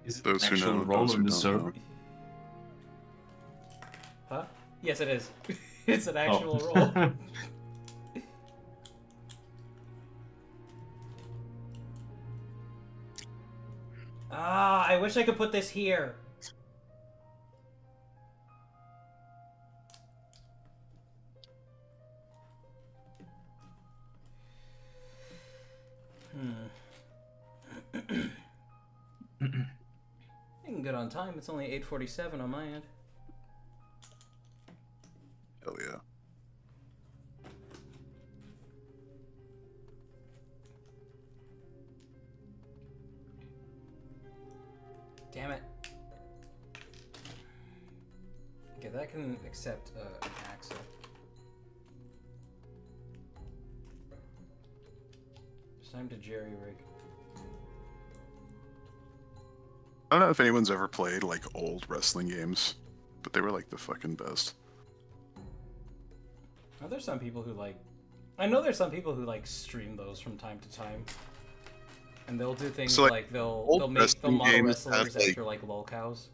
Is it Those an who actual know, role those in who the don't server? know. Huh? Yes, it is. It's an actual Oh. role. Ah, I wish I could put this here. You can get on time. It's only 8:47 on my end. Hell yeah. Damn it. Okay, that can accept an axle. It's time to jerry-rig. I don't know if anyone's ever played like old wrestling games, but they were like the fucking best. Are there some people who like... I know there's some people who like stream those from time to time. And they'll do things So, like, like they'll old wrestling model games wrestlers have, like- after like lol cows.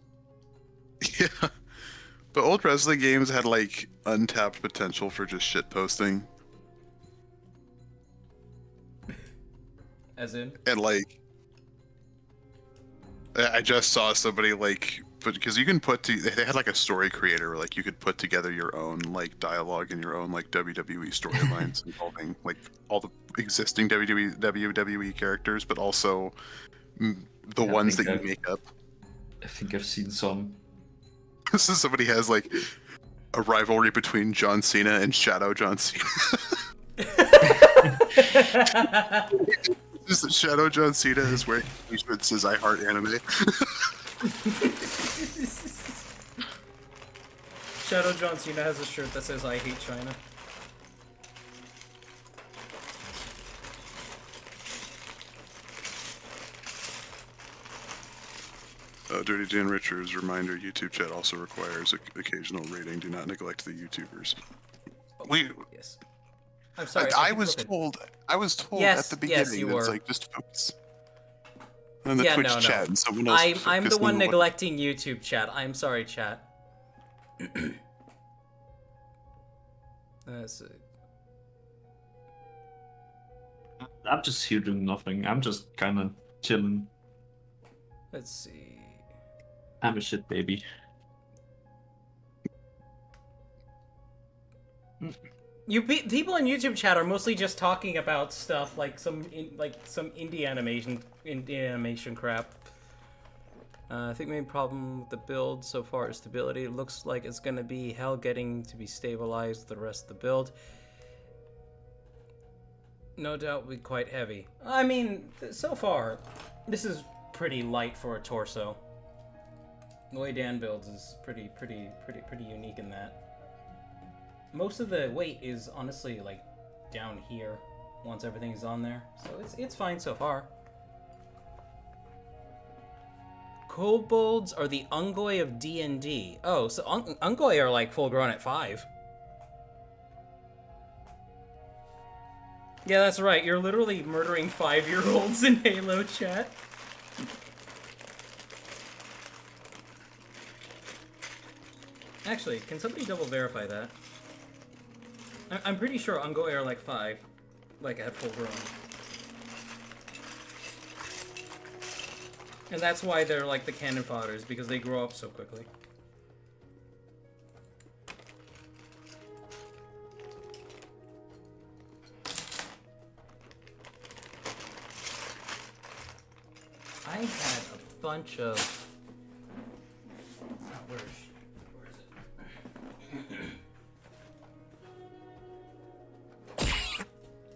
Yeah. But old wrestling games had like untapped potential for just shit posting. As in? And like I just saw somebody like because you can they had like a story creator where like you could put together your own like dialogue and your own like WWE storylines involving like all the existing WWE characters, but also the Yeah, I ones think that you make up. I think I've seen some. So somebody has like a rivalry between John Cena and Shadow John Cena. Just that Shadow John Cena is wearing a t-shirt that says "I heart anime." Shadow John Cena has a shirt that says "I hate China." Dirty Dan Richards reminder: YouTube chat also requires occasional rating. Do not neglect the YouTubers. Yes. I'm sorry. I was told. I was told Yes, at the beginning yes, you that it's were. like just focus on the Yeah, Twitch no. chat, and someone else. I'm the focused one on the neglecting YouTube chat. I'm sorry, chat. That's it. I'm just here doing nothing. I'm just kind of chilling. Let's see. I'm a shit baby. People in YouTube chat are mostly just talking about stuff like some indie animation crap. I think the main problem with the build so far is stability. It looks like it's gonna be hell getting to be stabilized the rest of the build. No doubt will be quite heavy. I mean, so far, this is pretty light for a torso. The way Dan builds is pretty unique in that. Most of the weight is honestly like down here once everything's on there, so it's fine so far. Kobolds are the Ungoi of D&D. Oh, so Ungoi are like full grown at 5. Yeah, that's right. You're literally murdering 5-year-olds in Halo chat. Actually, can somebody double verify that? I'm pretty sure Ungoi are like 5, like at full grown. And that's why they're like the cannon fodders, because they grow up so quickly. I had a bunch of... Where is it?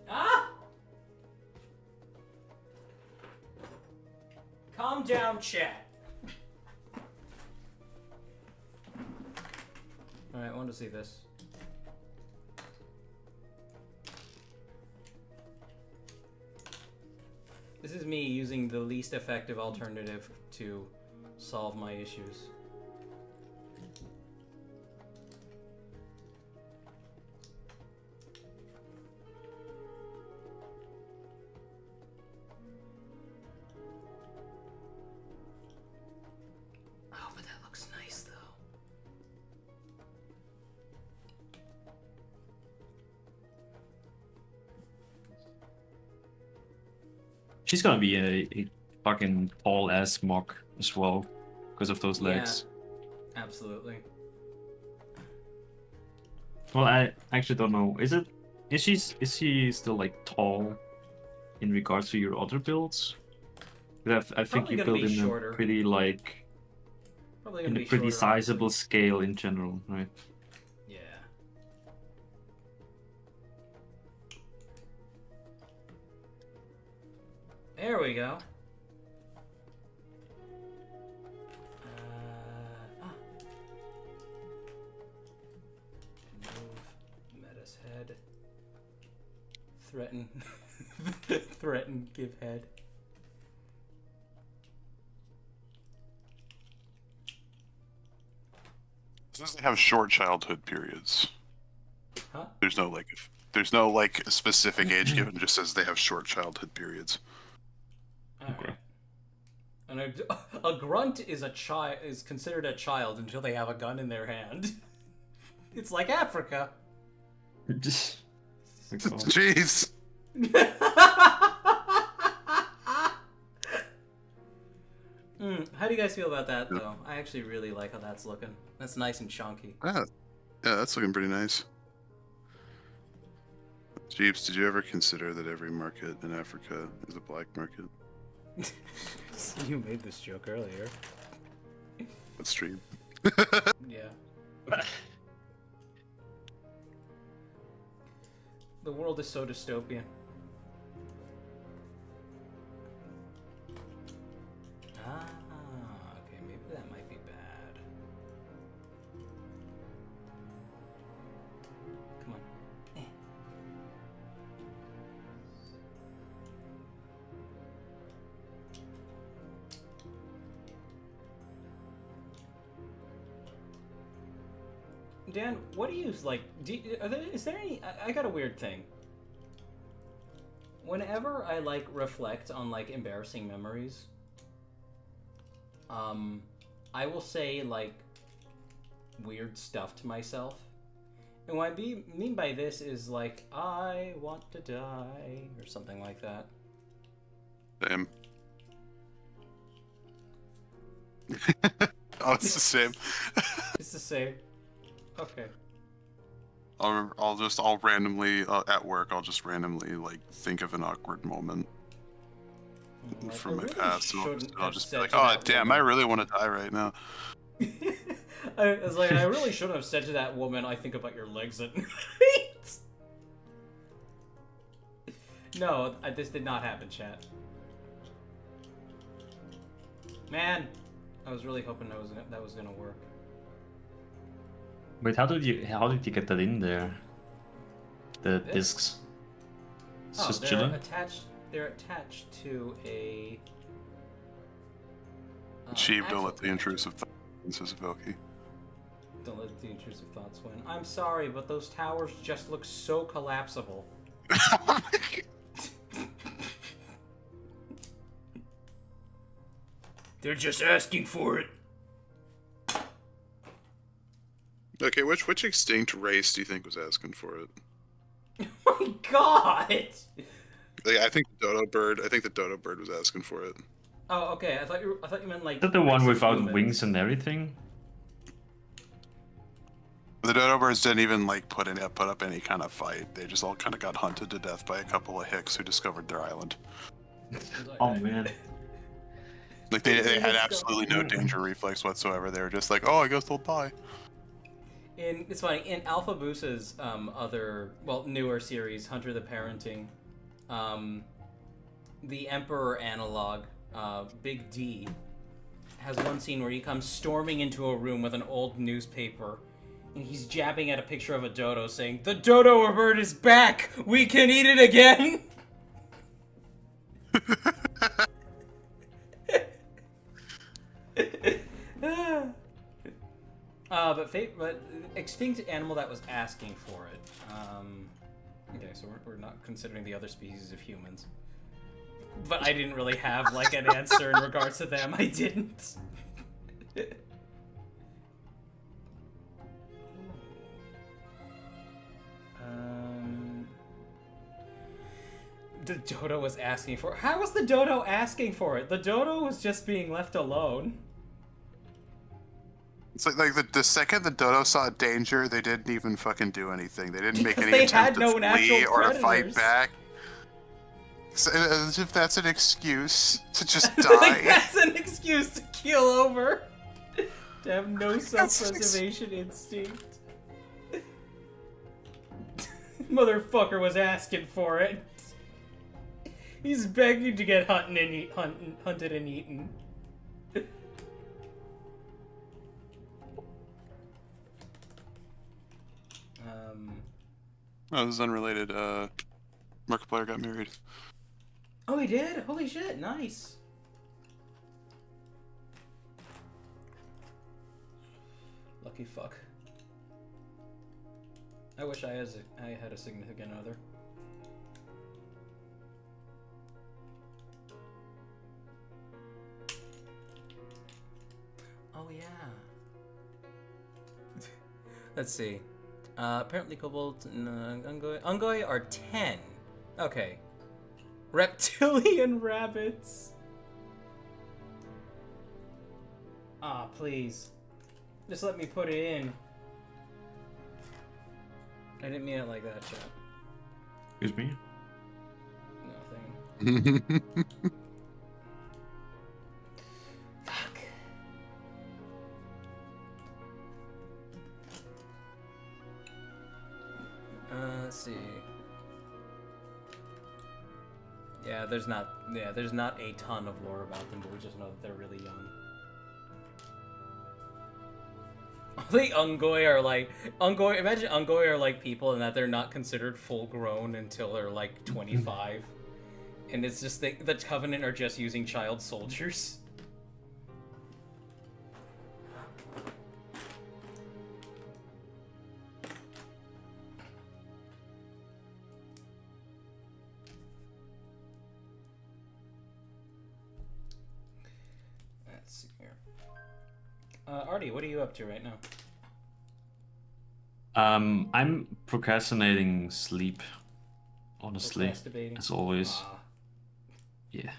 Ah! Calm down, chat. Alright, I want to see this. This is me using the least effective alternative to solve my issues. Oh, but that looks nice, though. She's gonna be a fucking tall ass MOC as well, because of those legs. Yeah, absolutely. Well, I actually don't know. Is she still like tall in regards to your other builds? But I think Probably you gonna build be in shorter. a pretty like Probably in gonna a be pretty shorter, sizable honestly. scale in general, right? Yeah. There we go. Move Meta's head. Threaten. Threaten, give head. Says they have short childhood periods. Huh? There's no like specific age given. It just says they have short childhood periods. Alright. And a grunt is is considered a child until they have a gun in their hand. It's like Africa. Just Jeez. How do you guys feel about that, though? I actually really like how that's looking. That's nice and chunky. Yeah, that's looking pretty nice. Jeeps, did you ever consider that every market in Africa is a black market? You made this joke earlier. What stream? Yeah. The world is so dystopian. Ah, okay, maybe that might be bad. Come on. Dan, what do you like? Is there any? I got a weird thing. Whenever I like reflect on like embarrassing memories, I will say like weird stuff to myself. And what I mean by this is like, I want to die, or something like that. Same. Oh, it's the same. It's the same. Okay. I'll randomly at work. I'll just randomly like think of an awkward moment Like, from I my really past. And shouldn't I'll have just be said like, to oh that damn, woman." I really want to die right now. I was like, I really shouldn't have said to that woman, I think about your legs at night. No, this did not happen, chat. Man, I was really hoping that was gonna work. Wait, how did you get that in there? The This? discs. It's Oh, just they're chilling. attached. They're attached to a. Achieve, don't actual let the intrusive thoughts, says Velky. Don't let the intrusive thoughts win. I'm sorry, but those towers just look so collapsible. They're just asking for it. Okay, which extinct race do you think was asking for it? Oh my god! Like, I think the dodo bird. I think the dodo bird was asking for it. Oh, okay. I thought you meant like. Is that the one race of without humans. wings and everything? The dodo birds didn't even like put up any kind of fight. They just all kind of got hunted to death by a couple of hicks who discovered their island. Oh man. Like they had absolutely no danger reflex whatsoever. They were just like, oh, I guess they'll die. It's funny, in Alpha Boosa's newer series, Hunter the Parenting, the Emperor analog, Big D, has one scene where he comes storming into a room with an old newspaper, and he's jabbing at a picture of a dodo saying, "The dodo bird is back! We can eat it again!" But extinct animal that was asking for it. Okay, so we're not considering the other species of humans. But I didn't really have like an answer in regards to them. I didn't. The dodo was asking for it. How was the dodo asking for it? The dodo was just being left alone. It's like the second the dodo saw danger, they didn't even fucking do anything. They didn't make Because any they had attempt no to natural flee or to fight predators. back. So, as if that's an excuse to just Like, die. that's an excuse to keel over. To have no self-preservation instinct. Motherfucker was asking for it. He's begging to get hunted and eaten. Oh, this is unrelated. Markiplier got married. Oh, he did? Holy shit, nice. Lucky fuck. I wish I had a significant other. Oh yeah. Let's see. Apparently Cobalt and Ungoi are 10. Okay. Reptilian rabbits. Ah, please. Just let me put it in. I didn't mean it like that, chat. Excuse me? Nothing. Fuck. Let's see. Yeah, there's not a ton of lore about them, but we just know that they're really young. The Ungoi are like imagine Ungoi are like people and that they're not considered full grown until they're like 25. And it's just the Covenant are just using child soldiers. Let's see here. Artie, what are you up to right now? I'm procrastinating sleep, honestly, Procrastinating? as always. Ah, Yeah,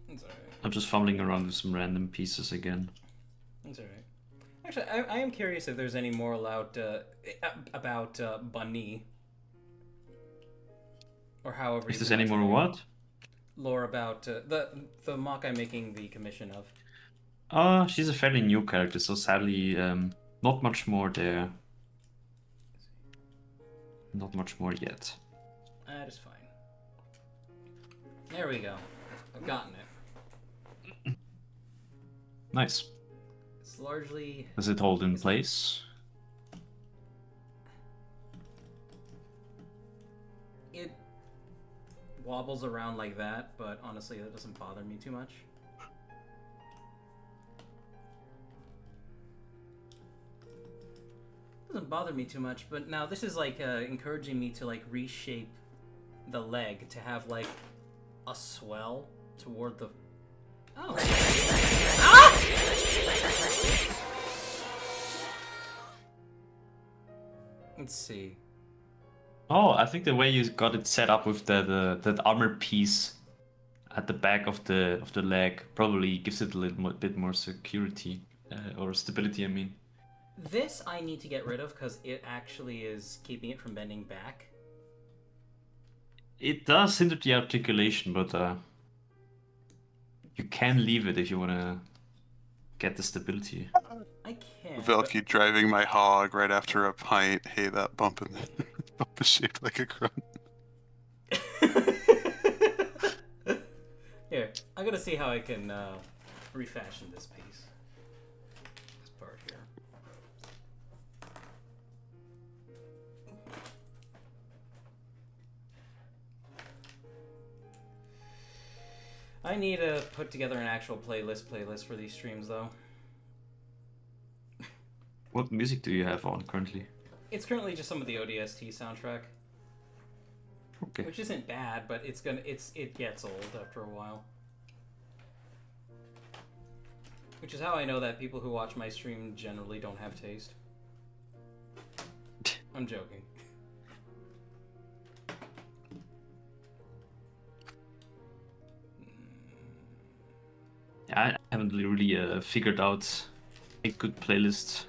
it's alright. I'm just fumbling around with some random pieces again. It's alright. Actually, I am curious if there's any more about Bunny. Or however If you there's any pronounce more her name. what? Lore about the mock I'm making the commission of. She's a fairly new character, so sadly, not much more there. Not much more yet. That is fine. There we go. I've gotten it. Nice. It's largely... Does it hold in place? It wobbles around like that, but honestly that doesn't bother me too much. Doesn't bother me too much, but now this is like encouraging me to like reshape the leg to have like a swell toward the... Oh. Ah! Let's see. Oh, I think the way you got it set up with that armor piece at the back of the leg probably gives it a bit more security or stability. I mean, This I need to get rid of because it actually is keeping it from bending back. it does hinder the articulation, but you can leave it if you wanna get the stability. I can. Velky driving my hog right after a pint. Hey, that bump in the bump is shaped like a grunt. Here, I'm gonna see how I can refashion this piece. This part here. I need to put together an actual playlist for these streams, though. What music do you have on currently? It's currently just some of the ODST soundtrack, Okay. which isn't bad, but it gets old after a while. Which is how I know that people who watch my stream generally don't have taste. I'm joking. I haven't really figured out a good playlist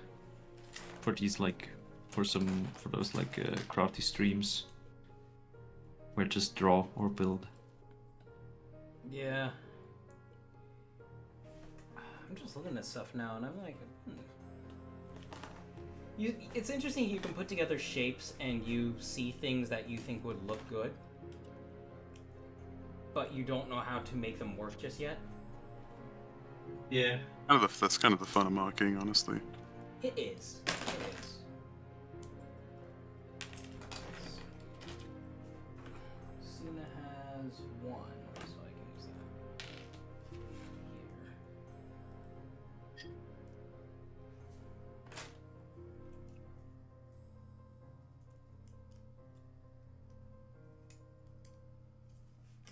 for these for those crafty streams where just draw or build. Yeah. I'm just looking at stuff now, and I'm like, it's interesting you can put together shapes and you see things that you think would look good, but you don't know how to make them work just yet. Yeah. That's kind of the fun of mocking, honestly. It is. It is. Cena has one, so I can use that here.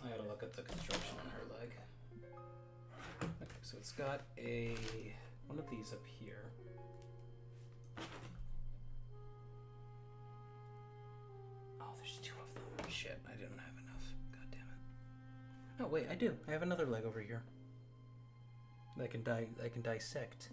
I gotta look at the construction on her leg. Okay, so it's got one of these up here. Oh, there's two of them. Shit, I didn't have enough. God damn it. No, wait, I do. I have another leg over here. I can dissect.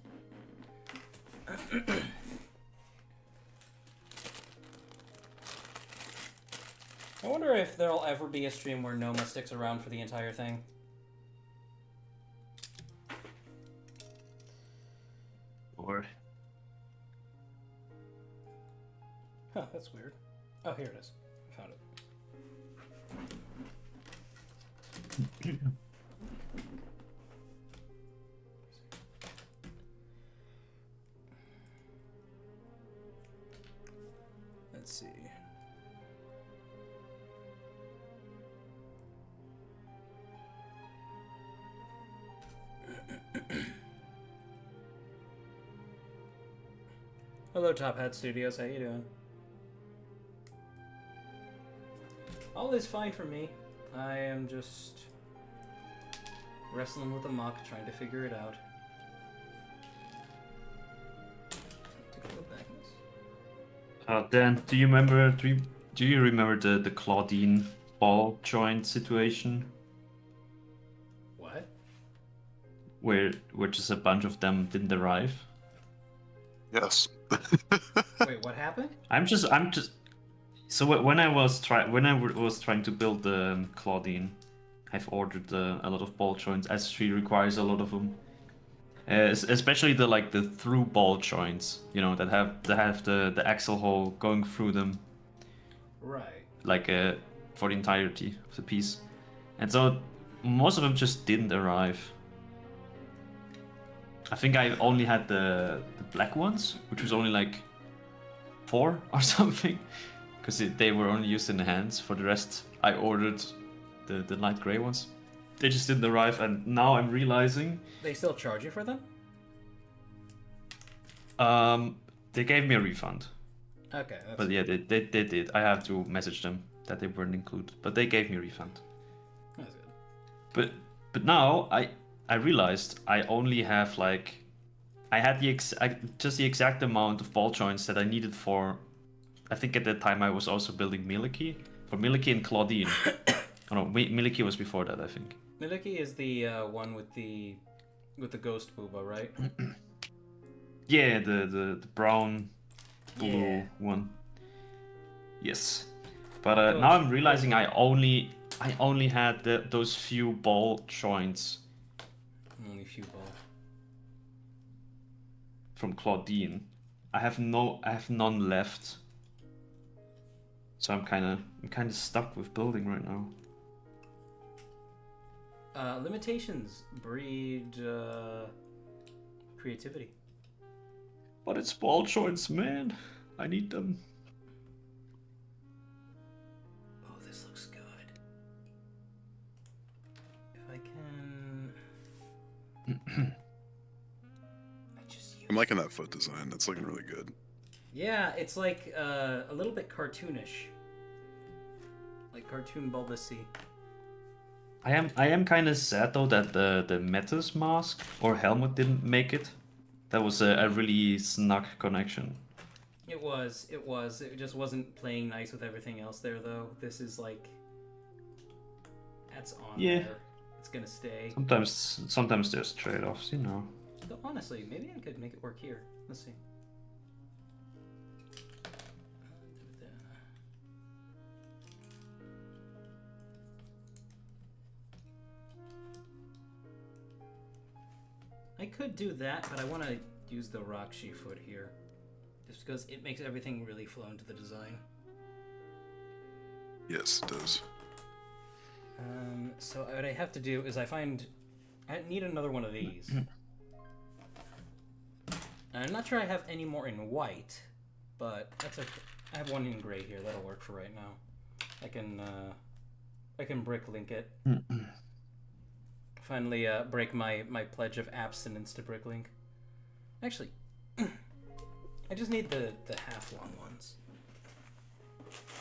I wonder if there'll ever be a stream where Noma sticks around for the entire thing. Or Huh, that's weird. Oh, here it is. I found it. Let's see. Hello, Top Hat Studios. How you doing? All is fine for me. I am just wrestling with a MOC, trying to figure it out. Take a look back at this. Dan, do you remember? Do you remember the Claudine ball joint situation What? where just a bunch of them didn't arrive? Yes. Wait, what happened? I'm just. So when I was trying to build the Claudine, I've ordered a lot of ball joints. S3 requires a lot of them, especially the through ball joints. You know that have the axle hole going through them, Right. like for the entirety of the piece. And so most of them just didn't arrive. I think I only had the black ones, which was only like 4 or something, because they were only used in the hands. For the rest, I ordered the light gray ones. They just didn't arrive, and now I'm realizing. They still charge you for them? They gave me a refund. Okay. That's... But yeah, they did. I have to message them that they weren't included, but they gave me a refund. That's good. But now I realized I only have like, I had just the exact amount of ball joints that I needed for, I think at that time I was also building Miliki, for Miliki and Claudine. Oh no, Miliki was before that, I think. Miliki is the one with the ghost booba, right? Yeah, the brown blue Yeah. one. Yes. But now I'm realizing I only had those few ball joints Only few balls. from Claudine. I have none left. So I'm kind of stuck with building right now. Limitations breed creativity. But it's ball joints, man. I need them. Oh, this looks good. If I can... I'm liking that foot design. That's looking really good. Yeah, it's like a little bit cartoonish. Like cartoon Bulbasaur. I am kind of sad though that the Metis mask or helmet didn't make it. That was a really snug connection. It was. It just wasn't playing nice with everything else there, though. This is like... That's on there. It's gonna stay. Sometimes there's trade-offs, you know. So honestly, maybe I could make it work here. Let's see. I could do that, but I want to use the Rakshi foot here. Just because it makes everything really flow into the design. Yes, it does. So what I have to do is I need another one of these. I'm not sure I have any more in white, but that's okay. I have one in gray here. That'll work for right now. I can brick link it. Finally, break my pledge of abstinence to bricklink. Actually, I just need the half long ones.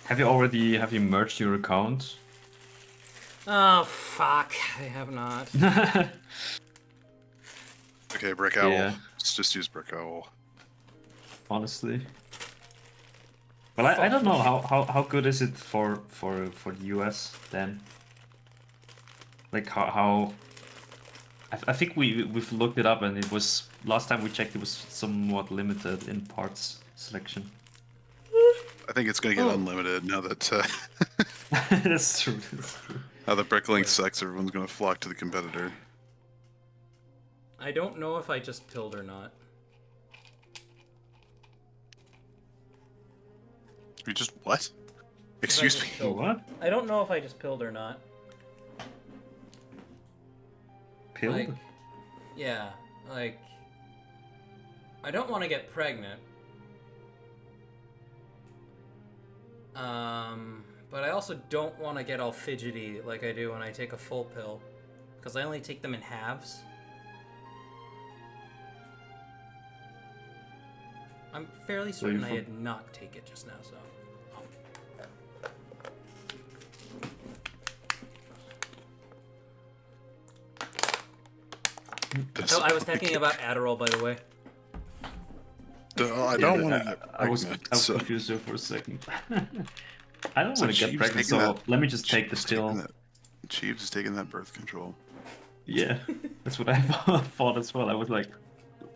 Have you merged your account? Oh fuck! I have not. Okay, Brick Owl. Yeah. Let's just use Brick Owl. Honestly. Well, I don't know how good is it for the US then. Like how I think we've looked it up and it was last time we checked it was somewhat limited in parts selection. I think it's gonna get unlimited now that That's true. now that Bricklink sucks. Everyone's gonna flock to the competitor. I don't know if I just pilled or not. You just what? Excuse me. What? I don't know if I just pilled or not. killed? Like, yeah, like, I don't want to get pregnant. But I also don't want to get all fidgety like I do when I take a full pill, because I only take them in halves. I'm fairly certain I did not take it just now, so. Oh, I was talking about Adderall, by the way. I don't want to get I was pregnant. So confused there for a second. I don't So want to get Chief's pregnant, taking so that- let me just take the Chief's taking pill. that- Chiefs is taking that birth control. Yeah, that's what I thought as well. I was like,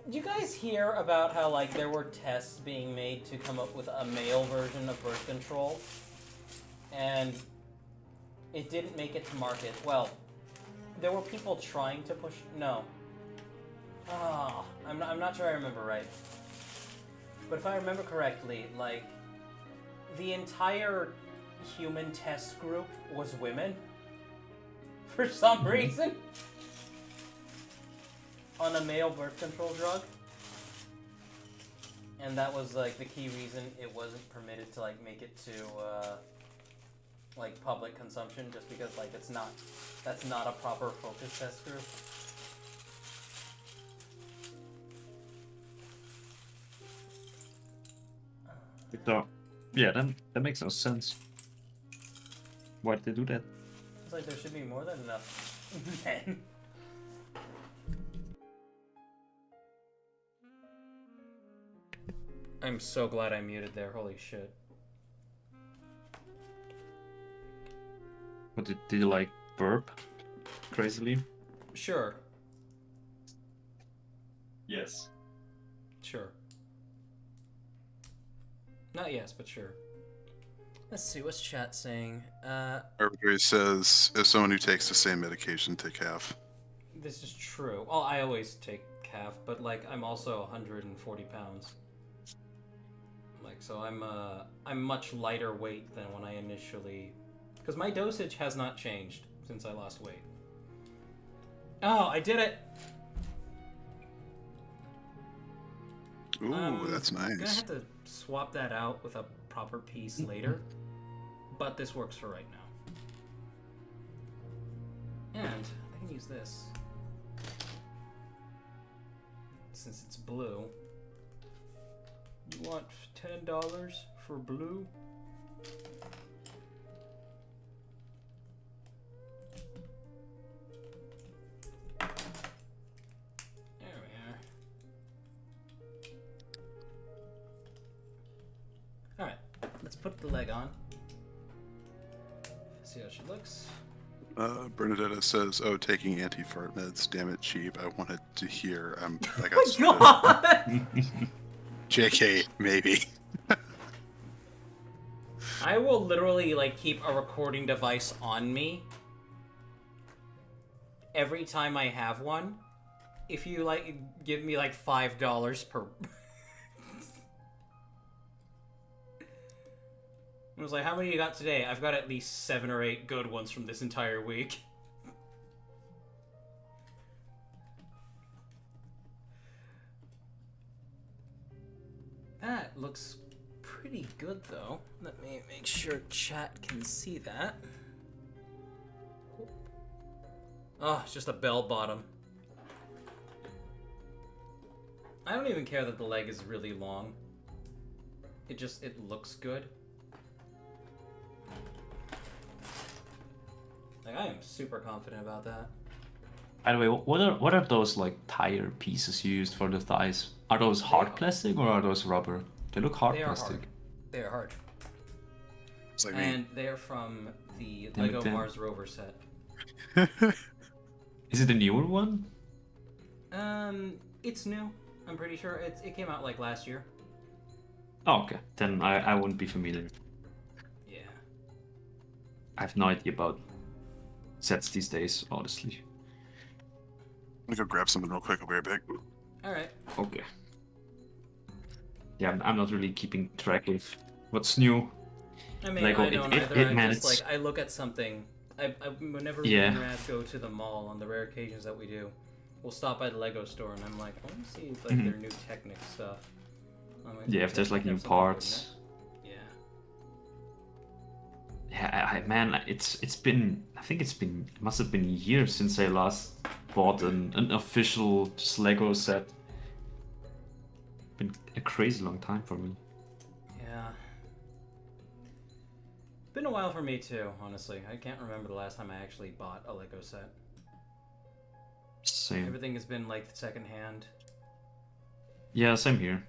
Did you guys hear about how, like, there were tests being made to come up with a male version of birth control? And it didn't make it to market. Well, there were people trying to push... No. Ah, I'm not sure I remember right. But if I remember correctly, like, the entire human test group was women. For some reason. On a male birth control drug. And that was, like, the key reason it wasn't permitted to, like, make it to, like, public consumption, just because, like, that's not a proper focus test group. so, yeah, that makes no sense. Why did they do that? It's like there should be more than enough men. I'm so glad I muted there, holy shit. What did you like burp crazily? Sure, Yes. sure. Not yes, but sure. Let's see, what's chat saying? Arbitrary says, as someone who takes the same medication, take half. This is true. Well, I always take calf, but, like, I'm also 140 pounds. Like, so I'm much lighter weight than when I initially... Because my dosage has not changed since I lost weight. Oh, I did it! Ooh, that's I'm gonna nice. have to swap that out with a proper piece later, but this works for right now. And I can use this. Since it's blue. You want $10 for blue? There we are. Alright, let's put the leg on. See how she looks. Bernadetta says, "Oh, taking anti-fart meds. Damn it, cheap. I wanted to hear. I got Oh started." God! JK, maybe. I will literally, like, keep a recording device on me every time I have one. If you, like, give me, like, $5 per... I was like, how many you got today? I've got at least 7 or 8 good ones from this entire week. That looks pretty good, though. Let me make sure chat can see that. Oh, it's just a bell bottom. I don't even care that the leg is really long. It looks good. Like, I am super confident about that. By the way, what are those like tire pieces you used for the thighs? Are those hard plastic or are those rubber? They look hard They are plastic. hard. They are hard. It's like me. And they're from the Damn it, Lego damn. Mars rover set. Is it a newer one? It's new. I'm pretty sure it came out like last year. Oh, okay. Then I wouldn't be familiar. Yeah. I have no idea about sets these days, honestly. Let me go grab something real quick. I'll be right back. All right. Okay. Yeah, I'm not really keeping track of what's new. I mean, Lego, I don't it either. I'm managed- just like, I look at something, Whenever Yeah. me and Rad go to the mall on the rare occasions that we do, we'll stop by the Lego store, and I'm like, I want to see like their new Technic stuff. I'm like, Yeah, if there's like they new have something good parts. in it. Yeah, man, it's been, I think it must have been years since I last bought an official just Lego set. Been a crazy long time for me. Yeah. Been a while for me too, honestly. I can't remember the last time I actually bought a Lego set. Same. Everything has been like secondhand. Yeah, same here.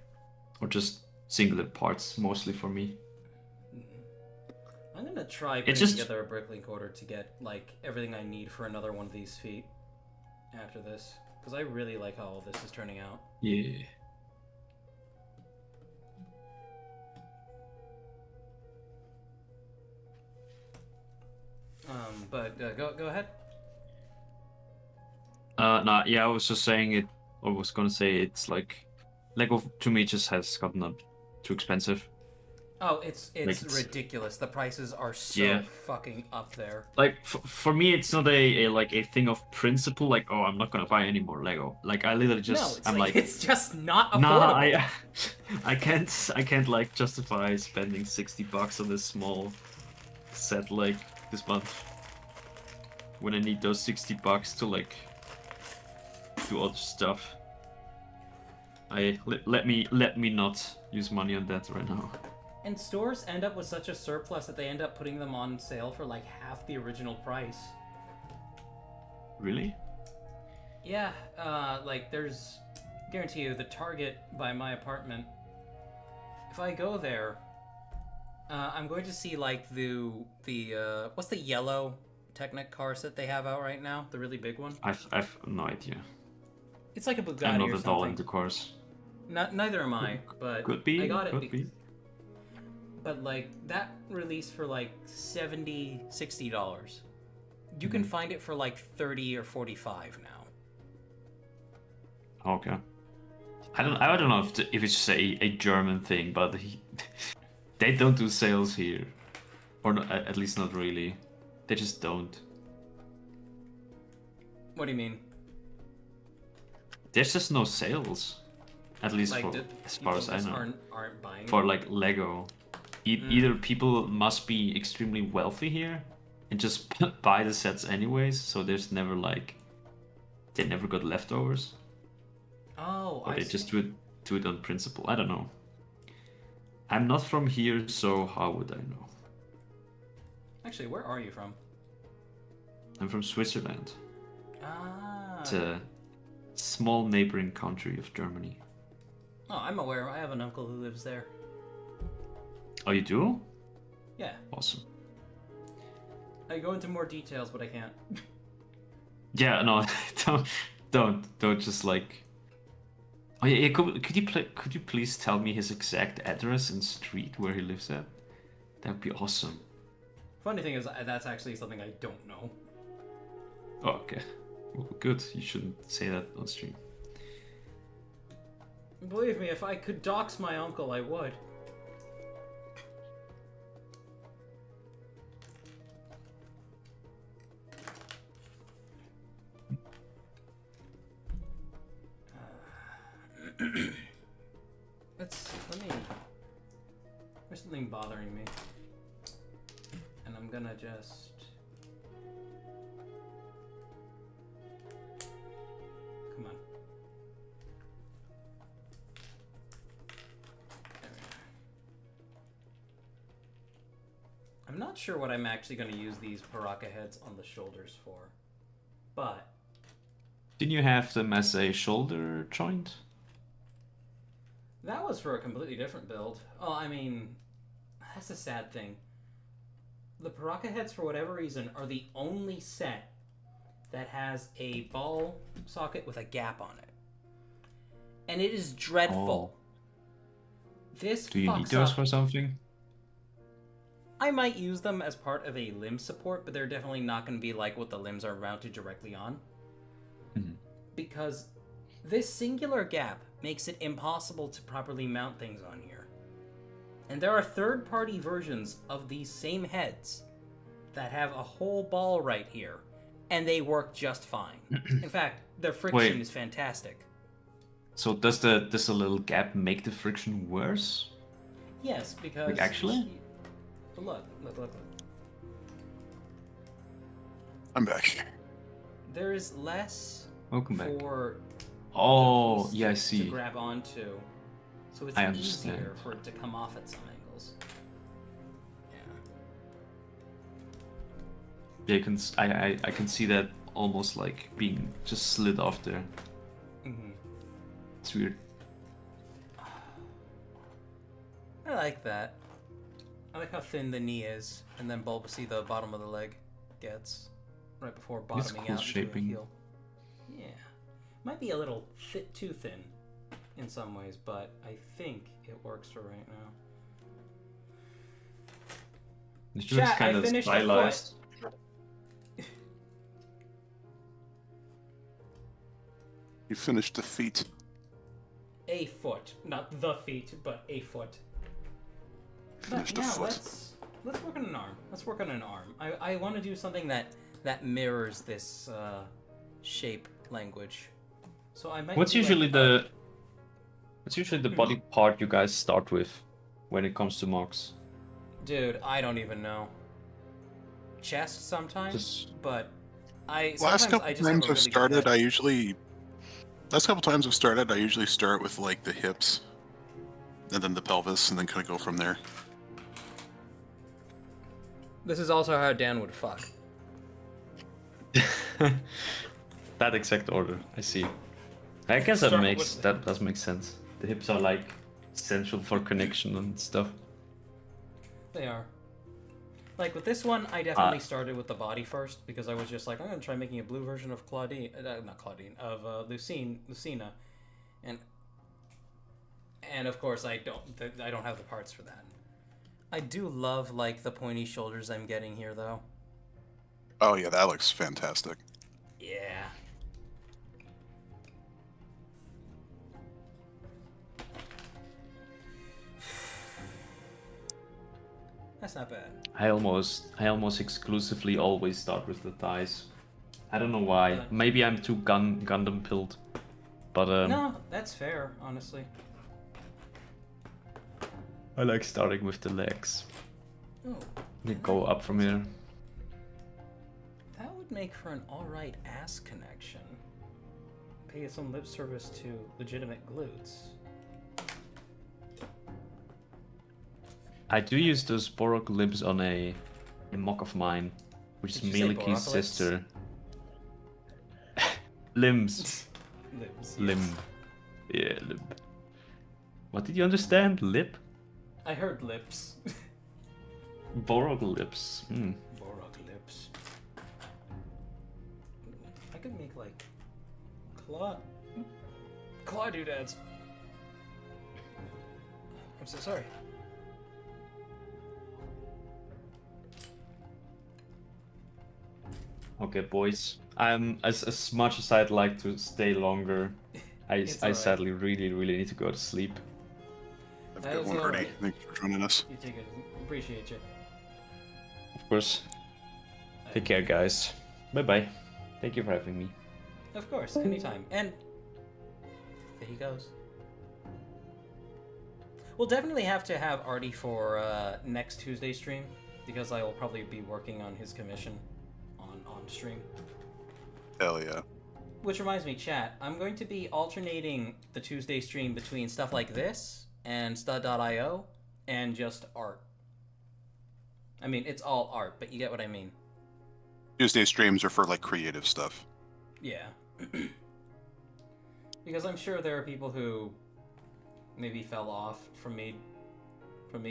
Or just singlet parts, mostly for me. I'm gonna try putting together a Bricklink order to get like everything I need for another one of these feet after this, because I really like how all this is turning out. Yeah. But go ahead. Nah, yeah, I was just saying it. I was gonna say it's like Lego to me just has gotten up too expensive. Oh, it's Like, ridiculous. The prices are so fucking up there. Like for me, it's not a like a thing of principle. Like, oh, I'm not gonna buy any more Lego. Like I literally just No, it's just not affordable. nah, I can't like justify spending $60 on this small set like this month when I need those $60 to like do other stuff. Let me not use money on that right now. And stores end up with such a surplus that they end up putting them on sale for like half the original price. Really? Yeah, like there's, guarantee you, the Target by my apartment. If I go there, I'm going to see like the what's the yellow Technic cars that they have out right now? The really big one. I've no idea. It's like a Bugatti I'm or not at all something. into cars. Neither am I, but Could be. I got it. Could be. But like that released for like $60. You can find it for like 30 or 45 now. Okay. I don't know if it's just a German thing, but they don't do sales here, or not, at least not really. They just don't. What do you mean? There's just no sales, at least Like, as far as I know. Aren't buying For it? like Lego, either people must be extremely wealthy here and just buy the sets anyways, so there's never like they never got leftovers. Oh, Or I they see. just do it on principle. I don't know. I'm not from here, so how would I know? Actually, where are you from? I'm from Switzerland. Ah. It's a small neighboring country of Germany. Oh, I'm aware. I have an uncle who lives there. Oh, you do? Yeah. Awesome. I go into more details, but I can't. Yeah, no, don't just like. Oh yeah, could you please tell me his exact address and street where he lives at? That'd be awesome. Funny thing is, that's actually something I don't know. Oh, okay. Well, good. You shouldn't say that on stream. Believe me, if I could dox my uncle, I would. Let me. There's something bothering me, and I'm gonna just. Come on. There we are. I'm not sure what I'm actually going to use these Paraka heads on the shoulders for, but Didn't you have them as a shoulder joint? that was for a completely different build. Oh, I mean, that's a sad thing. The Paraka heads, for whatever reason, are the only set that has a ball socket with a gap on it. And it is dreadful. This Do you need fucks those up. for something? I might use them as part of a limb support, but they're definitely not going to be like what the limbs are mounted directly on. Mhm. Because this singular gap makes it impossible to properly mount things on here. And there are third-party versions of these same heads that have a whole ball right here, and they work just fine. In fact, their friction is fantastic. So does the little gap make the friction worse? Yes, because... Like, actually? Look. I'm back. There is less Welcome back. for Oh, the piece yeah, I to see. grab onto, so it's I understand. easier for it to come off at some angles. Yeah. Yeah, I can see that almost like being just slid off there. Mm-hmm. It's weird. I like that. I like how thin the knee is, and then bulbousy the bottom of the leg gets right before bottoming cool out shaping. into a heel. Yeah, might be a little too thin in some ways, but I think it works for right now. It's just Chat, kind I of finished a stylized. You finished the feet. A foot, not the feet, but a foot. Finished But a yeah, foot. let's work on an arm. Let's work on an arm. I want to do something that mirrors this shape language. So I might. What's do, usually like, the body part you guys start with when it comes to mocks? Dude, I don't even know. Chest sometimes, Just- but I Last sometimes couple I just times have a I've really good started, head. I usually start with like the hips, and then the pelvis, and then kind of go from there. This is also how Dan would fuck. That exact order. I see. I guess Start that does make sense. The hips are like essential for connection and stuff. They are. Like with this one, I definitely started with the body first because I was just like, I'm gonna try making a blue version of Lucina, and of course I don't have the parts for that. I do love like the pointy shoulders I'm getting here though. Oh yeah, that looks fantastic. Yeah. That's not bad. I almost exclusively always start with the thighs. I don't know why. Yeah. Maybe I'm too Gundam pilled. But No, that's fair, honestly. I like starting with the legs. Oh, You go up from here. that would make for an alright ass connection. Pay some lip service to legitimate glutes. I do use those Borok limbs on a mock of mine, which Did is you say Meliki's Borok lips? sister. Limbs. Lips. yes. Limb. Yeah, limb. What did you understand? Lip? I heard lips. Borok lips. Hmm. Borok lips. I could make like claw doodads. I'm so sorry. Okay, boys. As much as I'd like to stay longer, I It's alright. sadly really need to go to sleep. I've That got is one already. alright. Thanks for joining us. You take it. Appreciate you. Of course. Take care, guys. Bye bye. Thank you for having me. Of course, anytime. And there he goes. We'll definitely have to have Artie for next Tuesday stream because I will probably be working on his commission on stream. Hell yeah. Which reminds me, chat, I'm going to be alternating the Tuesday stream between stuff like this and stud.io and just art. I mean, it's all art, but you get what I mean. Tuesday streams are for like creative stuff. Yeah. Because I'm sure there are people who maybe fell off from me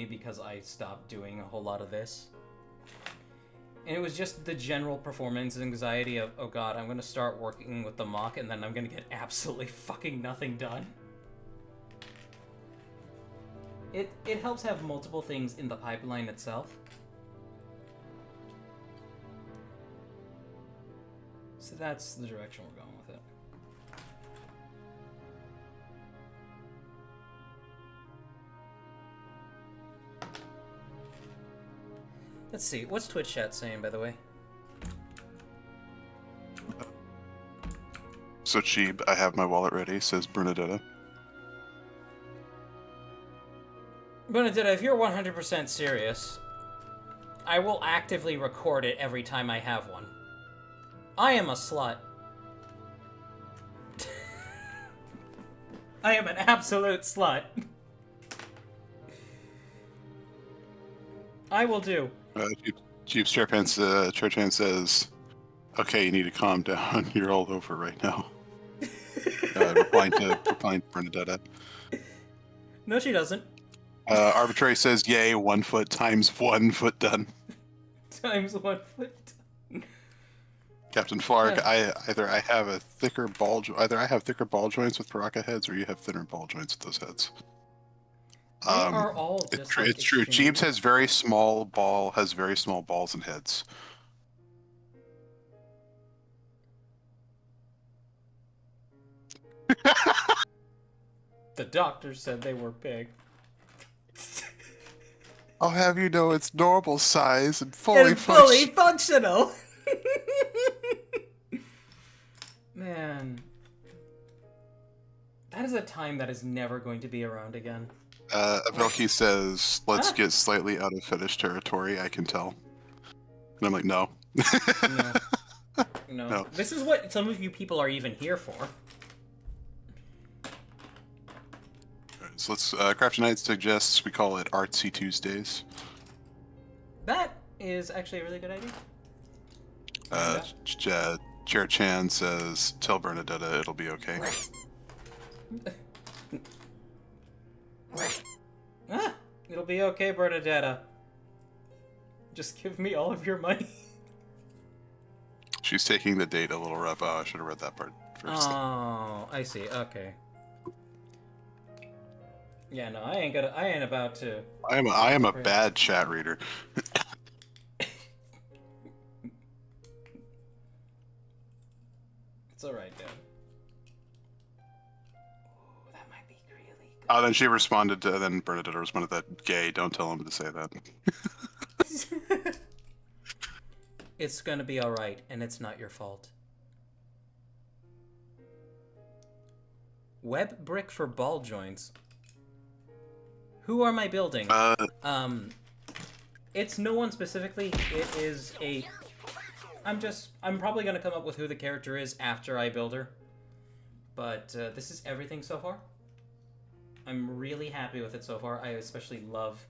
because I stopped doing a whole lot of this. And it was just the general performance anxiety of, oh god, I'm gonna start working with the mock and then I'm gonna get absolutely fucking nothing done. It helps have multiple things in the pipeline itself. So that's the direction we're going with it. Let's see. What's Twitch chat saying, by the way? So cheap, I have my wallet ready, says Bernadetta. Bernadetta, if you're 100% serious, I will actively record it every time I have one. I am a slut. I am an absolute slut. I will do. Jeeps Chairpan says, okay, you need to calm down. You're all over right now. Replying to Bernadetta. No, she doesn't. Arbitrary says, yay, 1 foot times 1 foot done. Times 1 foot. Captain Flark, Yeah. either I have thicker ball joints with Baraka heads, or you have thinner ball joints with those heads. They are all just It's true. Jeeves has very small balls and heads. The doctor said they were big. I'll have you know it's normal size and fully functional. Man, that is a time that is never going to be around again. Velky says, let's get slightly out of fetish territory, I can tell. And I'm like, no. No. This is what some of you people are even here for. So let's, Crafty Knight suggests we call it Artsy Tuesdays. That is actually a really good idea. Chair Chan says, tell Bernadetta it'll be okay. It'll be okay, Bernadetta. Just give me all of your money. She's taking the date a little rough. Oh, I should have read that part first. Oh, I see. Okay. Yeah, no, I ain't about to. I am a bad chat reader. It's alright, Dad. Ooh, that might be really good. Oh, then she responded to, then Bernadetta responded that, gay, don't tell him to say that. It's gonna be alright, and it's not your fault. Web brick for ball joints. Who am I building? It's no one specifically. It is a... I'm probably gonna come up with who the character is after I build her. But this is everything so far. I'm really happy with it so far. I especially love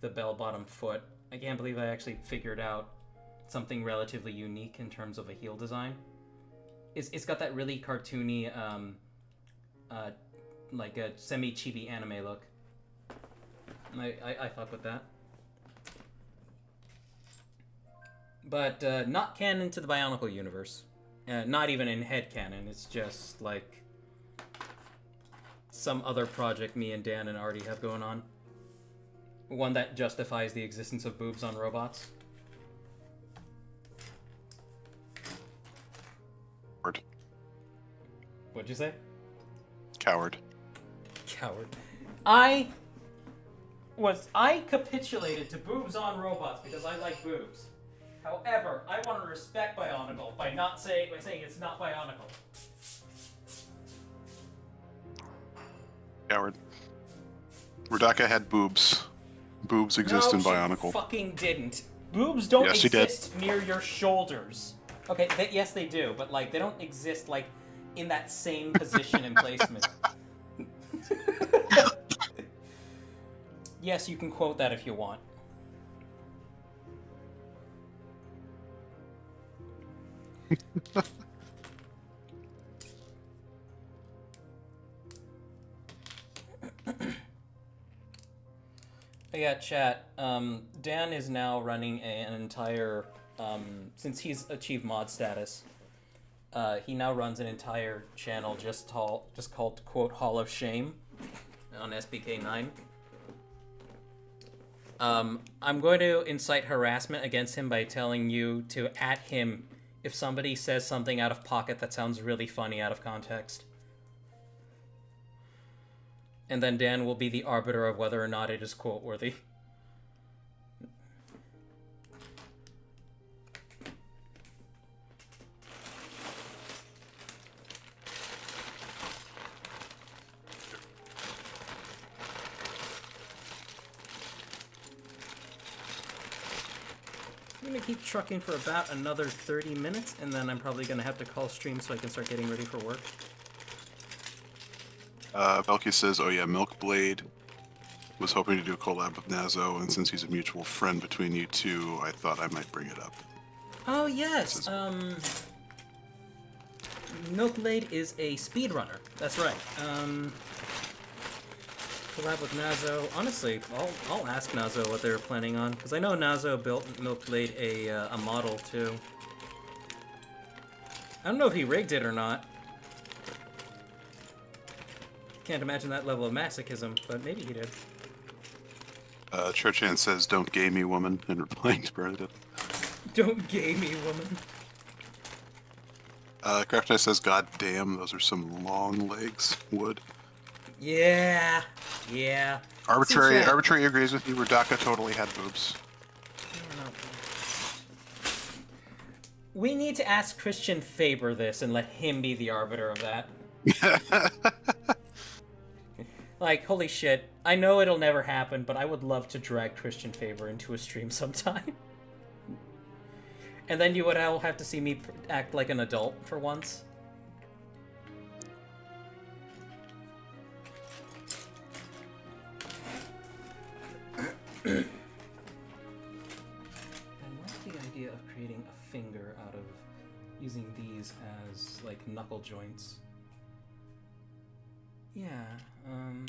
the bell-bottom foot. I can't believe I actually figured out something relatively unique in terms of a heel design. It's got that really cartoony, like a semi-chibi anime look. I fuck with that. But not canon to the Bionicle universe. Not even in headcanon. It's just like some other project me and Dan and Artie have going on. One that justifies the existence of boobs on robots. Word. What'd you say? Coward. Coward. I capitulated to boobs on robots because I like boobs. However, I want to respect Bionicle by saying it's not Bionicle. Coward. Redaka had boobs. Boobs exist in Bionicle. She fucking didn't. Boobs don't Yes, she did. exist near your shoulders. Okay, yes they do, but like they don't exist like in that same position and placement. Yes, you can quote that if you want. Yeah, chat. Dan is now running an entire, since he's achieved mod status, he now runs an entire channel just called, quote, Hall of Shame on SBK9. I'm going to incite harassment against him by telling you to @ him if somebody says something out of pocket that sounds really funny out of context. And then Dan will be the arbiter of whether or not it is quote-worthy. gonna keep trucking for about another 30 minutes, and then I'm probably gonna have to call stream so I can start getting ready for work. Belky says, "Oh yeah, Milkblade was hoping to do a collab with Nazo, and since he's a mutual friend between you two, I thought I might bring it up." Oh yes, Milkblade is a speedrunner. That's right. Collab with Nazo. Honestly, I'll ask Nazo what they're planning on, because I know Nazo built Milkblade a model too. I don't know if he rigged it or not. Can't imagine that level of masochism, but maybe he did. Churchan says, "Don't gay me, woman," in replying to Bernadette. Don't gay me, woman. Craft Eye says, "God damn, those are some long legs." Wood. Yeah. Yeah. Arbitrary agrees with you. Radaka totally had boobs. We need to ask Christian Faber this and let him be the arbiter of that. Like, holy shit. I know it'll never happen, but I would love to drag Christian Faber into a stream sometime. And then you would all have to see me act like an adult for once. I like the idea of creating a finger out of using these as, like, knuckle joints. Yeah, Oh.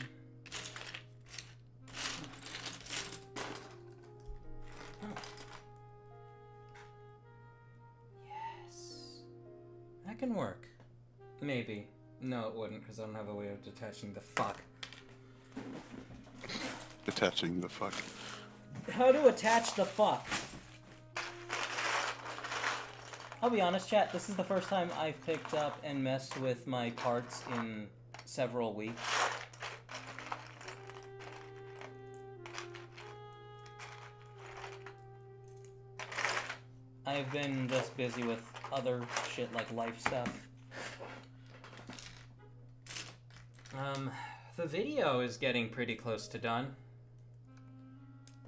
Yes. That can work. Maybe. No, it wouldn't, because I don't have a way of detaching the fuck. Detaching the fuck. How to attach the fuck? I'll be honest, chat, this is the first time I've picked up and messed with my parts in several weeks. I've been just busy with other shit like life stuff. The video is getting pretty close to done.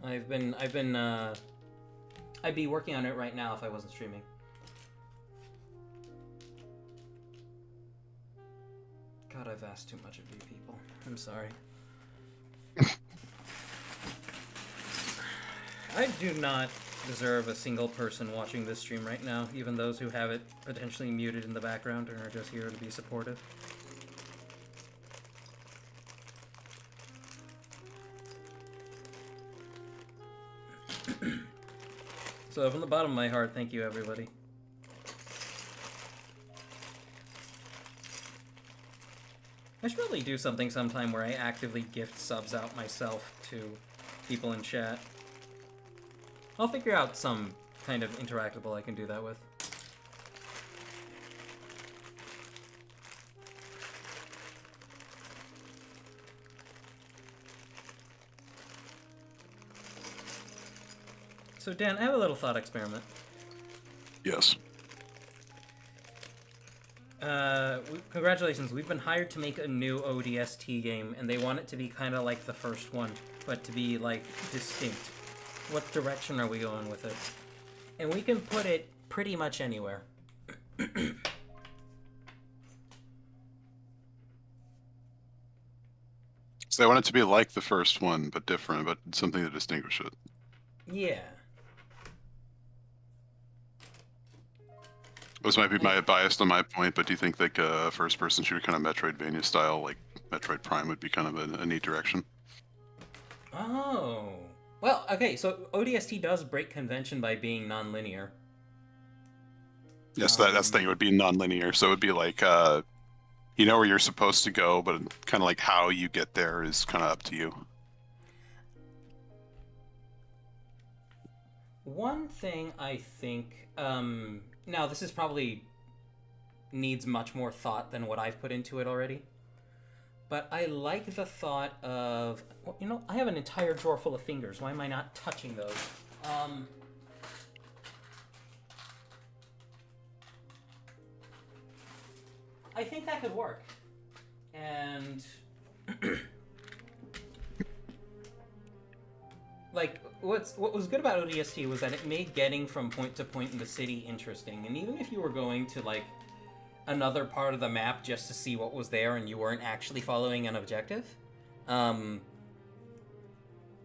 I'd be working on it right now if I wasn't streaming. God, I've asked too much of you people. I'm sorry. I do not deserve a single person watching this stream right now, even those who have it potentially muted in the background and are just here to be supportive. So from the bottom of my heart, thank you everybody. I should probably do something sometime where I actively gift subs out myself to people in chat. I'll figure out some kind of interactable I can do that with. So Dan, I have a little thought experiment. Yes. Congratulations, we've been hired to make a new ODST game, and they want it to be kind of like the first one, but to be, like, distinct. What direction are we going with it? And we can put it pretty much anywhere. So they want it to be like the first one, but different, but something to distinguish it. Yeah. This might be my bias on my point, but do you think like a first-person shooter kind of Metroidvania style, like Metroid Prime, would be kind of a neat direction? Oh. Well, okay, so ODST does break convention by being non-linear. Yes, that's the thing. It would be non-linear, so it would be like, you know where you're supposed to go, but kind of like how you get there is kind of up to you. One thing I think, now this is probably needs much more thought than what I've put into it already, but I like the thought of, well, you know, I have an entire drawer full of fingers. Why am I not touching those? I think that could work. And like what was good about ODST was that it made getting from point to point in the city interesting, and even if you were going to like another part of the map just to see what was there and you weren't actually following an objective,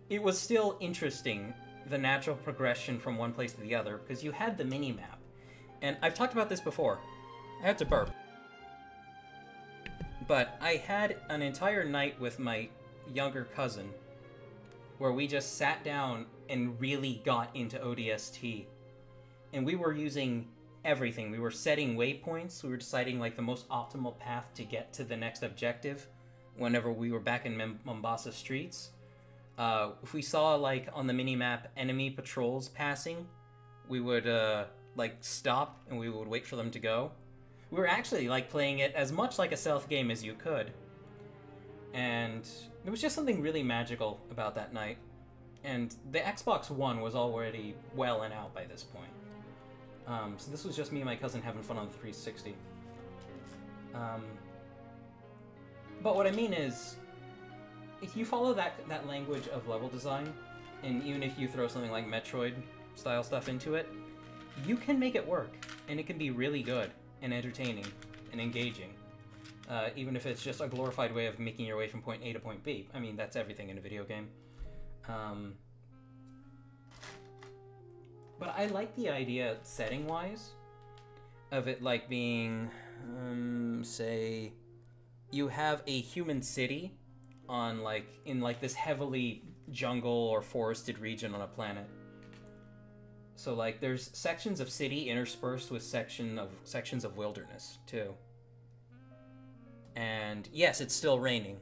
it was still interesting, the natural progression from one place to the other, because you had the mini map. And I've talked about this before. I had to burp. But I had an entire night with my younger cousin where we just sat down and really got into ODST. And we were using everything. We were setting waypoints. We were deciding like the most optimal path to get to the next objective whenever we were back in Mombasa streets. If we saw like on the mini-map enemy patrols passing, we would like stop and we would wait for them to go. We were actually like playing it as much like a stealth game as you could. And there was just something really magical about that night. And the Xbox One was already well and out by this point. So this was just me and my cousin having fun on the 360. But what I mean is, if you follow that language of level design, and even if you throw something like Metroid style stuff into it, you can make it work, and it can be really good and entertaining and engaging. Even if it's just a glorified way of making your way from point A to point B. I mean, that's everything in a video game. But I like the idea, setting-wise, of it like being, say, you have a human city on in this heavily jungle or forested region on a planet. So like there's sections of city interspersed with sections of wilderness too. And yes, it's still raining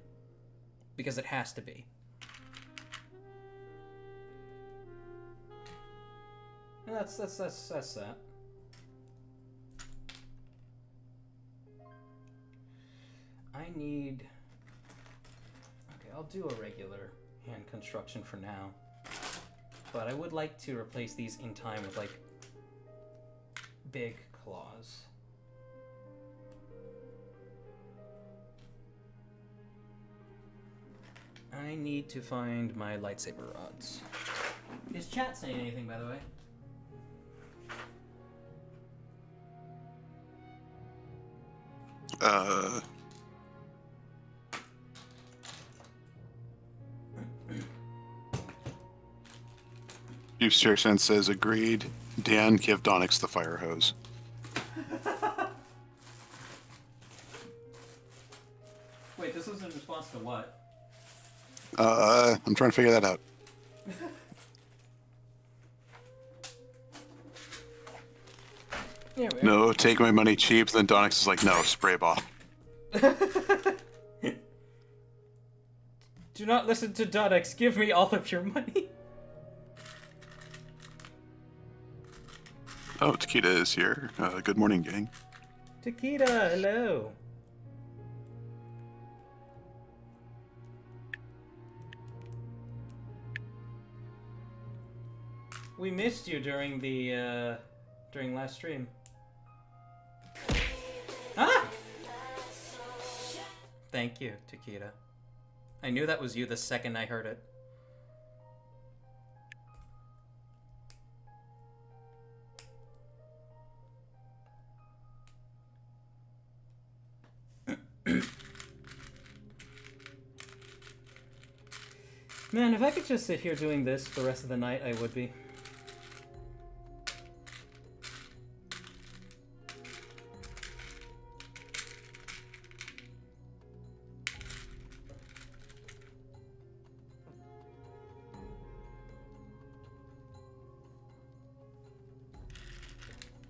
because it has to be. And that's that. I need... Okay, I'll do a regular hand construction for now. But I would like to replace these in time with, like, big claws. I need to find my lightsaber rods. Is chat saying anything, by the way? Steve Sturgeon says, agreed. Dan, give Donix the fire hose. Wait, this was in response to what? I'm trying to figure that out. No, take my money cheap. Then Donix is like, no, spray ball. Do not listen to Dodex. Give me all of your money. Oh, Takeda is here. Good morning, gang. Takeda, hello. We missed you during the during last stream. Ah! Thank you, Takeda. I knew that was you the second I heard it. Man, if I could just sit here doing this the rest of the night, I would be.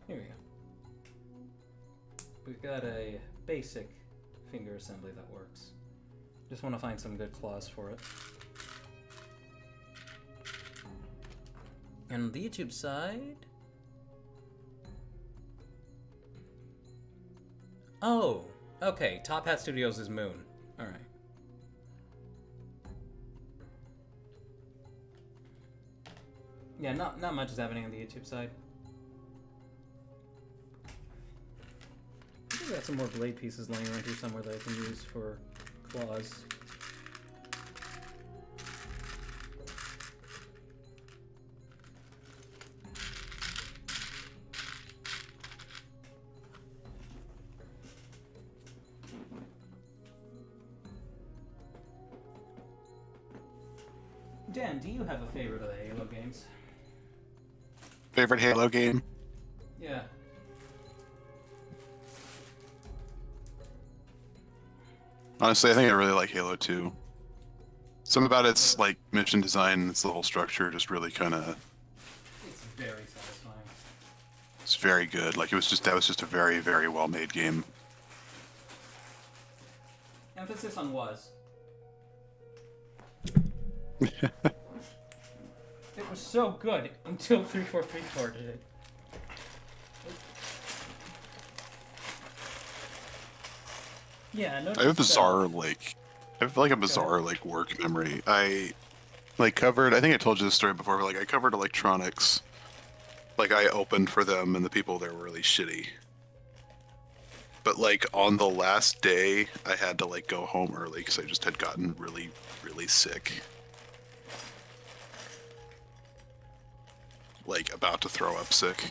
Here we go. We've got a basic finger assembly that works. Just want to find some good claws for it. And on the YouTube side... Oh, okay. Top Hat Studios is Moon. Alright. Yeah, not much is happening on the YouTube side. I think I got some more blade pieces laying around here somewhere that I can use for claws. Dan, do you have a favorite of the Halo games? Favorite Halo game? Yeah. Honestly, I think I really like Halo 2. Something about its like mission design, its the whole structure, just really kind of. It's very satisfying. It's very good. Like that was just a very, very well made game. Emphasis on was. It was so good until 343 ported it. Yeah, no. I have a bizarre work memory. I like covered. I think I told you this story before. But like I covered electronics. Like I opened for them, and the people there were really shitty. But like on the last day, I had to like go home early because I just had gotten really, really sick. Like about to throw up sick.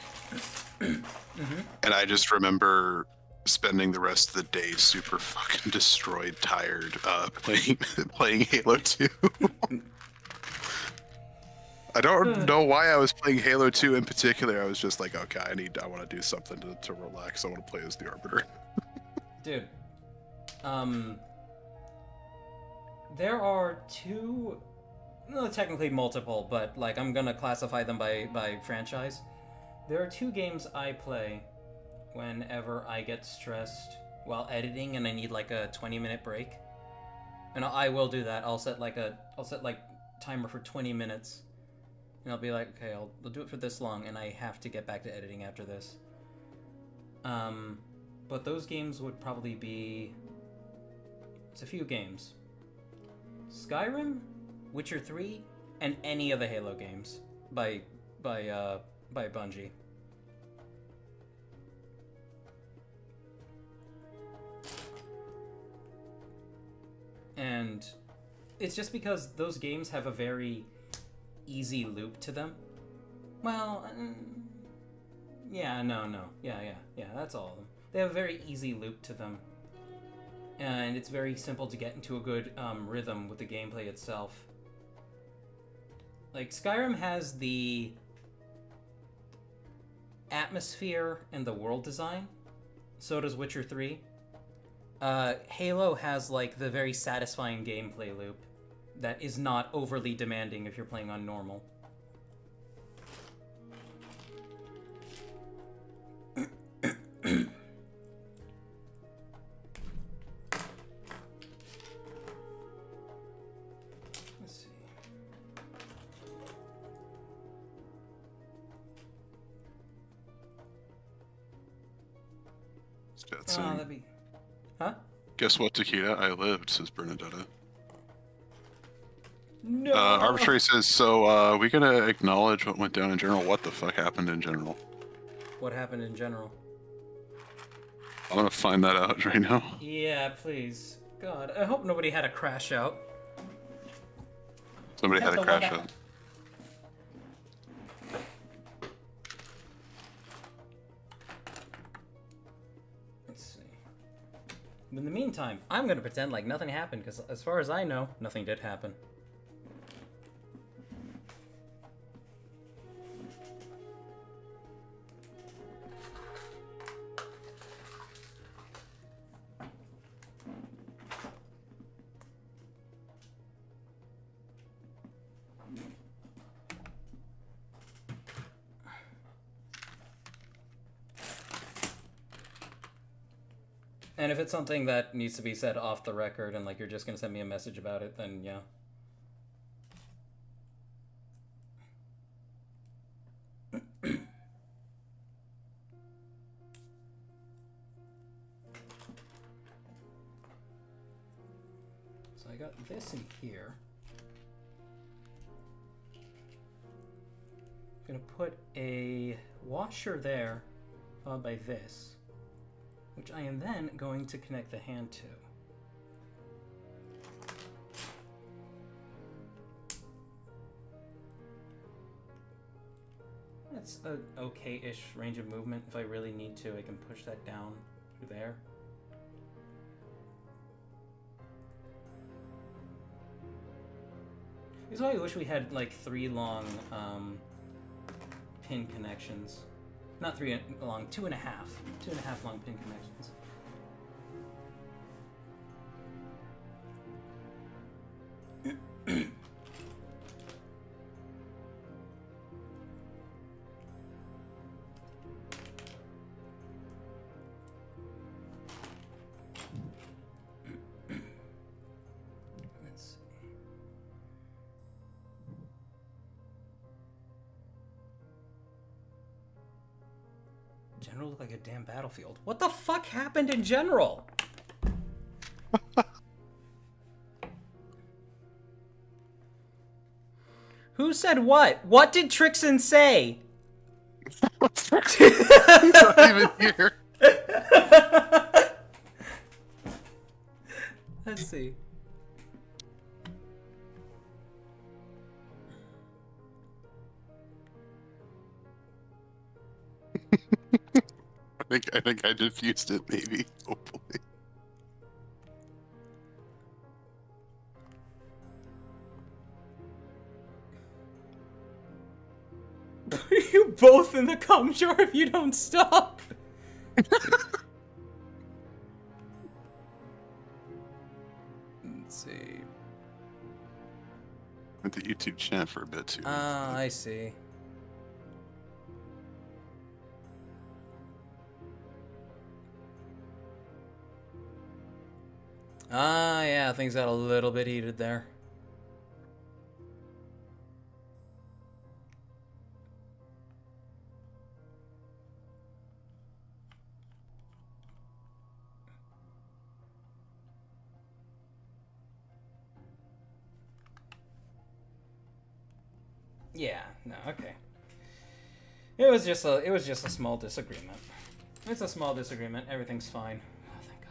And I just remember spending the rest of the day super fucking destroyed, tired, playing Halo 2. I don't know why I was playing Halo 2 in particular. I was just like, okay, I want to do something to relax. I want to play as the Arbiter. Dude, there are two, well, technically multiple, but like I'm gonna classify them by franchise. There are two games I play whenever I get stressed while editing and I need like a 20-minute break. And I will do that. I'll set like timer for 20 minutes. And I'll be like, okay, I'll do it for this long, and I have to get back to editing after this. But those games would probably be... It's a few games. Skyrim, Witcher 3, and any of the Halo games by Bungie. And it's just because those games have a very easy loop to them. Well, yeah, that's all of them. They have a very easy loop to them. And it's very simple to get into a good rhythm with the gameplay itself. Like, Skyrim has the atmosphere and the world design. So does Witcher 3. Halo has, like, the very satisfying gameplay loop that is not overly demanding if you're playing on normal. Let's see. That'd be... Huh? Guess what, Takeda? I lived, says Bernadetta. No! Arbitrary says, so, we gonna acknowledge what went down in general? What the fuck happened in general? What happened in general? I'm gonna find that out right now. Yeah, please. God, I hope nobody had a crash out. Somebody had a crash out. Let's see. In the meantime, I'm gonna pretend like nothing happened, because as far as I know, nothing did happen. And if it's something that needs to be said off the record and like you're just gonna send me a message about it, then yeah. So I got this in here. I'm gonna put a washer there, followed by this, which I am then going to connect the hand to. That's an okay-ish range of movement. If I really need to, I can push that down through there. This is why I wish we had like 3 long pin connections. Not 3 long, 2.5. 2.5 long pin connections. Let's see. General looked like a damn battlefield. What the fuck happened in General? Who said what? What did Trixon say? He's not even here. Let's see. I think I diffused it, maybe. Hopefully. Put you both in the cum jar if you don't stop. Let's see. Went to YouTube chat for a bit too. Ah, I see. Ah, yeah, things got a little bit heated there. Yeah, no, okay. It was just a small disagreement. It's a small disagreement. Everything's fine. Oh, thank God.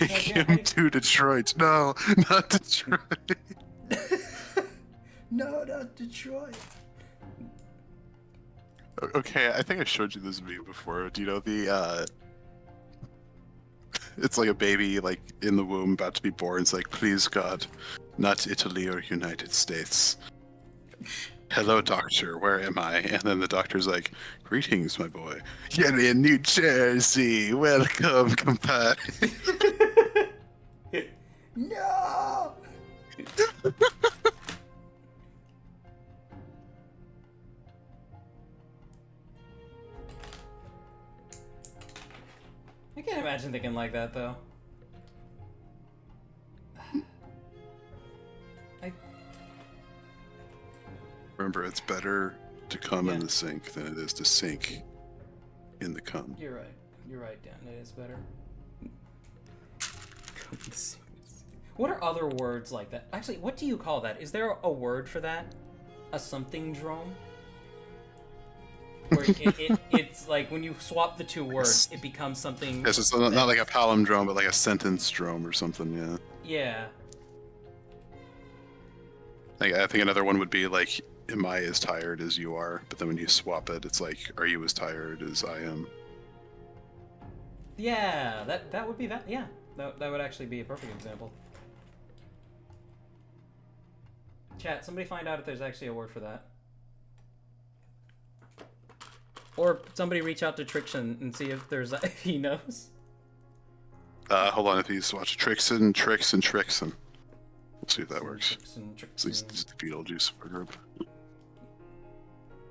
Him to Detroit. No, not Detroit. No, not Detroit. Okay, I think I showed you this meme before. Do you know the it's like a baby like in the womb about to be born. It's like, please God, not Italy or United States. Hello, doctor, where am I? And then the doctor's like, greetings, my boy. You're in New Jersey. Welcome, compadre. No! I can't imagine thinking like that, though. Remember, it's better to come in Yeah. the sink than it is to sink in the cum. You're right. You're right, Dan. It is better. What are other words like that? Actually, what do you call that? Is there a word for that? A something drone? Where it's like when you swap the two words, it becomes something. Yes, it's not like a palindrome, but like a sentence drome or something, yeah. Yeah. I think another one would be like, am I as tired as you are? But then when you swap it, it's like, are you as tired as I am? Yeah, that would be that. Yeah, that would actually be a perfect example. Chat, somebody find out if there's actually a word for that. Or somebody reach out to Trixion and see if there's if he knows. Hold on, if he's watching Trixon. We'll see if that works. Trixon. He's the Beetlejuice for group.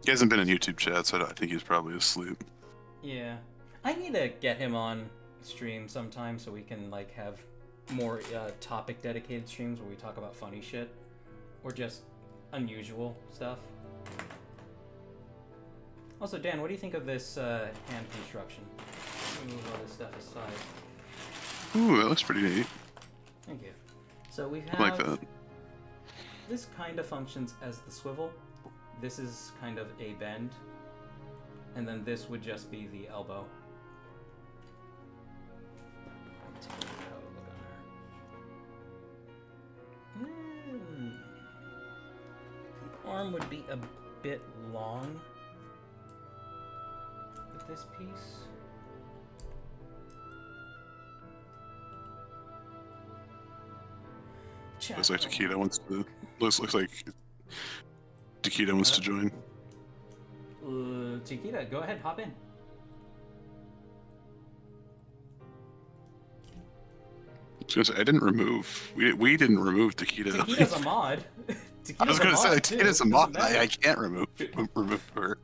He hasn't been in YouTube chat, so I think he's probably asleep. Yeah, I need to get him on stream sometime so we can like have more topic dedicated streams where we talk about funny shit or just unusual stuff. Also, Dan, what do you think of this hand construction? Let me move all this stuff aside. Ooh, that looks pretty neat. Thank you. So we have I like that. this kind of functions as the swivel. This is kind of a bend. And then this would just be the elbow. Let's see how it would look on her. The arm would be a bit long. this piece. Looks like Takeda wants to. Looks like Takeda wants to join. Chiquita, go ahead, hop in. I didn't remove. We didn't remove Takeda. Chiquita's a mod. I was gonna say Takeda's a mod. Doesn't matter. I can't remove her.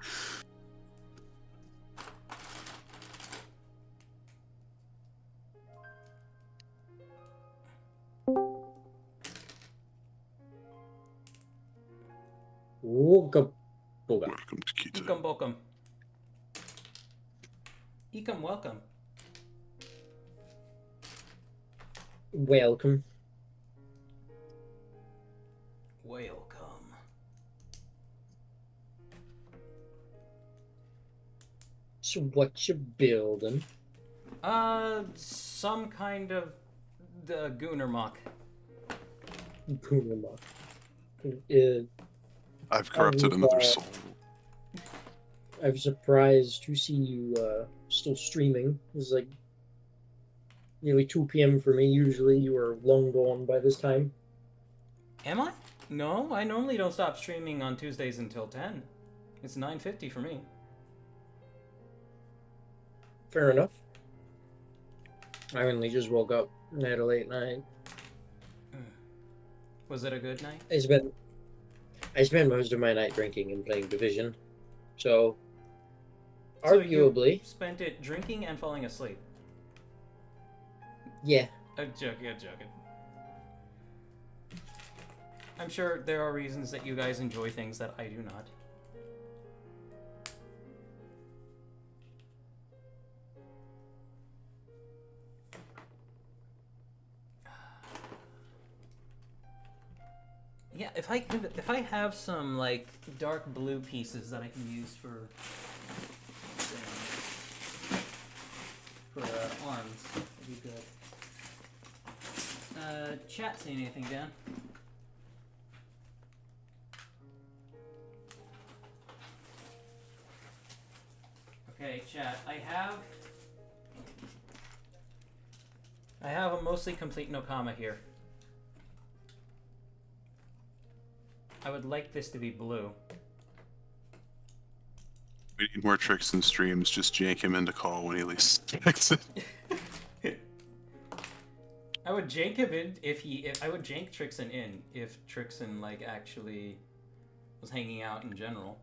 Wooga booga. Welcome, Takeda. Ekum welcome. Ekum welcome. Welcome. Welcome. So what you building? Some kind of the Gooner mock. Puma. I've corrupted another soul. I'm surprised to see you still streaming. It's like nearly 2 p.m. for me. Usually you are long gone by this time. Am I? No, I normally don't stop streaming on Tuesdays until 10. It's 9:50 for me. Fair enough. I only just woke up and had a late night. Was it a good night? I spent most of my night drinking and playing Division. So, So arguably, you spent it drinking and falling asleep. yeah. I'm joking, I'm joking. I'm sure there are reasons that you guys enjoy things that I do not. Yeah, if I have some like dark blue pieces that I can use for arms, that'd be good. Chat saying anything, Dan? Okay, chat. I have a mostly complete Nokama here. I would like this to be blue. We need more tricks and streams. Just jank him into call when he least expects it. I would jank him in if I would jank Trixon in if Trixon like actually was hanging out in general.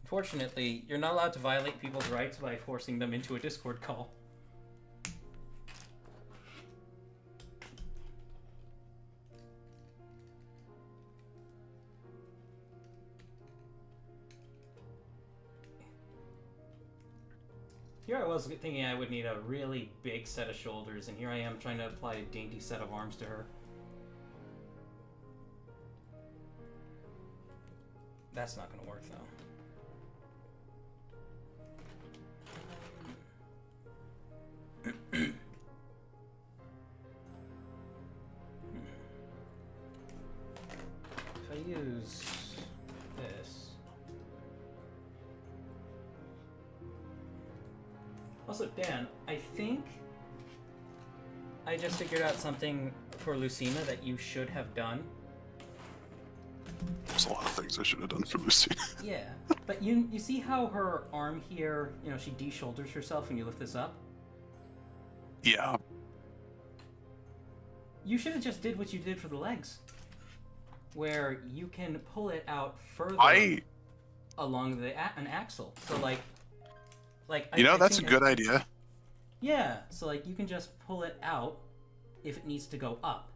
Unfortunately, you're not allowed to violate people's rights by forcing them into a Discord call. Here I was thinking I would need a really big set of shoulders, and here I am trying to apply a dainty set of arms to her. That's not going to work, though. If I use this... Also, Dan, I think I just figured out something for Lucina that you should have done. There's a lot of things I should have done for Lucy. Yeah, but you see how her arm here, you know, she de-shoulders herself when you lift this up? Yeah. You should have just did what you did for the legs. Where you can pull it out further along an axle. So like that's a good idea. Yeah, so like you can just pull it out if it needs to go up.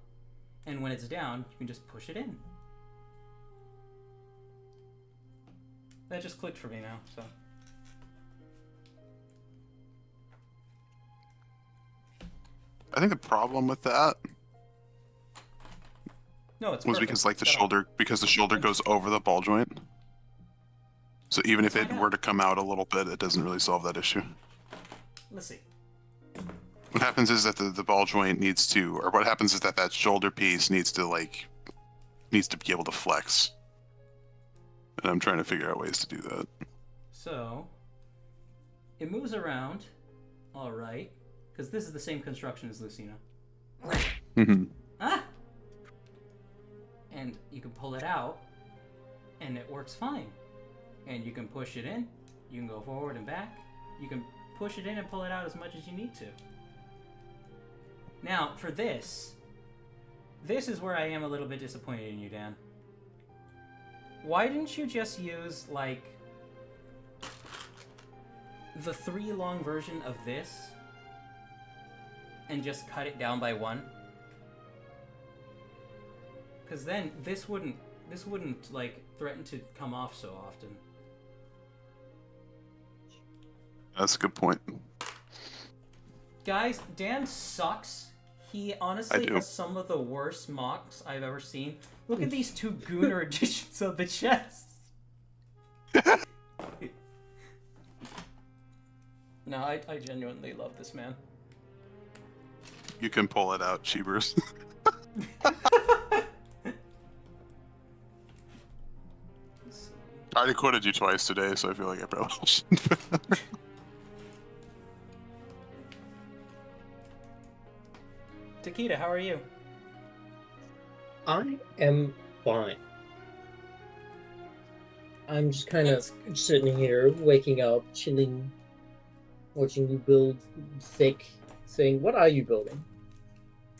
And when it's down, you can just push it in. That just clicked for me now, so. I think the problem with that No, it's was perfect. because like the Shut up. shoulder goes over the ball joint. So even if it were to come out a little bit, it doesn't really solve that issue. Let's see. What happens is that the ball joint needs to, or what happens is that shoulder piece needs to be able to flex. And I'm trying to figure out ways to do that. So it moves around, all right, because this is the same construction as Lucina. Mm-hmm. Ah! And you can pull it out, and it works fine. And you can push it in, you can go forward and back, you can push it in and pull it out as much as you need to. Now, for this is where I am a little bit disappointed in you, Dan. Why didn't you just use, like, the 3-long version of this and just cut it down by 1? Because then this wouldn't like threaten to come off so often. That's a good point. Guys, Dan sucks. He honestly has some of the worst mocks I've ever seen. Look at these 2 Gooner editions of the chest. No, I genuinely love this man. You can pull it out, Cheebers. I already quoted you twice today, so I feel like I probably shouldn't. Takeda, how are you? I am fine. I'm just kind of sitting here, waking up, chilling, watching you build thick thing. What are you building?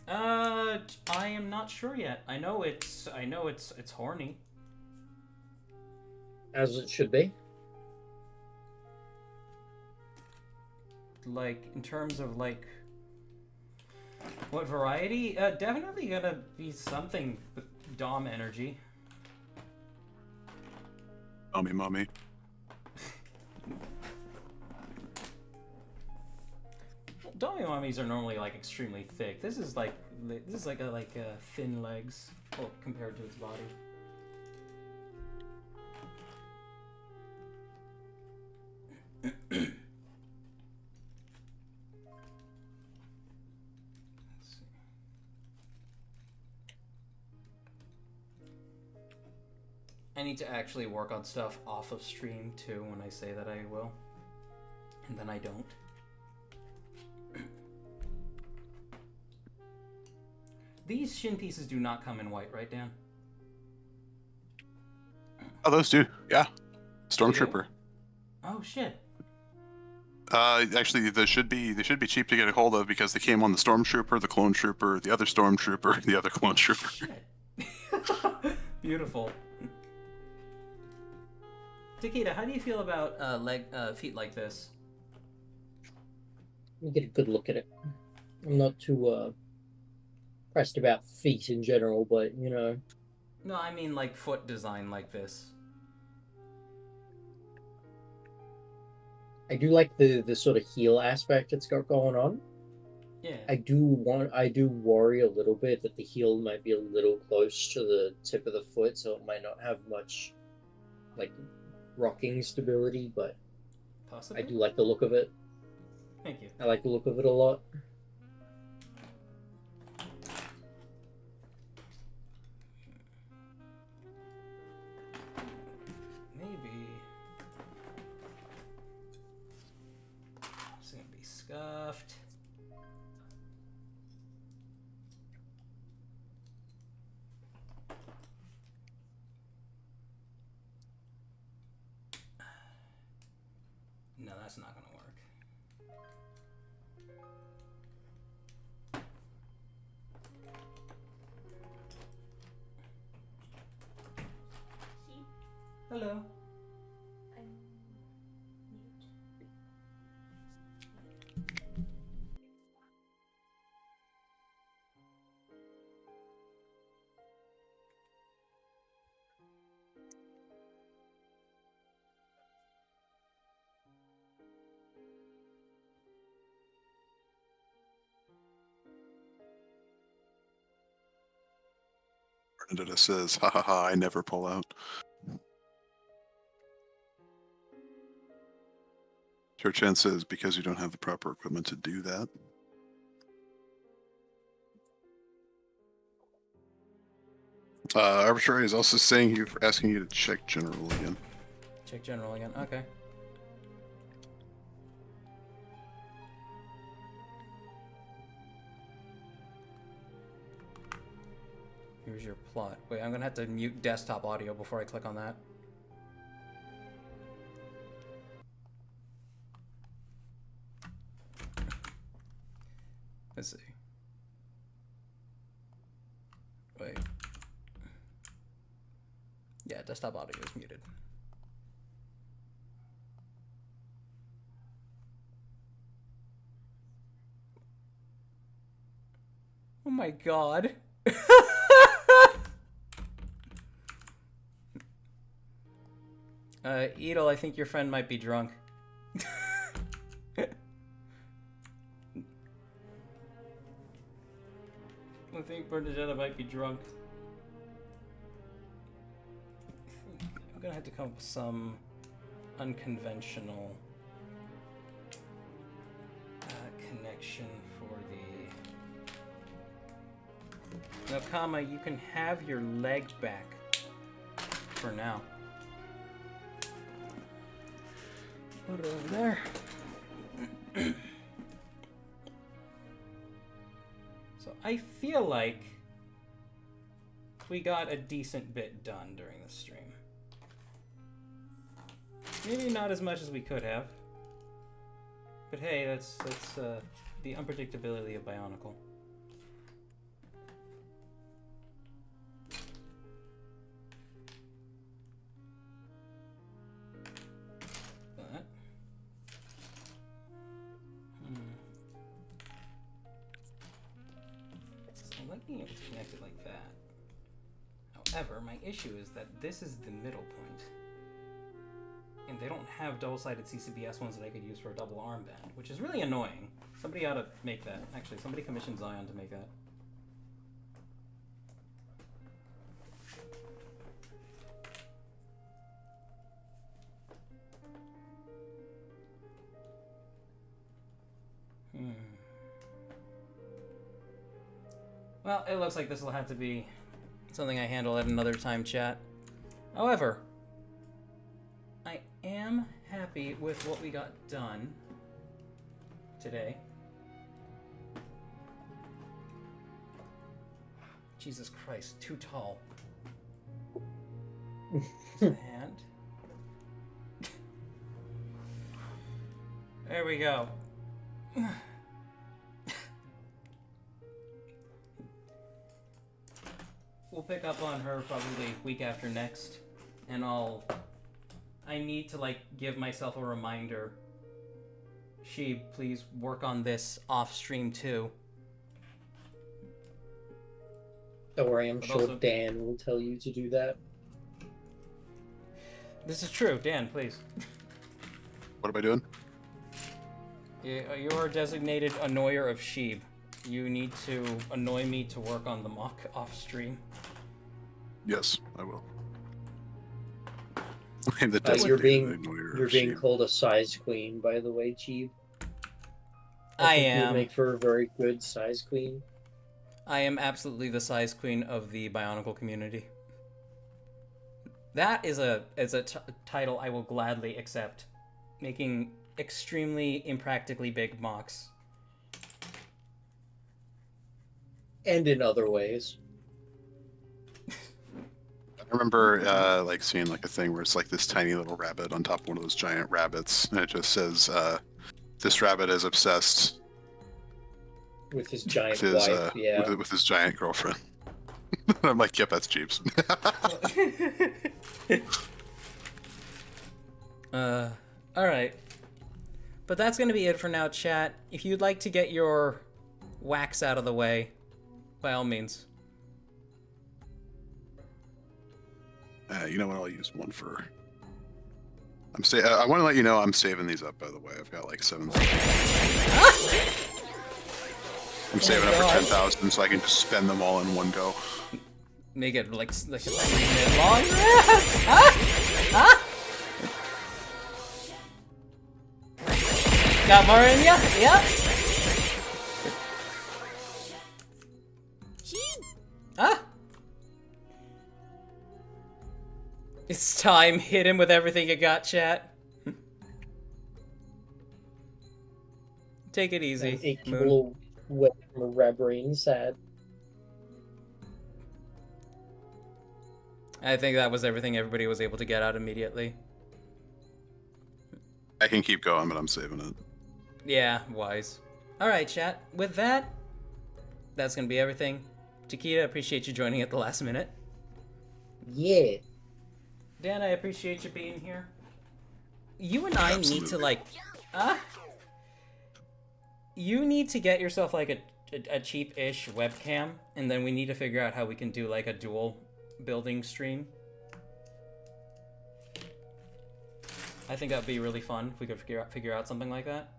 I am not sure yet. I know it's horny. As it should be. Like, in terms of, like, what variety? Definitely gonna be something with Dom energy. Mommy. Well, Dom mummies are normally, like, extremely thick. This is like a thin legs, well, compared to its body. I need to actually work on stuff off of stream too when I say that I will. And then I don't. These shin pieces do not come in white, right, Dan? Oh, those do. Yeah. Stormtrooper. Oh shit. Actually, they should be cheap to get a hold of because they came on the Stormtrooper, the Clone Trooper, the other Stormtrooper, the other Clone Trooper. Shit. Beautiful. Takeda, how do you feel about feet like this? Let me get a good look at it. I'm not too pressed about feet in general, but you know. No, I mean like foot design like this. I do like the sort of heel aspect it's got going on. Yeah. I do worry a little bit that the heel might be a little close to the tip of the foot, so it might not have much like rocking stability, but possibly. I do like the look of it. Thank you. I like the look of it a lot. Maybe it's gonna be scuffed. No, that's not gonna work. Hello. Bernadetta says, "Ha ha ha! I never pull out." Churchan says, "Because you don't have the proper equipment to do that." Arbitrary is also saying asking you to check general again. Check general again. Okay. Here's your plot. Wait, I'm gonna have to mute desktop audio before I click on that. Let's see. Wait. Yeah, desktop audio is muted. Oh my god. Edel, I think your friend might be drunk. I think Bernadetta might be drunk. I'm gonna have to come up with some unconventional connection for the... Now, comma, you can have your leg back for now. Put it over there. So I feel like we got a decent bit done during the stream. Maybe not as much as we could have. But hey, that's the unpredictability of Bionicle. But so I like being able to connect it like that. However, my issue is that this is the middle point. And they don't have double-sided CCBS ones that I could use for a double armband, which is really annoying. Somebody ought to make that. Actually, somebody commissioned Zion to make that. Well, it looks like this will have to be something I handle at another time, chat. However, I am happy with what we got done today. Jesus Christ, too tall. And there we go. We'll pick up on her probably week after next, and I need to, like, give myself a reminder. She, please work on this off stream too. Don't worry, I'm But sure also, Dan will tell you to do that. This is true. Dan, please. What am I doing? You are designated annoyer of Sheeb. You need to annoy me to work on the mock off stream. Yes, I will. I'm the You're designated being annoyer of being sheep. called a size queen, by the way, Chief. I think you would am. make for a very good size queen. I am absolutely the size queen of the Bionicle community. That is a title I will gladly accept. Making extremely impractically big mocks. And in other ways. I remember like seeing like a thing where it's like this tiny little rabbit on top of one of those giant rabbits, and it just says, "This rabbit is obsessed With his giant with his, wife, yeah. with his giant girlfriend." I'm like, "Yep, that's Jeeps." Alright. But that's gonna be it for now, chat. If you'd like to get your wax out of the way, by all means. You know what? I'll use one for. I want to let you know I'm saving these up. By the way, I've got like 7,000. I'm saving up for 10,000 so I can just spend them all in one go. Make it like a 3-minute long. Got more in ya? Yep. Ah. It's time. Hit him with everything you got, chat. Take it easy, A Moon. little wet from a red brain, sad. I think that was everything everybody was able to get out immediately. I can keep going, but I'm saving it. Yeah, wise. Alright, chat. With that, that's gonna be everything. Chiquita, appreciate you joining at the last minute. Yeah. Dan, I appreciate you being here. You and I need to, like... You need to get yourself, like, a cheap-ish webcam, and then we need to figure out how we can do, like, a dual building stream. I think that'd be really fun if we could figure out something like that.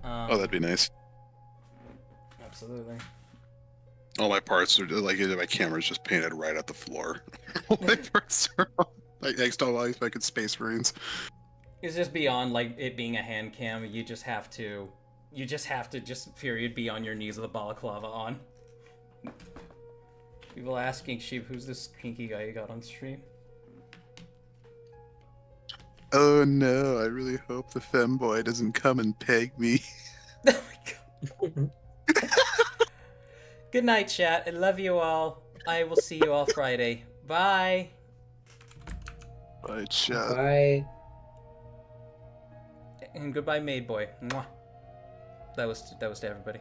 Oh, that'd be nice. Absolutely. All my parts are like my camera's just painted right at the floor. All my parts are like expected Space Marines. It's just beyond like it being a hand cam. You just have to period be on your knees with a balaclava on. People asking Sheep, who's this kinky guy you got on stream? Oh no, I really hope the femboy doesn't come and peg me. Oh my god. Good night, chat. I love you all. I will see you all Friday. Bye. Bye, chat. Bye. And goodbye, maid boy. Mwah. That was to everybody.